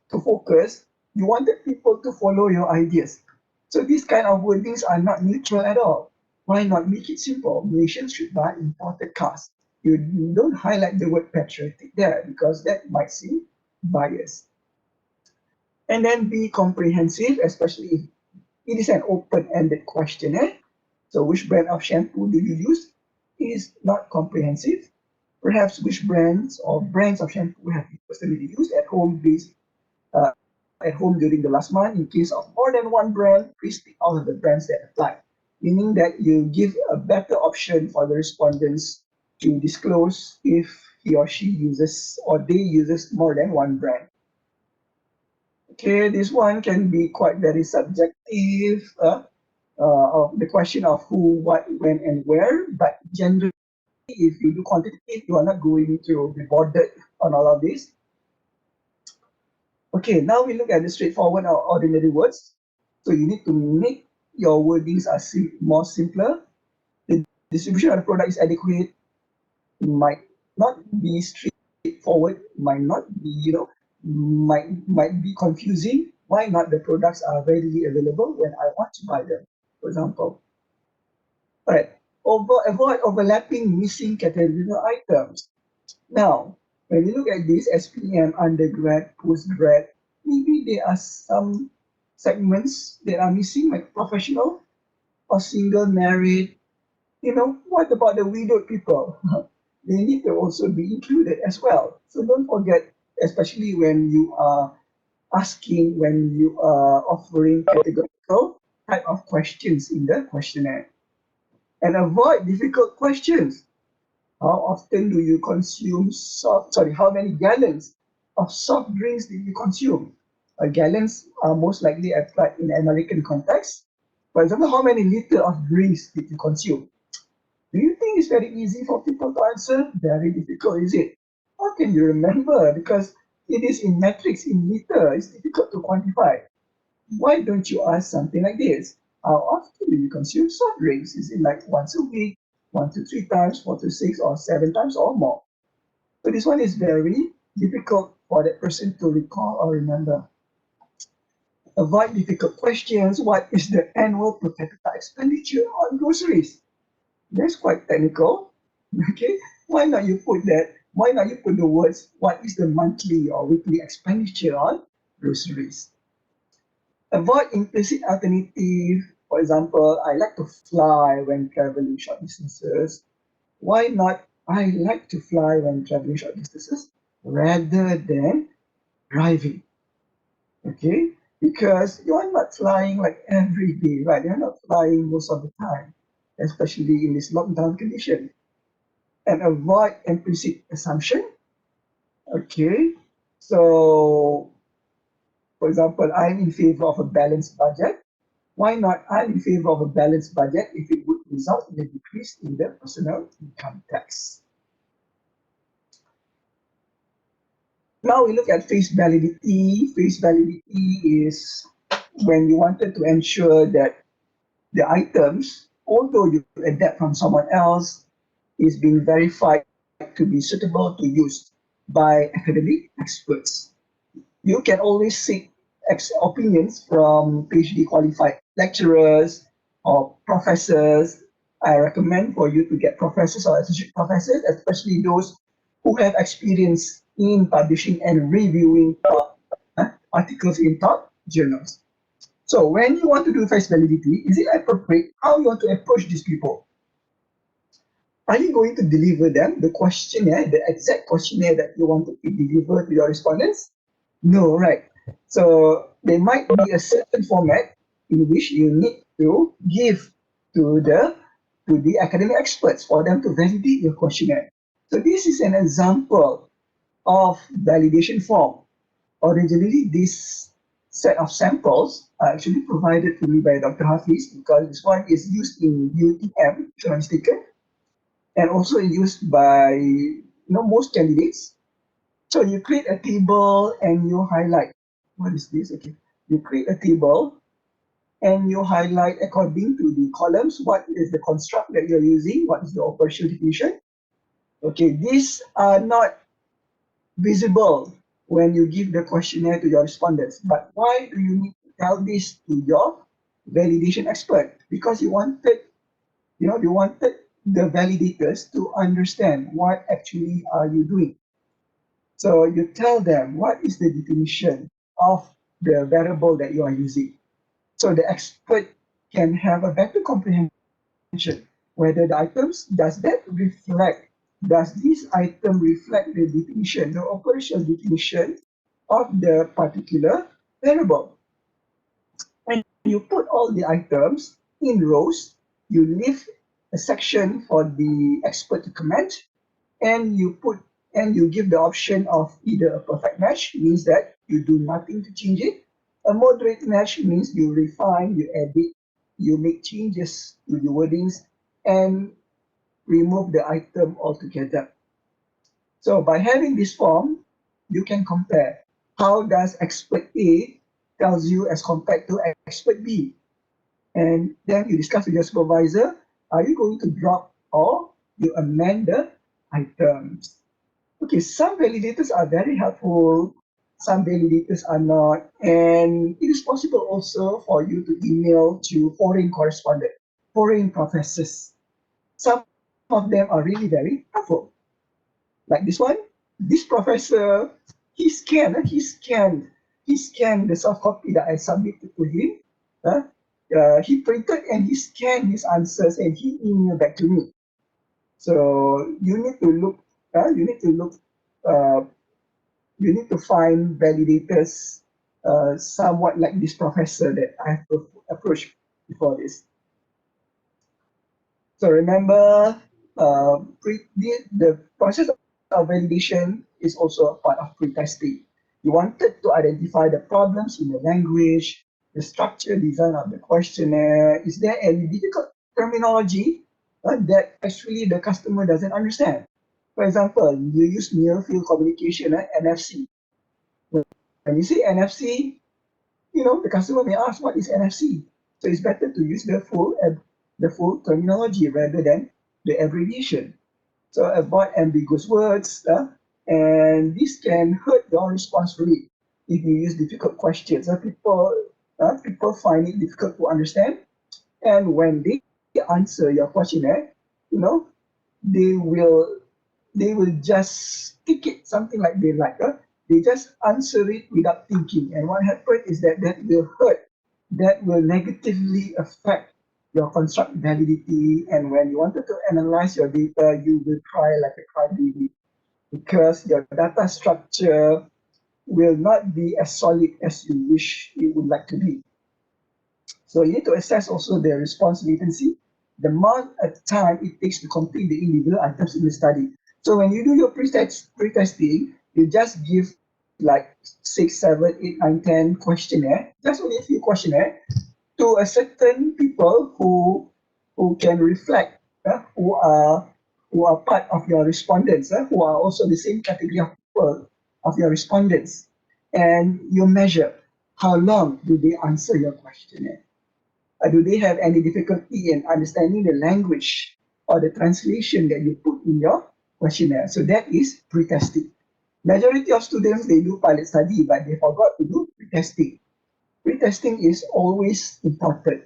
to focus. You wanted people to follow your ideas. So these kind of wordings are not neutral at all. Why not make it simple? Malaysians should buy imported cars. You don't highlight the word patriotic there because that might seem biased. And then be comprehensive, especially if it is an open-ended questionnaire. So which brand of shampoo do you use is not comprehensive. Perhaps which brands of shampoo have you personally used at home during the last month. In case of more than one brand, please pick all of the brands that apply. Meaning that you give a better option for the respondents to disclose if he or she uses or they uses more than one brand. Okay, this one can be quite very subjective. Of the question of who, what, when, and where, but generally, if you do quantitative, you are not going to be bothered on all of this. Okay, now we look at the straightforward or ordinary words. So you need to make your wordings are more simpler. The distribution of the product is adequate. It might not be straightforward. Might not be, might be confusing. Why not? The products are readily available when I want to buy them, for example. All right. Avoid overlapping missing categorical items. Now, when you look at this SPM, undergrad, postgrad, maybe there are some segments that are missing, like professional or single, married. What about the widowed people? They need to also be included as well. So don't forget, especially when you are offering categorical type of questions in the questionnaire. And avoid difficult questions. How often do you consume how many gallons of soft drinks do you consume? Gallons are most likely applied in American context. For example, how many liters of drinks did you consume? Do you think it's very easy for people to answer? Very difficult, is it? How can you remember? Because it is in metrics, in liter, it's difficult to quantify. Why don't you ask something like this? How often do you consume soft drinks? Is it like once a week, 1 to 3 times, 4 to 6, or 7 times or more? So this one is very difficult for that person to recall or remember. Avoid difficult questions. What is the annual per capita expenditure on groceries? That's quite technical. Okay, why not you put that? Why not you put the words, what is the monthly or weekly expenditure on groceries? Avoid implicit alternative. For example, I like to fly when traveling short distances. Why not I like to fly when traveling short distances rather than driving? Okay, because you are not flying like every day, right? You're not flying most of the time, especially in this lockdown condition. And avoid implicit assumption. Okay, so for example, I'm in favor of a balanced budget. Why not? I'm in favor of a balanced budget if it would result in a decrease in the personal income tax. Now we look at face validity. Face validity is when you wanted to ensure that the items, although you adapt from someone else, is being verified to be suitable to use by academic experts. You can always seek opinions from PhD qualified lecturers or professors. I recommend for you to get professors or associate professors, especially those who have experience in publishing and reviewing articles in top journals. So when you want to do face validity, is it appropriate how you want to approach these people? Are you going to deliver them the questionnaire, the exact questionnaire that you wanted to deliver to your respondents? No, right. So there might be a certain format in which you need to give to the academic experts for them to validate your questionnaire. So this is an example of validation form. Originally, this set of samples are actually provided to me by Dr. Hafiz because this one is used in UiTM, if I'm not mistaken, and also used by most candidates. So you create a table and you highlight. What is this? Okay, you create a table and you highlight according to the columns what is the construct that you're using, what is the operational definition. Okay, these are not visible when you give the questionnaire to your respondents. But why do you need to tell this to your validation expert? Because you wanted the validators to understand what actually are you doing. So you tell them what is the definition of the variable that you are using. So the expert can have a better comprehension whether the items, does this item reflect the definition, the operational definition of the particular variable. And you put all the items in rows, you leave a section for the expert to comment, and you give the option of either a perfect match, means that you do nothing to change it. A moderate match means you refine, you edit, you make changes to the wordings, and remove the item altogether. So by having this form, you can compare how does expert A tells you as compared to expert B. And then you discuss with your supervisor, are you going to drop or you amend the items? Okay, some validators are very helpful, some validators are not, and it is possible also for you to email to foreign correspondent, foreign professors. Some of them are really very helpful. Like this one, this professor, he scanned the soft copy that I submitted to him. He printed and he scanned his answers and he emailed back to me. So you need to look, uh, you need to find validators somewhat like this professor that I have approached before this. So remember, the process of validation is also a part of pre-testing. You wanted to identify the problems in the language, the structure design of the questionnaire. Is there any difficult terminology that actually the customer doesn't understand? For example, you use near field communication, NFC. When you say NFC, the customer may ask, what is NFC? So it's better to use the full terminology rather than the abbreviation. So avoid ambiguous words, and this can hurt your response rate if you use difficult questions. People People find it difficult to understand, and when they answer your questionnaire, you know, they will they will just tick it something like they like. They just answer it without thinking, and what happens is that will hurt, that will negatively affect your construct validity. And when you wanted to analyze your data, you will cry like a crybaby because your data structure will not be as solid as you wish it would like to be. So you need to assess also the response latency, the amount of time it takes to complete the individual items in the study. So when you do your pre-testing, you just give like 6, 7, 8, 9, 10 questionnaire, just only a few questionnaire to a certain people who can reflect, who are part of your respondents, who are also the same category of people of your respondents, and you measure how long do they answer your questionnaire. Do they have any difficulty in understanding the language or the translation that you put in your questionnaire? So that is pre-testing. Majority of students, they do pilot study, but they forgot to do pre-testing. Pre-testing is always important.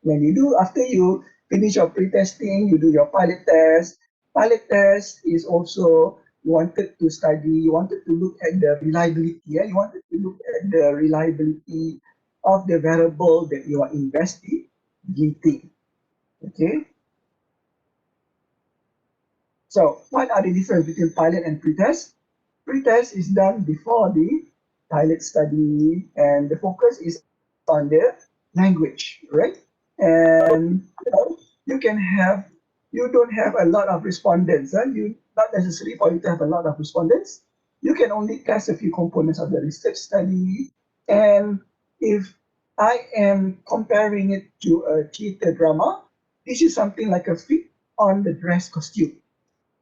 When you do, after you finish your pre-testing, you do your pilot test. Pilot test is also, you wanted to study, you wanted to look at the reliability. You wanted to look at the reliability of the variable that you are investigating. Okay. So what are the difference between pilot and pre-test? Pre-test is done before the pilot study, and the focus is on the language, right? And you can have, you don't have a lot of respondents. You not necessary for you to have a lot of respondents. You can only test a few components of the research study. And if I am comparing it to a theater drama, this is something like a fit on the dress costume.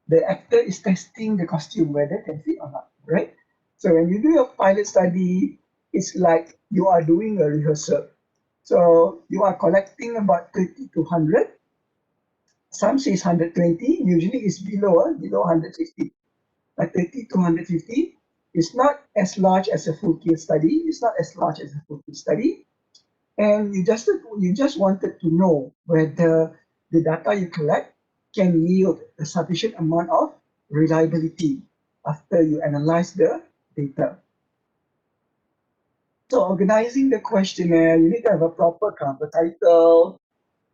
The actor is testing the costume whether it can fit or not, right? So when you do your pilot study, it's like you are doing a rehearsal. So you are collecting about 30 to 100. Some says 120, usually it's below 150. But 30 to 150 is not as large as a full case study. It's not as large as a full case study. And you just wanted to know whether the data you collect can yield a sufficient amount of reliability after you analyze the data. So organizing the questionnaire, you need to have a proper cover title.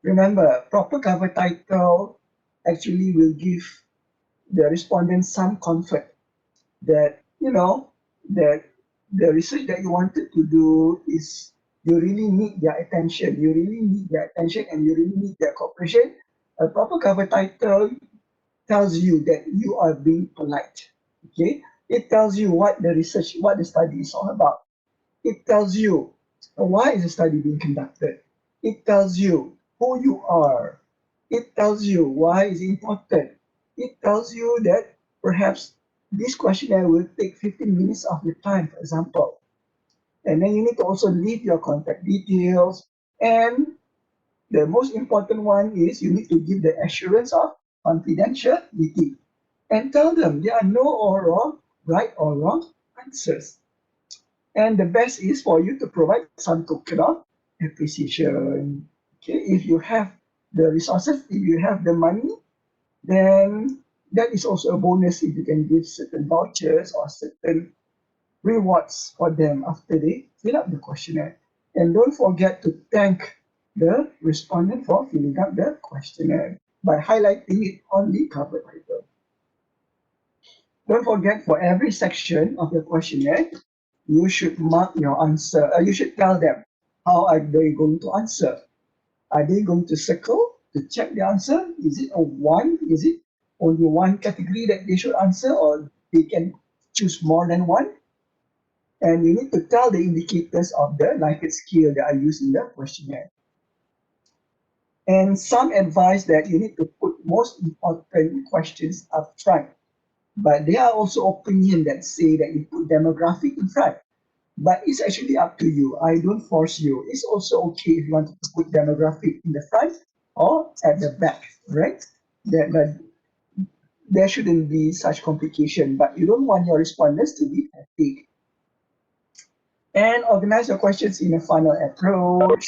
Remember, proper cover title actually will give the respondents some comfort that, you know, that the research that you wanted to do is, you really need their attention. You really need their attention and you really need their cooperation. A proper cover title tells you that you are being polite. Okay, it tells you what the research, what the study is all about. It tells you why is the study being conducted. It tells you who you are. It tells you why it's important. It tells you that perhaps this questionnaire will take 15 minutes of your time, for example. And then you need to also leave your contact details. And the most important one is you need to give the assurance of confidentiality and tell them there are no or wrong, right or wrong answers. And the best is for you to provide some token of appreciation. Okay, if you have the resources, if you have the money, then that is also a bonus if you can give certain vouchers or certain rewards for them after they fill up the questionnaire. And don't forget to thank the respondent for filling up the questionnaire by highlighting it on the cover title. Don't forget, for every section of the questionnaire, you should mark your answer. You should tell them how are they going to answer. Are they going to circle to check the answer? Is it a one? Is it only one category that they should answer, or they can choose more than one? And you need to tell the indicators of the likely skill that are used in the questionnaire. And some advice that you need to put most important questions up front. But there are also opinions that say that you put demographic in front. But it's actually up to you. I don't force you. It's also okay if you want to put demographic in the front or at the back, right? That there shouldn't be such complication, but you don't want your respondents to be fatigued. And organize your questions in a funnel approach.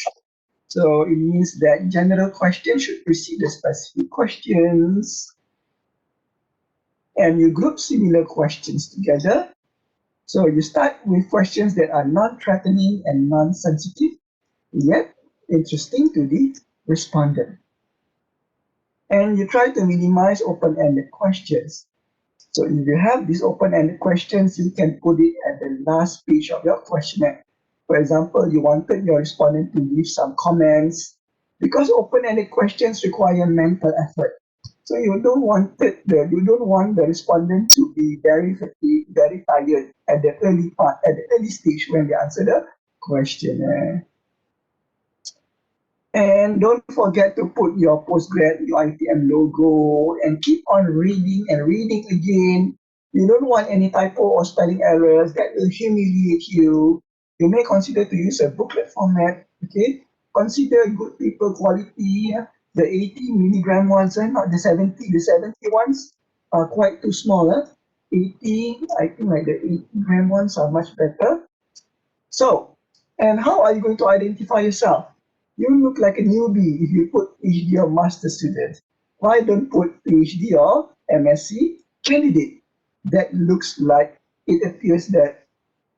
So it means that general questions should precede the specific questions. And you group similar questions together. So you start with questions that are non-threatening and non-sensitive, yet interesting to the respondent. And you try to minimize open-ended questions. So if you have these open-ended questions, you can put it at the last page of your questionnaire. For example, you wanted your respondent to leave some comments because open-ended questions require mental effort. So you don't want the respondent to be very fatigued, very tired at the early stage when they answer the questionnaire. And don't forget to put your postgrad UiTM logo and keep on reading and reading again. You don't want any typo or spelling errors that will humiliate you. You may consider to use a booklet format. Okay, consider good people quality. The 80 milligram ones, not the 70. The 70 ones are quite too small. 80, I think like the 80-gram ones are much better. So, and how are you going to identify yourself? You look like a newbie if you put PhD or master student. Why don't put PhD or MSc candidate? That looks like it appears that,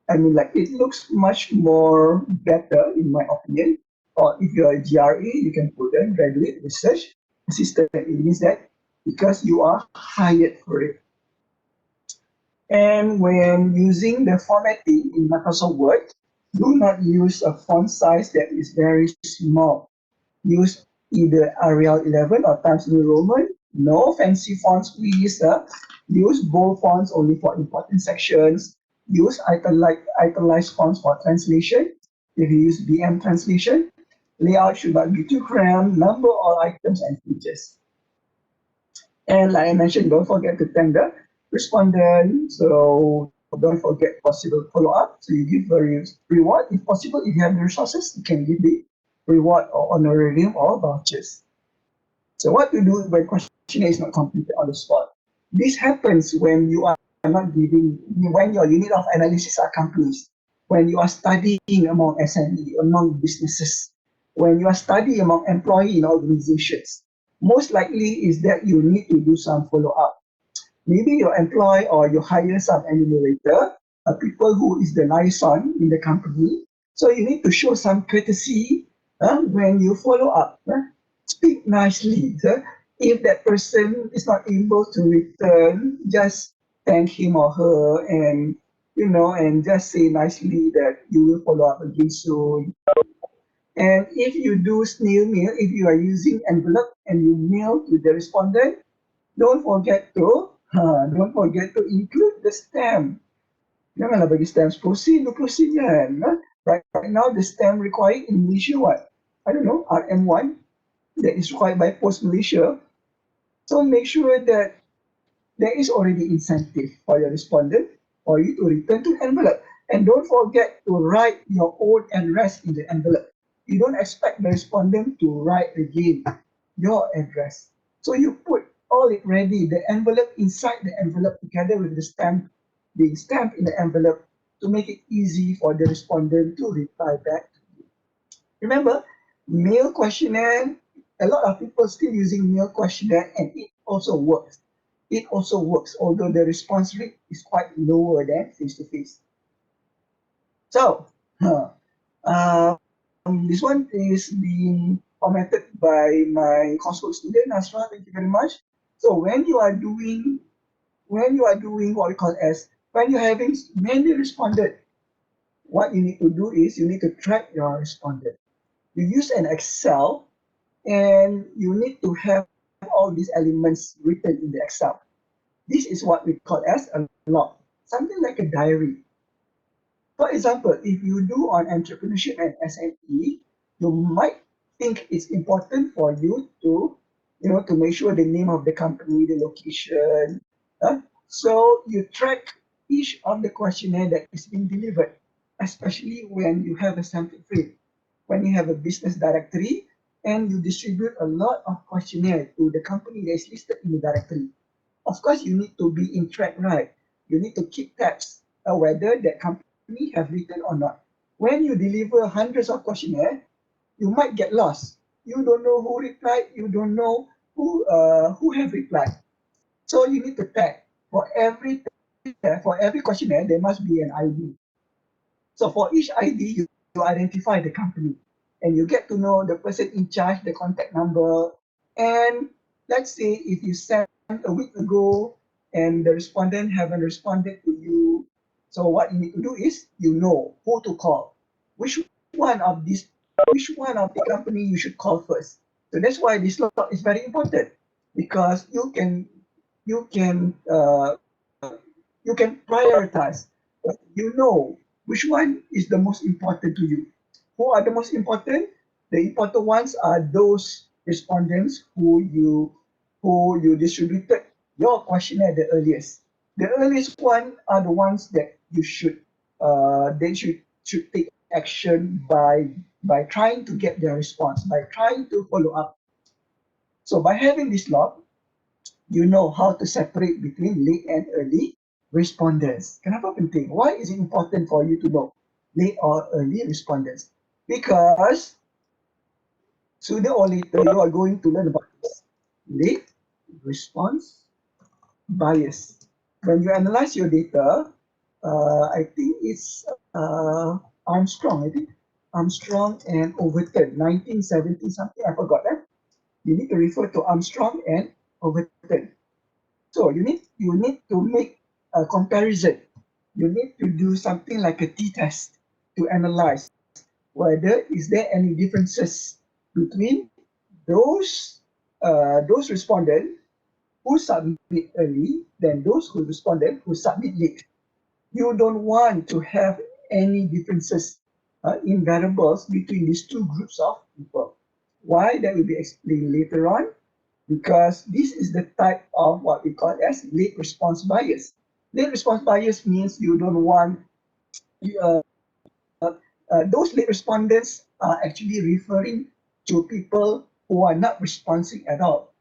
like it looks much more better in my opinion. Or if you're a GRE, you can put a graduate research assistant. It means that because you are hired for it. And when using the formatting in Microsoft Word, do not use a font size that is very small. Use either Arial 11 or Times New Roman. No fancy fonts, please. Use bold fonts only for important sections. Use italicized fonts for translation. If you use BM translation, layout should not be too cramped. Number all items and features. And like I mentioned, don't forget to thank the respondent. So don't forget possible follow-up. So you give a reward. If possible, if you have the resources, you can give the reward or honorarium or vouchers. So what to do when questionnaire is not completed on the spot? This happens when you are not giving, when your unit of analysis are companies, when you are studying among SME, among businesses, when you are studying among employee in organizations. Most likely is that you need to do some follow-up. Maybe you employ or you hire some enumerator, people who is the liaison in the company. So you need to show some courtesy when you follow up. Speak nicely. If that person is not able to return, just thank him or her and and just say nicely that you will follow up again soon. And if you do snail mail, if you are using envelope and you mail to the respondent, don't forget to include the stamp. Janganlah bagi stamp proceed, proceed kan. Right now the stamp required in Malaysia what? I don't know, RM1 that is required by Post Malaysia. So make sure that there is already incentive for your respondent for you to return to envelope. And don't forget to write your own address in the envelope. You don't expect the respondent to write again your address. So you put all it ready, the envelope inside the envelope together with the stamp being stamped in the envelope to make it easy for the respondent to reply back. Remember, mail questionnaire, a lot of people still using mail questionnaire and it also works. It also works, although the response rate is quite lower than face-to-face. So, this one is being commented by my coursework student, Nasra. Thank you very much. So when you are doing what we call as, when you're having many responded, what you need to do is you need to track your responded. You use an Excel and you need to have all these elements written in the Excel. This is what we call as a log, something like a diary. For example, if you do on entrepreneurship and SME, you might think it's important for you to, to make sure the name of the company, the location. So you track each of the questionnaire that is being delivered, especially when you have a sample frame, when you have a business directory and you distribute a lot of questionnaire to the company that is listed in the directory. Of course, you need to be in track, right? You need to keep tabs whether that company have written or not. when you deliver hundreds of questionnaire, you might get lost. You don't know who replied. You don't know who have replied. So you need to tag for every questionnaire. There must be an ID. So for each ID, you identify the company, and you get to know the person in charge, the contact number. And let's say if you sent a week ago and the respondent haven't responded to you, so what you need to do is you know who to call, which one of these, which one of the company you should call first. So that's why this law is very important, because you can prioritize. You know which one is the most important to you. Who are the most important? The important ones are those respondents who you distributed your questionnaire the earliest. The earliest one are the ones that you should take action by trying to get their response, by trying to follow up. So by having this log, you know how to separate between late and early responders. Kenapa penting? Why is it important for you to know late or early responders? Because sooner or later you are going to learn about this late response bias. When you analyze your data, I think it's Armstrong. I think Armstrong and Overton, 1970 something. I forgot that. You need to refer to Armstrong and Overton. So you need to make a comparison. You need to do something like a t-test to analyze whether is there any differences between those respondents who submit early than those who responded who submit late. You don't want to have any differences in variables between these two groups of people. Why? That will be explained later on, because this is the type of what we call as late response bias. Late response bias means you don't want uh, those late respondents are actually referring to people who are not responding at all.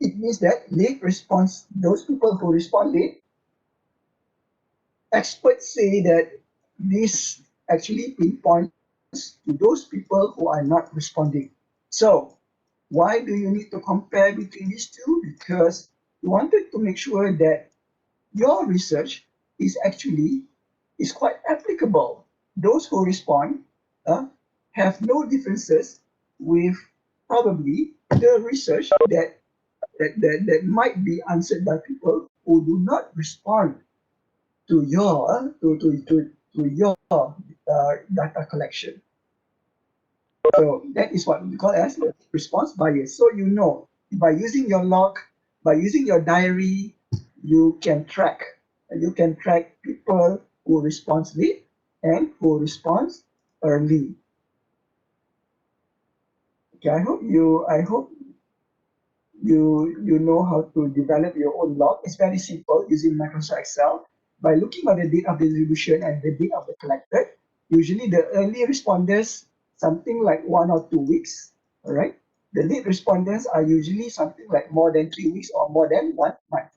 It means that late response, those people who respond late, experts say that this actually pinpoints to those people who are not responding. So why do you need to compare between these two? Because you wanted to make sure that your research is quite applicable. Those who respond have no differences with probably the research that might be answered by people who do not respond to your data collection. So that is what we call as response bias. So you know, by using your log, by using your diary, you can track people who respond late and who responds early. Okay, I hope you know how to develop your own log. It's very simple using Microsoft Excel. By looking at the date of the distribution and the date of the collected, usually the early responders, something like 1 or 2 weeks, all right? The late respondents are usually something like more than 3 weeks or more than 1 month.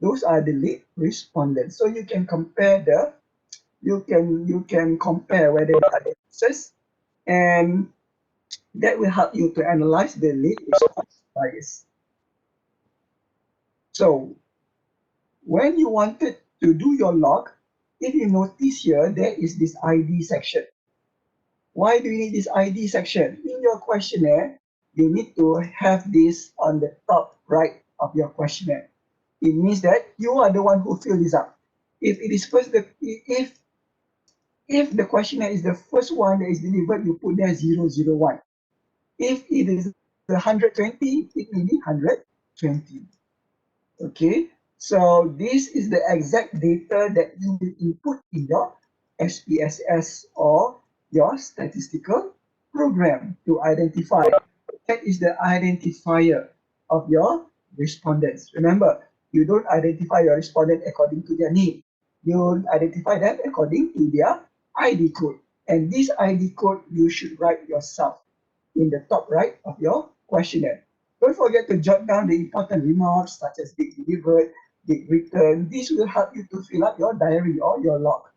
Those are the late respondents. So you can compare whether there are differences, and that will help you to analyze the late response bias. So when you wanted to do your log, if you notice here, there is this ID section. Why do you need this ID section? In your questionnaire, you need to have this on the top right of your questionnaire. It means that you are the one who fill this up. If it is if the questionnaire is the first one that is delivered, you put there 001. If it is 120, it will be 120. Okay, so this is the exact data that you will input in your SPSS or your statistical program to identify. That is the identifier of your respondents. Remember, you don't identify your respondent according to their name. You identify them according to their ID code. And this ID code you should write yourself in the top right of your questionnaire. Don't forget to jot down the important remarks such as date delivered, date returned. This will help you to fill up your diary or your log.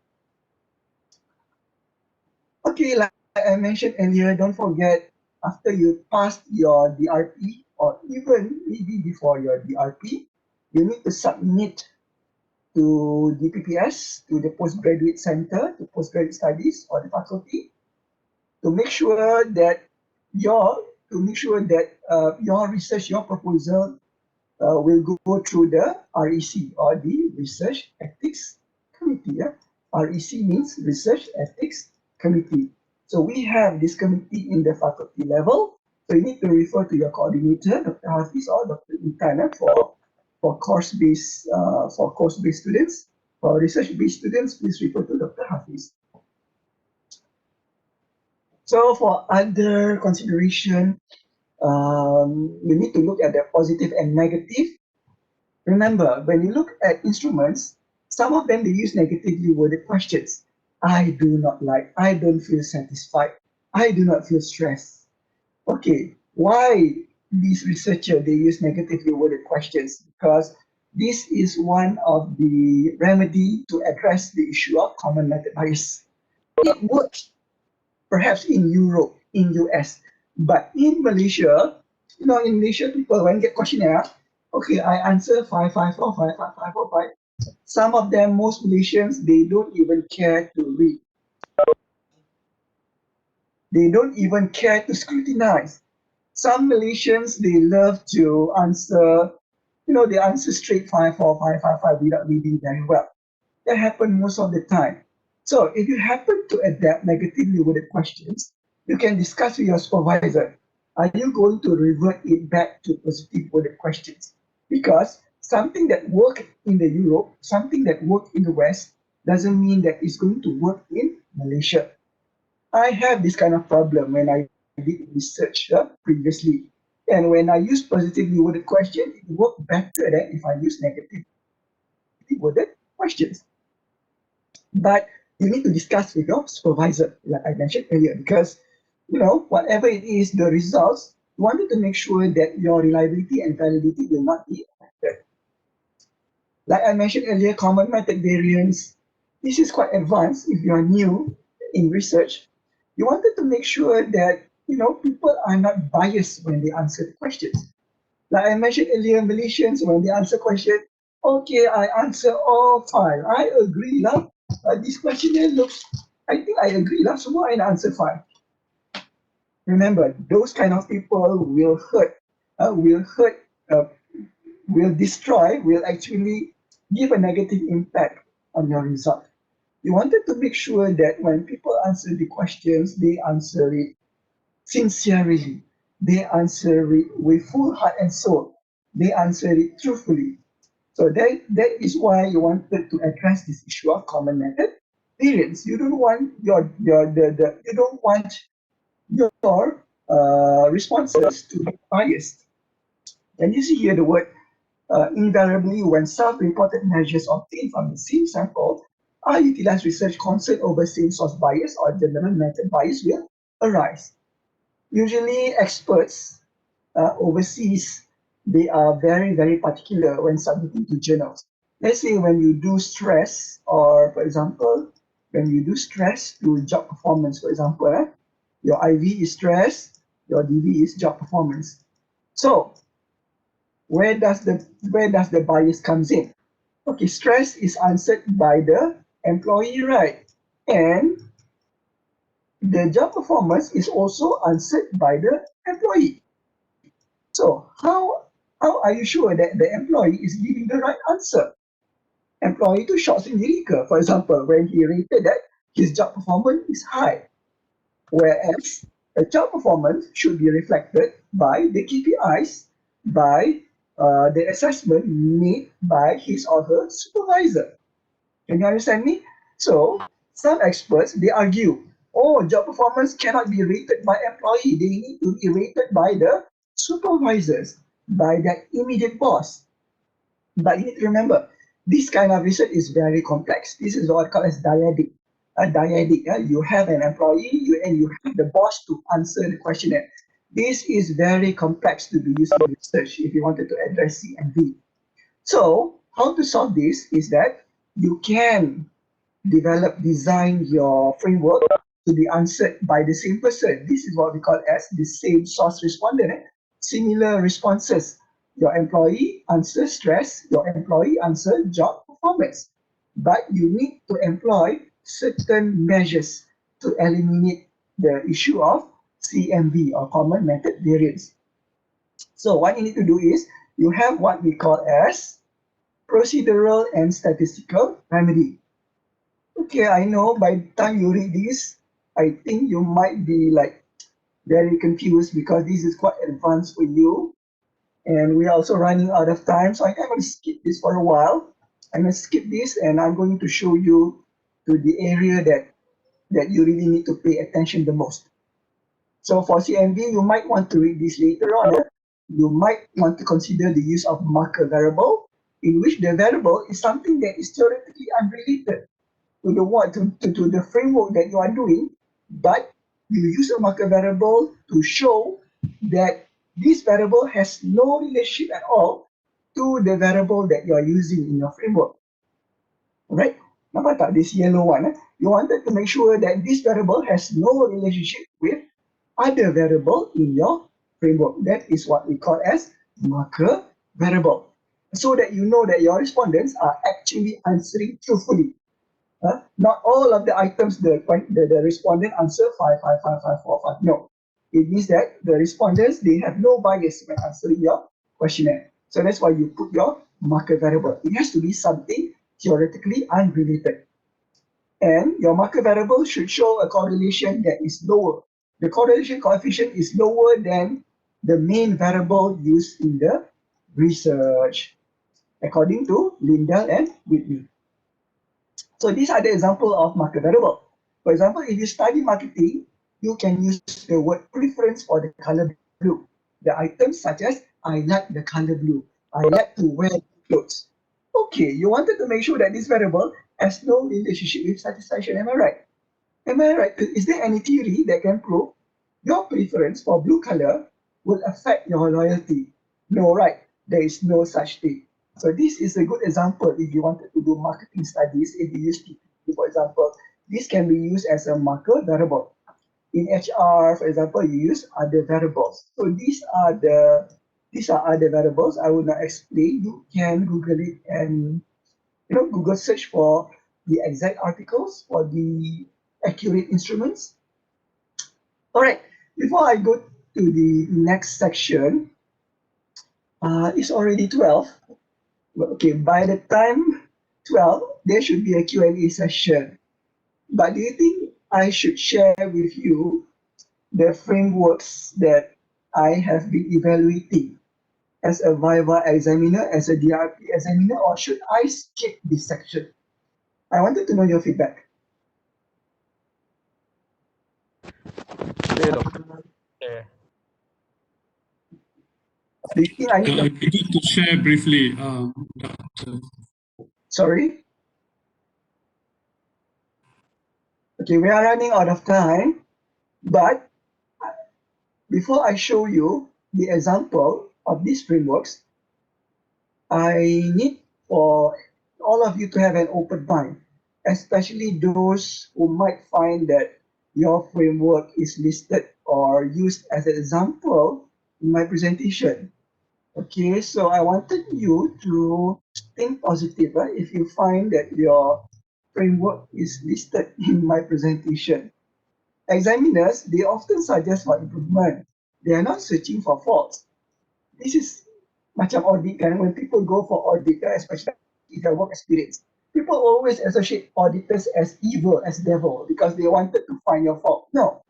Okay, like I mentioned earlier, don't forget after you passed your DRP or even maybe before your DRP, you need to submit to DPPS, to the Postgraduate Center, to Postgraduate Studies or the faculty to make sure that your your research, your proposal will go through the REC or the Research Ethics Committee. Yeah? REC means Research Ethics Committee. So we have this committee in the faculty level. So you need to refer to your coordinator, Dr. Hafiz or Dr. Intan for course-based students. For research-based students, please refer to Dr. Hafiz. So for other consideration, you need to look at the positive and negative. Remember, when you look at instruments, some of them they use negatively worded questions. I do not like, I don't feel satisfied, I do not feel stressed. Okay, why these researchers they use negatively worded questions? Because this is one of the remedy to address the issue of common method bias. It works perhaps in Europe, in US. But in Malaysia, in Malaysia, people when get questionnaire, okay, I answer 554, 555, 545. Some of them, most Malaysians, they don't even care to read. They don't even care to scrutinize. Some Malaysians, they love to answer, they answer straight 54555 without reading very well. That happens most of the time. So if you happen to adapt negatively worded questions, you can discuss with your supervisor. Are you going to revert it back to positive worded questions? Because something that worked in the Europe, something that worked in the West, doesn't mean that it's going to work in Malaysia. I have this kind of problem when I did research previously. And when I use positively worded question, it worked better than if I use negative worded questions. But you need to discuss with your supervisor, like I mentioned earlier, because whatever it is, the results, you wanted to make sure that your reliability and validity will not be affected. Like I mentioned earlier, common method variance. This is quite advanced if you are new in research. You wanted to make sure that people are not biased when they answer the questions. Like I mentioned earlier, Malaysians, when they answer question, okay, I answer all five. I agree lah. This questionnaire looks, I think I agree lah. Semua I answer five. Remember, those kind of people will hurt, will destroy, will actually give a negative impact on your result. You wanted to make sure that when people answer the questions, they answer it sincerely. They answer it with full heart and soul. They answer it truthfully. So that is why you wanted to address this issue of common method variance. You don't want you don't want your responses to be biased. And you see here the word invariably when self-reported measures obtained from the same sample are utilized, research concern over same source bias or general method bias will arise. Usually experts overseas, they are very, very particular when submitting to journals. Let's say when you do stress, or for example, when you do stress to job performance, for example, your IV is stress, your DV is job performance. So where does the bias comes in? Okay, stress is answered by the employee, right? And the job performance is also answered by the employee. So how are you sure that the employee is giving the right answer? Employee itu short sendiri ke? For example, when he rated that his job performance is high, whereas a job performance should be reflected by the KPIs, by the assessment made by his or her supervisor. Can you understand me? So some experts they argue, oh, job performance cannot be rated by employee. They need to be rated by the supervisors, by their immediate boss. But you need to remember, this kind of research is very complex. This is what called as dyadic. A dyadic, you have an employee and you have the boss to answer the questionnaire. This is very complex to be used in research if you wanted to address C and V. So how to solve this is that you can design your framework to be answered by the same person. This is what we call as the same source respondent. Similar responses. Your employee answers stress, your employee answers job performance. But you need to employ certain measures to eliminate the issue of CMV or common method variance. So what you need to do is you have what we call as procedural and statistical remedy. Okay, I know by the time you read this, I think you might be like very confused because this is quite advanced for you. And we are also running out of time. So I'm going to skip this for a while. I'm going to skip this and I'm going to show you to the area that you really need to pay attention the most. So for CMV, you might want to read this later on. You might want to consider the use of marker variable, in which the variable is something that is theoretically unrelated to the framework that you are doing, but you use a marker variable to show that this variable has no relationship at all to the variable that you are using in your framework. Right? Nampak tak this yellow one? You wanted to make sure that this variable has no relationship with other variable in your framework. That is what we call as marker variable. So that you know that your respondents are actually answering truthfully. Not all of the items the respondent answer 5, 5, 5, 5, 4, 5. No. It means that the respondents, they have no bias when answering your questionnaire. So that's why you put your marker variable. It has to be something theoretically unrelated. And your marker variable should show a correlation that is lower. The correlation coefficient is lower than the main variable used in the research, according to Lindell and Whitney. So these are the example of marker variable. For example, if you study marketing, you can use the word preference for the color blue. The items such as, I like the color blue. I like to wear clothes. Okay, you wanted to make sure that this variable has no relationship with satisfaction. Am I right? Am I right? Is there any theory that can prove your preference for blue color will affect your loyalty? No, right? There is no such thing. So this is a good example if you wanted to do marketing studies, if you use TPP, for example. This can be used as a marker variable. In HR, for example, you use other variables. So these are other variables. I will not explain. You can Google it and Google search for the exact articles for the accurate instruments. All right. Before I go to the next section, it's already 12. Okay, by the time 12, there should be a Q&A session. But do you think I should share with you the frameworks that I have been evaluating as a Viva examiner, as a DRP examiner, or should I skip this section? I wanted to know your feedback. Okay, Doctor. Okay. Do you think I need I need to share briefly. Sorry? Okay, we are running out of time, but before I show you the example of these frameworks, I need for all of you to have an open mind, especially those who might find that your framework is listed or used as an example in my presentation. Okay, so I wanted you to think positive if you find that your framework is listed in my presentation. Examiners, they often suggest for improvement. They are not searching for faults. This is macam audit kan, when people go for audit, especially if you have work experience, people always associate auditors as evil, as devil, because they wanted to find your fault. No.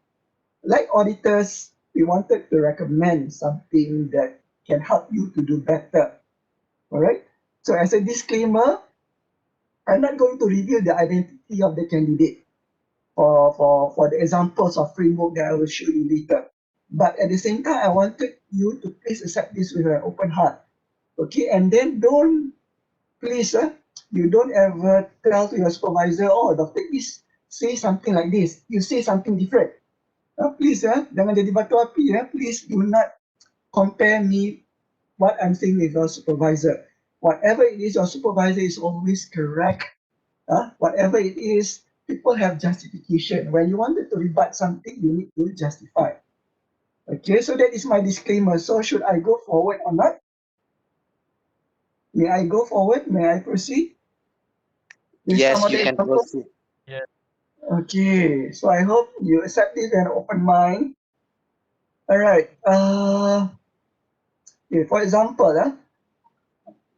Like auditors, we wanted to recommend something that can help you to do better. All right? So as a disclaimer, I'm not going to reveal the identity of the candidate for the examples of framework that I will show you later. But at the same time, I wanted you to please accept this with an open heart. Okay, and then you don't ever tell to your supervisor, oh, Dr. Is say something like this. You say something different. Please, jangan jadi batu api. Please do not compare me, what I'm saying with your supervisor. Whatever it is, your supervisor is always correct. Whatever it is, people have justification. When you wanted to rebut something, you need to justify. Okay, so that is my disclaimer. So should I go forward or not? May I go forward? May I proceed with some Yes, of you the can examples? proceed. Okay, so I hope you accept this with an open mind. All right. Okay, for example,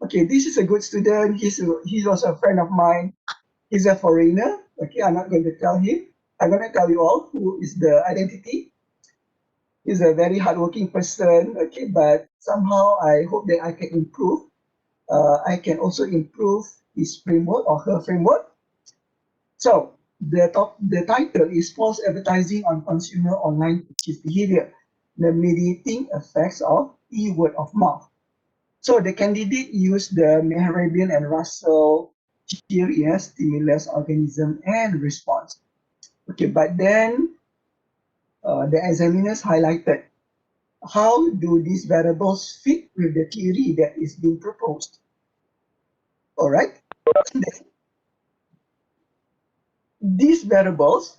okay, this is a good student. He's also a friend of mine. He's a foreigner. Okay, I'm not going to tell him. I'm going to tell you all who is the identity. He's a very hardworking person. Okay, but somehow I hope that I can improve. I can also improve his framework or her framework. So the title is false advertising on consumer online purchase behavior, the mediating effects of word of mouth. So the candidate used the Mehrabian and Russell theory, stimulus, organism, and response. Okay, but then the examiners highlighted how do these variables fit with the theory that is being proposed. All right. These variables,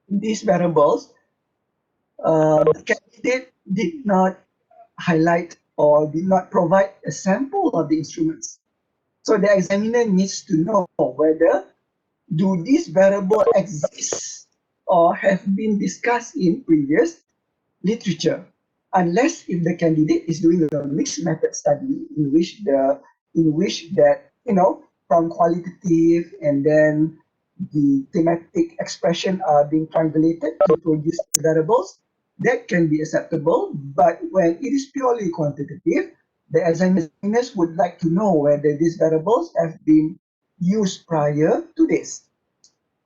the candidate did not highlight or did not provide a sample of the instruments. So the examiner needs to know whether do these variables exist or have been discussed in previous literature, unless if the candidate is doing a mixed method study in which that from qualitative and then the thematic expression are being triangulated to produce variables, that can be acceptable. But when it is purely quantitative, the examiners would like to know whether these variables have been used prior to this.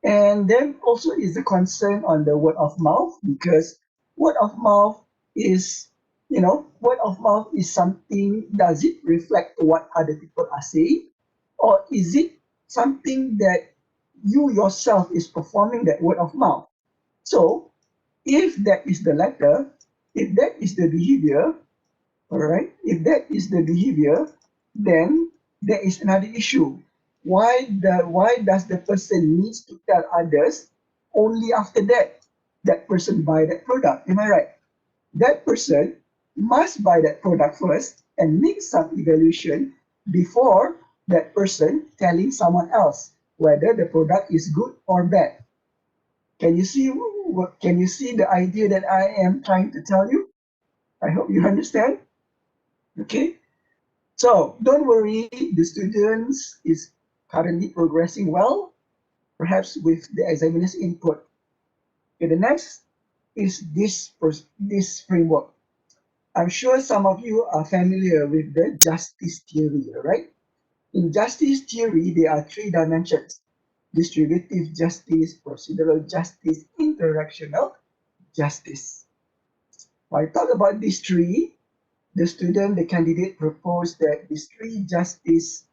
And then also is the concern on the word of mouth, because word of mouth is, word of mouth is something, does it reflect what other people are saying? Or is it something that you yourself is performing that word of mouth? So if that is the latter, if that is the behavior, all right, if that is the behavior, then there is another issue. Why does the person needs to tell others only after that person buy that product? Am I right? That person must buy that product first and make some evaluation before that person telling someone else whether the product is good or bad. Can you see the idea that I am trying to tell you? I hope you understand. Okay. So don't worry, the students is currently progressing well, perhaps with the examiner's input. Okay, the next is this framework. I'm sure some of you are familiar with the justice theory, right? In justice theory, there are three dimensions: distributive justice, procedural justice, interactional justice. When I talk about these three, the candidate proposed that these three justice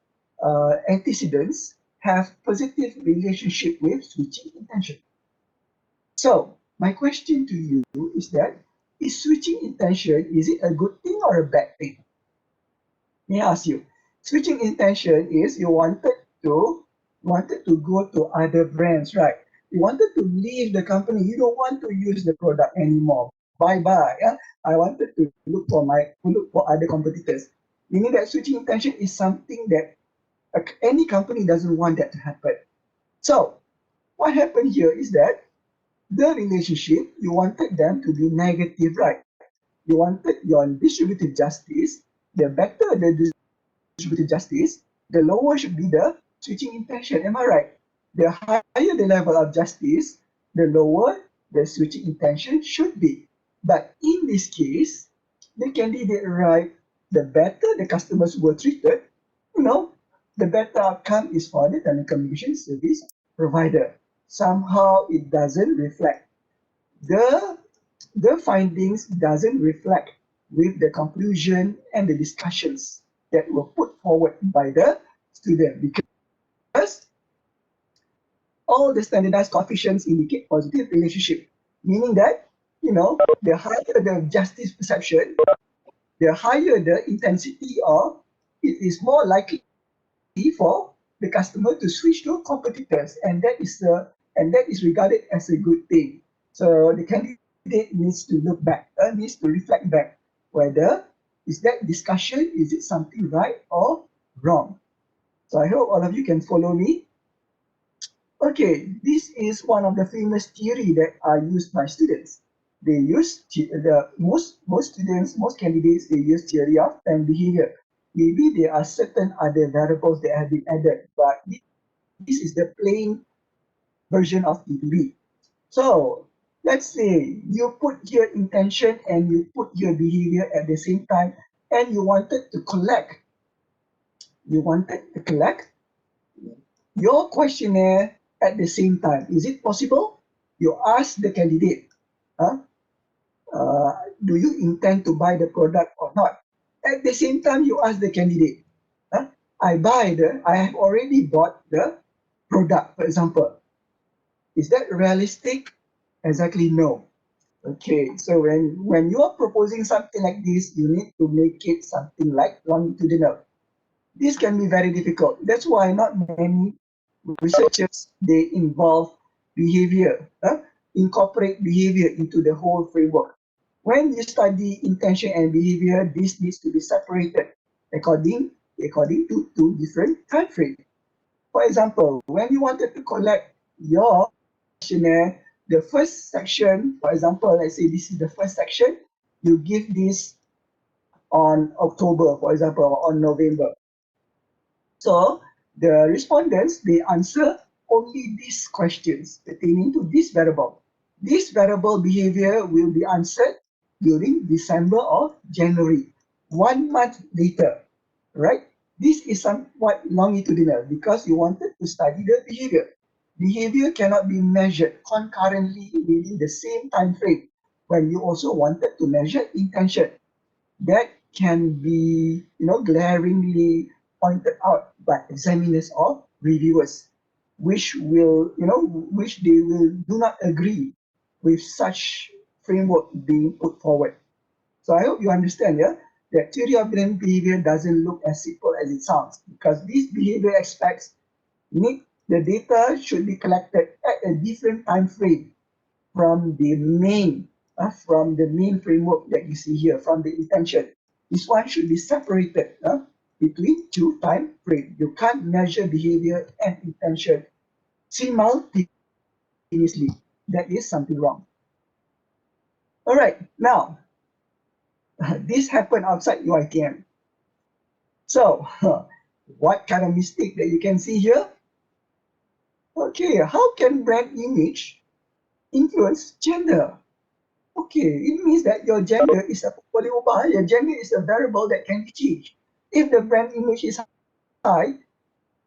antecedents have positive relationship with switching intention. So my question to you is that, is switching intention, is it a good thing or a bad thing? May I ask you, switching intention is you wanted to go to other brands, right? You wanted to leave the company. You don't want to use the product anymore. Bye bye. Yeah? I wanted to look for other competitors. Meaning that switching intention is something that any company doesn't want that to happen. So what happened here is that the relationship, you wanted them to be negative, right? You wanted your distributive justice, the better the distributive justice, the lower should be the switching intention. Am I right? The higher the level of justice, the lower the switching intention should be. But in this case, the candidate right, the better the customers were treated, the better outcome is for the telecommunication service provider. Somehow it doesn't reflect. The findings doesn't reflect with the conclusion and the discussions that were put forward by the student, because all the standardized coefficients indicate positive relationship, meaning that the higher the justice perception, the higher the intensity, or it is more likely for the customer to switch to competitors, and that is regarded as a good thing. So the candidate needs to look back, needs to reflect back whether is that discussion, is it something right or wrong. So I hope all of you can follow me. Okay, this is one of the famous theory that are used by students. They use most students, most candidates, they use theory of time behavior. Maybe there are certain other variables that have been added, but this is the plain version of TPB. So let's say you put your intention and you put your behavior at the same time, and you wanted to collect your questionnaire at the same time. Is it possible? You ask the candidate, huh? Do you intend to buy the product or not? At the same time, you ask the candidate, huh? I have already bought the product, for example. Is that realistic? Exactly, no. Okay, so when you are proposing something like this, you need to make it something like longitudinal. This can be very difficult. That's why not many researchers, they involve behavior, incorporate behavior into the whole framework. When you study intention and behavior, this needs to be separated according to two different time frames. For example, when you wanted to collect your questionnaire, the first section, for example, let's say this is the first section, you give this on October, for example, or on November. So the respondents, they answer only these questions pertaining to this variable. This variable behavior will be answered during December or January, 1 month later, right? This is somewhat longitudinal because you wanted to study the behavior. Behavior cannot be measured concurrently within the same time frame when you also wanted to measure intention. That can be, glaringly pointed out by examiners or reviewers, which they will do not agree with such framework being put forward. So I hope you understand, yeah, that theory of brain behavior doesn't look as simple as it sounds, because these behavior aspects need the data should be collected at a different time frame from the main framework that you see here, from the intention. This one should be separated between two time frames. You can't measure behavior and intention simultaneously. That is something wrong. All right, now this happened outside UiTM. So what kind of mistake that you can see here? Okay, how can brand image influence gender? Okay, it means that your gender is a your gender is a variable that can be changed. If the brand image is high,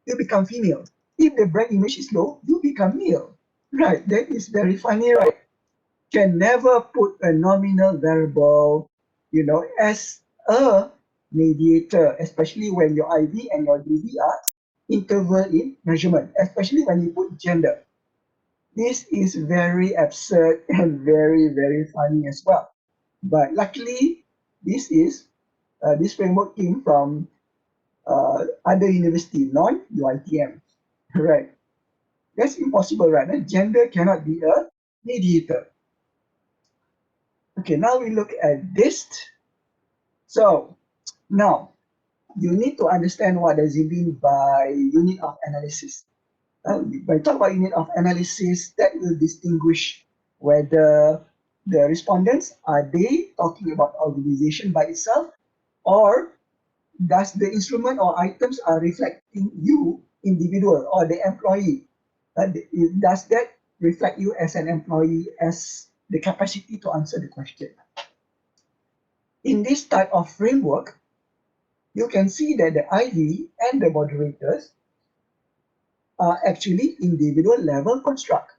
you become female. If the brand image is low, you become male. Right, that is very funny, right? Can never put a nominal variable, as a mediator, especially when your IV and your DV are interval in measurement, especially when you put gender. This is very absurd and very, very funny as well. But luckily, this framework came from other university, non-UiTM. Right. That's impossible, right? Gender cannot be a mediator. Okay, now we look at this. So now you need to understand what does it mean by unit of analysis. When I talk about unit of analysis, that will distinguish whether the respondents, are they talking about organization by itself, or does the instrument or items are reflecting you, individual, or the employee? Does that reflect you as an employee, as the capacity to answer the question? In this type of framework, you can see that the IV and the moderators are actually individual level construct,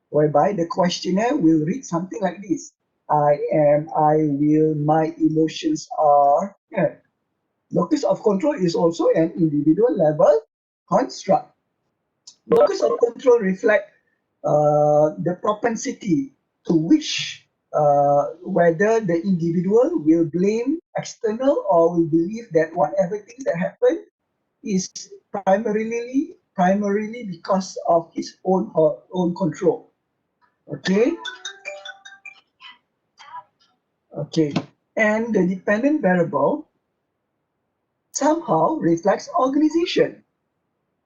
whereby the questionnaire will read something like this. I am, I will, my emotions are. Yeah. Locus of control is also an individual level construct. Locus of control reflect the propensity to which whether the individual will blame external or will believe that whatever things that happen is primarily because of his own control. Okay. Okay. And the dependent variable somehow reflects organization.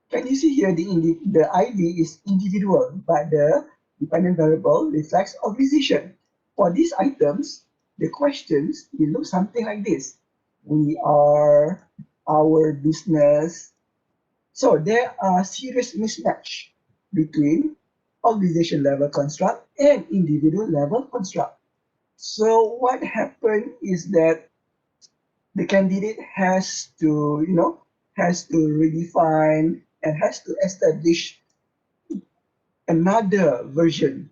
Can you see here the ID is individual, but the dependent variable reflects organization. For these items, the questions will look something like this. We are, our business. So there are serious mismatch between organization level construct and individual level construct. So what happened is that the candidate has to, has to redefine and has to establish another version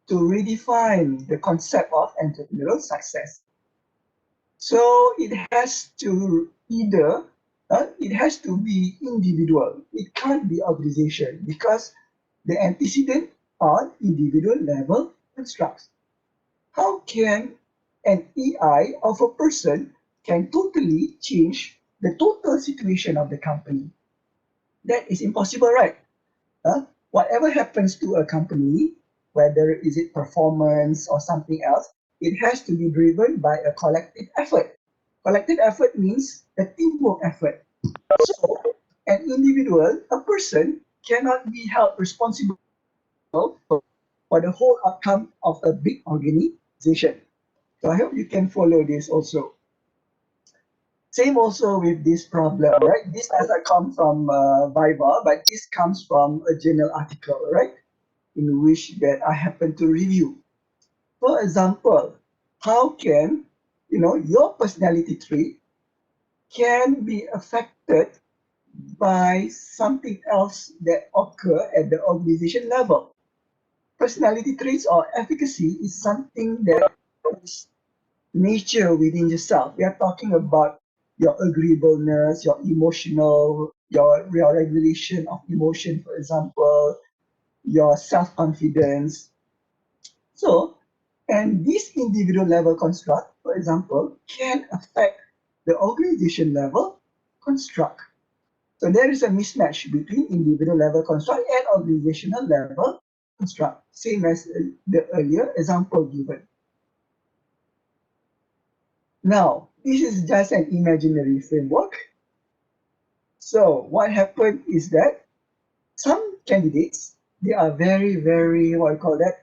to redefine the concept of entrepreneurial success. So it has to it has to be individual. It can't be organization because the antecedent are individual level constructs. How can an EI of a person can totally change the total situation of the company? That is impossible, right? Whatever happens to a company, whether is it performance or something else, it has to be driven by a collective effort. Collective effort means a teamwork effort. So an individual, a person, cannot be held responsible for the whole outcome of a big organization. So I hope you can follow this also. Same also with this problem, right? This doesn't come from Viva, but this comes from a journal article, right? In which that I happen to review. For example, how can, your personality trait can be affected by something else that occur at the organization level. Personality traits or efficacy is something that is nature within yourself. We are talking about your agreeableness, your emotional, your regulation of emotion, for example, your self-confidence. So, and this individual level construct, for example, can affect the organization level construct. So there is a mismatch between individual level construct and organizational level construct, same as the earlier example given. Now, this is just an imaginary framework. So what happened is that some candidates, they are very, very, what I call that,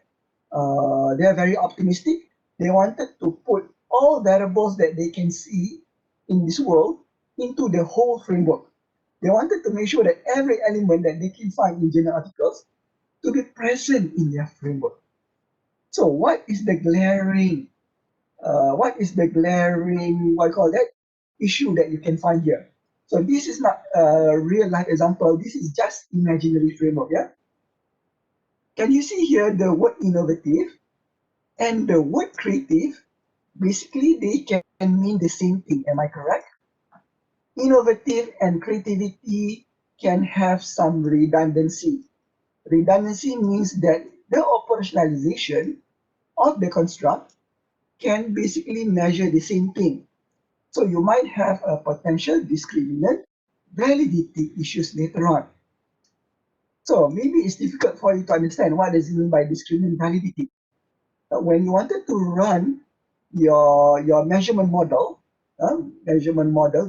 they are very optimistic. They wanted to put all variables that they can see in this world into the whole framework. They wanted to make sure that every element that they can find in journal articles to be present in their framework. So what is the glaring, what I call that, issue that you can find here? So this is not a real life example. This is just imaginary framework. Yeah. Can you see here the word innovative and the word creative? Basically, they can mean the same thing. Am I correct? Innovative and creativity can have some redundancy. Redundancy means that the operationalization of the construct can basically measure the same thing. So you might have a potential discriminant validity issues later on. So maybe it's difficult for you to understand what does it mean by discriminant validity. When you wanted to run your measurement model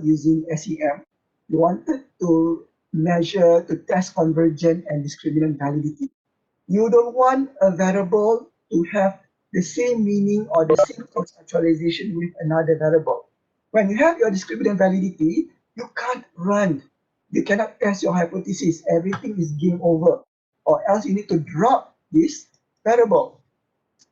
using SEM, you wanted to measure, to test convergent and discriminant validity. You don't want a variable to have the same meaning or the same conceptualization with another variable. When you have your discriminant validity, you can't run. You cannot test your hypothesis. Everything is game over. Or else you need to drop this variable.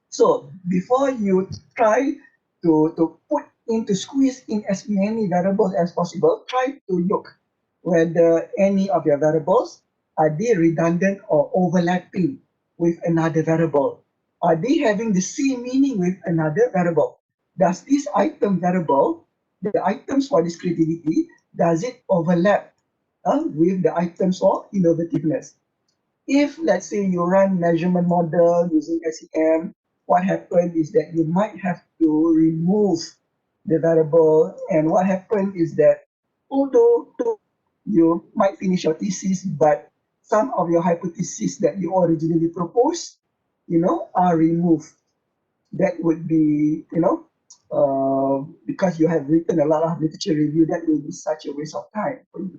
So before you try to put in, to squeeze in as many variables as possible, try to look whether any of your variables are they redundant or overlapping with another variable. Are they having the same meaning with another variable? Does this item variable, the items for this creativity, does it overlap with the items for innovativeness? If, let's say, you run measurement model using SEM, what happened is that you might have to remove the variable. And what happened is that although you might finish your thesis, but some of your hypotheses that you originally proposed, are removed. That would be, because you have written a lot of literature review, that will be such a waste of time for you.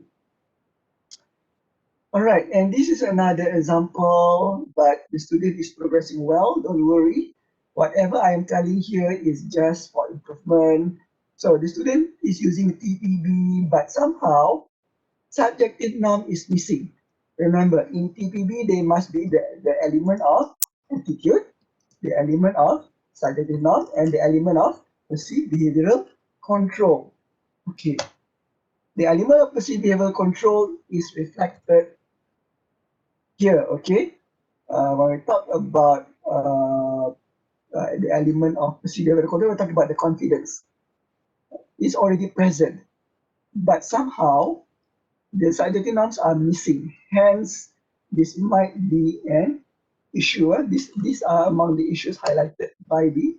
All right, and this is another example, but the student is progressing well, don't worry. Whatever I am telling here is just for improvement. So the student is using TPB, but somehow subjective norm is missing. Remember, in TPB, there must be the element of attitude, the element of subjective norm, and the element of perceived behavioral control. Okay. The element of perceived behavioral control is reflected here, okay? When we talk about the element of perceived behavioral control, we're talking about the confidence. It's already present, but somehow the subjective norms are missing. Hence, this might be an issue. These are among the issues highlighted by the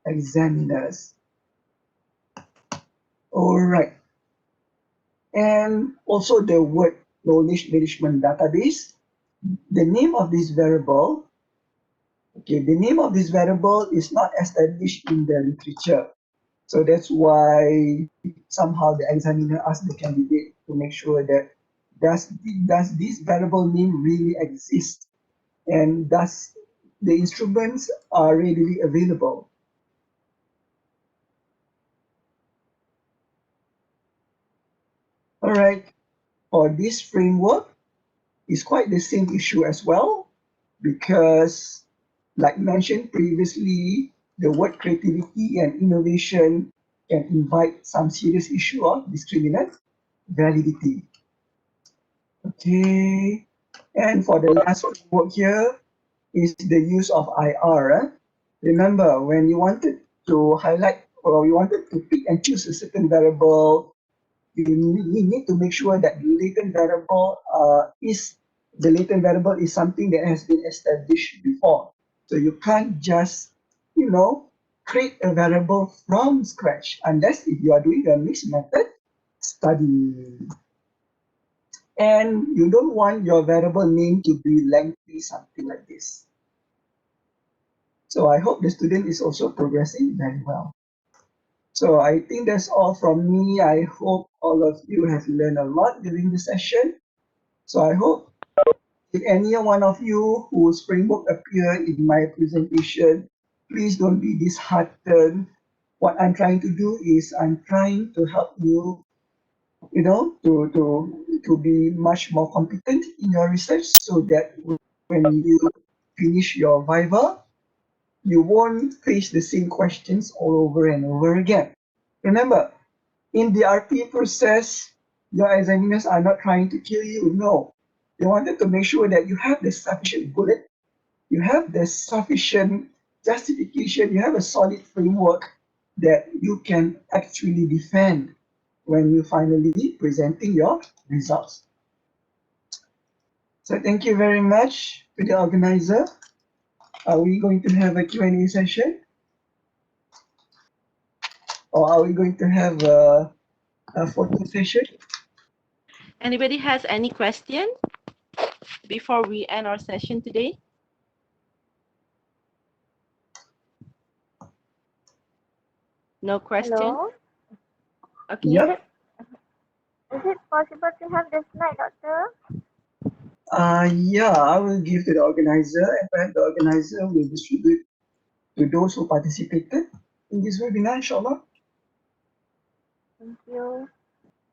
examiners. All right. And also the word knowledge management database. The name of this variable, the name of this variable is not established in the literature. So that's why somehow the examiner asked the candidate to make sure that does this variable name really exist, and does the instruments are readily available. All right, for this framework, it's quite the same issue as well, because like mentioned previously, the word creativity and innovation can invite some serious issue of discriminant validity. Okay, and for the last framework here is the use of IR. Remember, when you wanted to highlight or you wanted to pick and choose a certain variable, you need to make sure that the latent variable is something that has been established before. So you can't just, create a variable from scratch unless if you are doing a mixed method study. And you don't want your variable name to be lengthy, something like this. So I hope the student is also progressing very well. So I think that's all from me. I hope all of you have learned a lot during the session. So I hope if any one of you whose framework appear in my presentation, please don't be disheartened. What I'm trying to do is I'm trying to help you, to be much more competent in your research, so that when you finish your Viva, you won't face the same questions all over and over again. Remember, in the RP process, your examiners are not trying to kill you. No, they wanted to make sure that you have the sufficient bullet, you have the sufficient justification, you have a solid framework that you can actually defend when you finally presenting your results. So thank you very much to the organizer. Are we going to have a Q&A session? Or are we going to have a photo session? Anybody has any question before we end our session today? No question? Hello? Okay. Yep. Is it possible to have the slide, Doctor? Yeah, I will give to the organizer, and perhaps the organizer will distribute to those who participated in this webinar, inshallah. Thank you.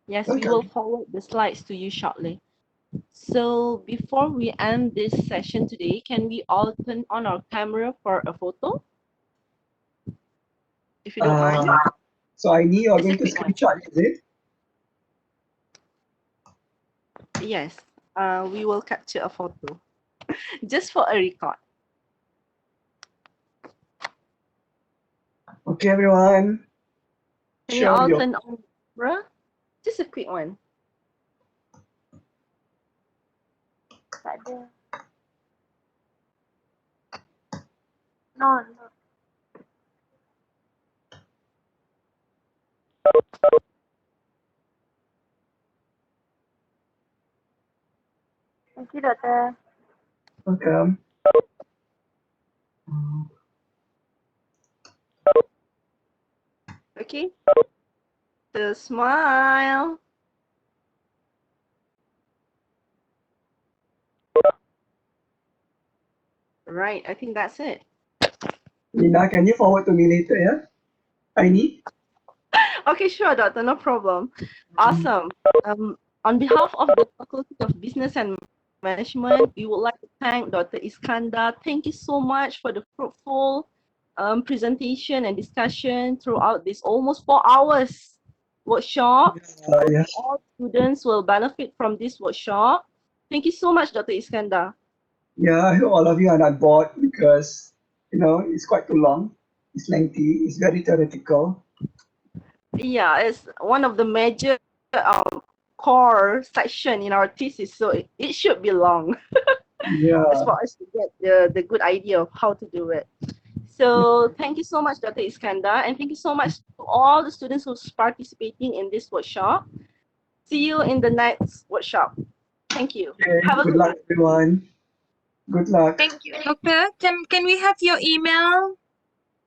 Yes, we will Welcome. forward the slides to you shortly. So before we end this session today, can we all turn on our camera for a photo? If you don't mind. So I need you're It's a going to quick one. screenshot, is it? Yes, we will capture a photo just for a record. Okay, everyone. Can you Show all your turn on camera? Just a quick one. Tak ada. No, no. Thank you, Doctor. Welcome. Okay. The smile. Right, I think that's it. Lina, can you forward to me later, yeah? Aini? Okay, sure, Doctor, no problem. Awesome. On behalf of the Faculty of Business and Management, we would like to thank Dr. Iskandar. Thank you so much for the fruitful presentation and discussion throughout this almost 4 hours workshop. Yes. All students will benefit from this workshop. Thank you so much, Dr. Iskandar. Yeah, I hope all of you are not bored because, it's quite too long. It's lengthy. It's very theoretical. Yeah, it's one of the major core section in our thesis, so it should be long. Yeah. Just for us to get the good idea of how to do it. So thank you so much, Dr. Iskandar, and thank you so much to all the students who's participating in this workshop. See you in the next workshop. Thank you. Okay, Have a good good luck, everyone. Good luck. Thank you. Doctor, can we have your email?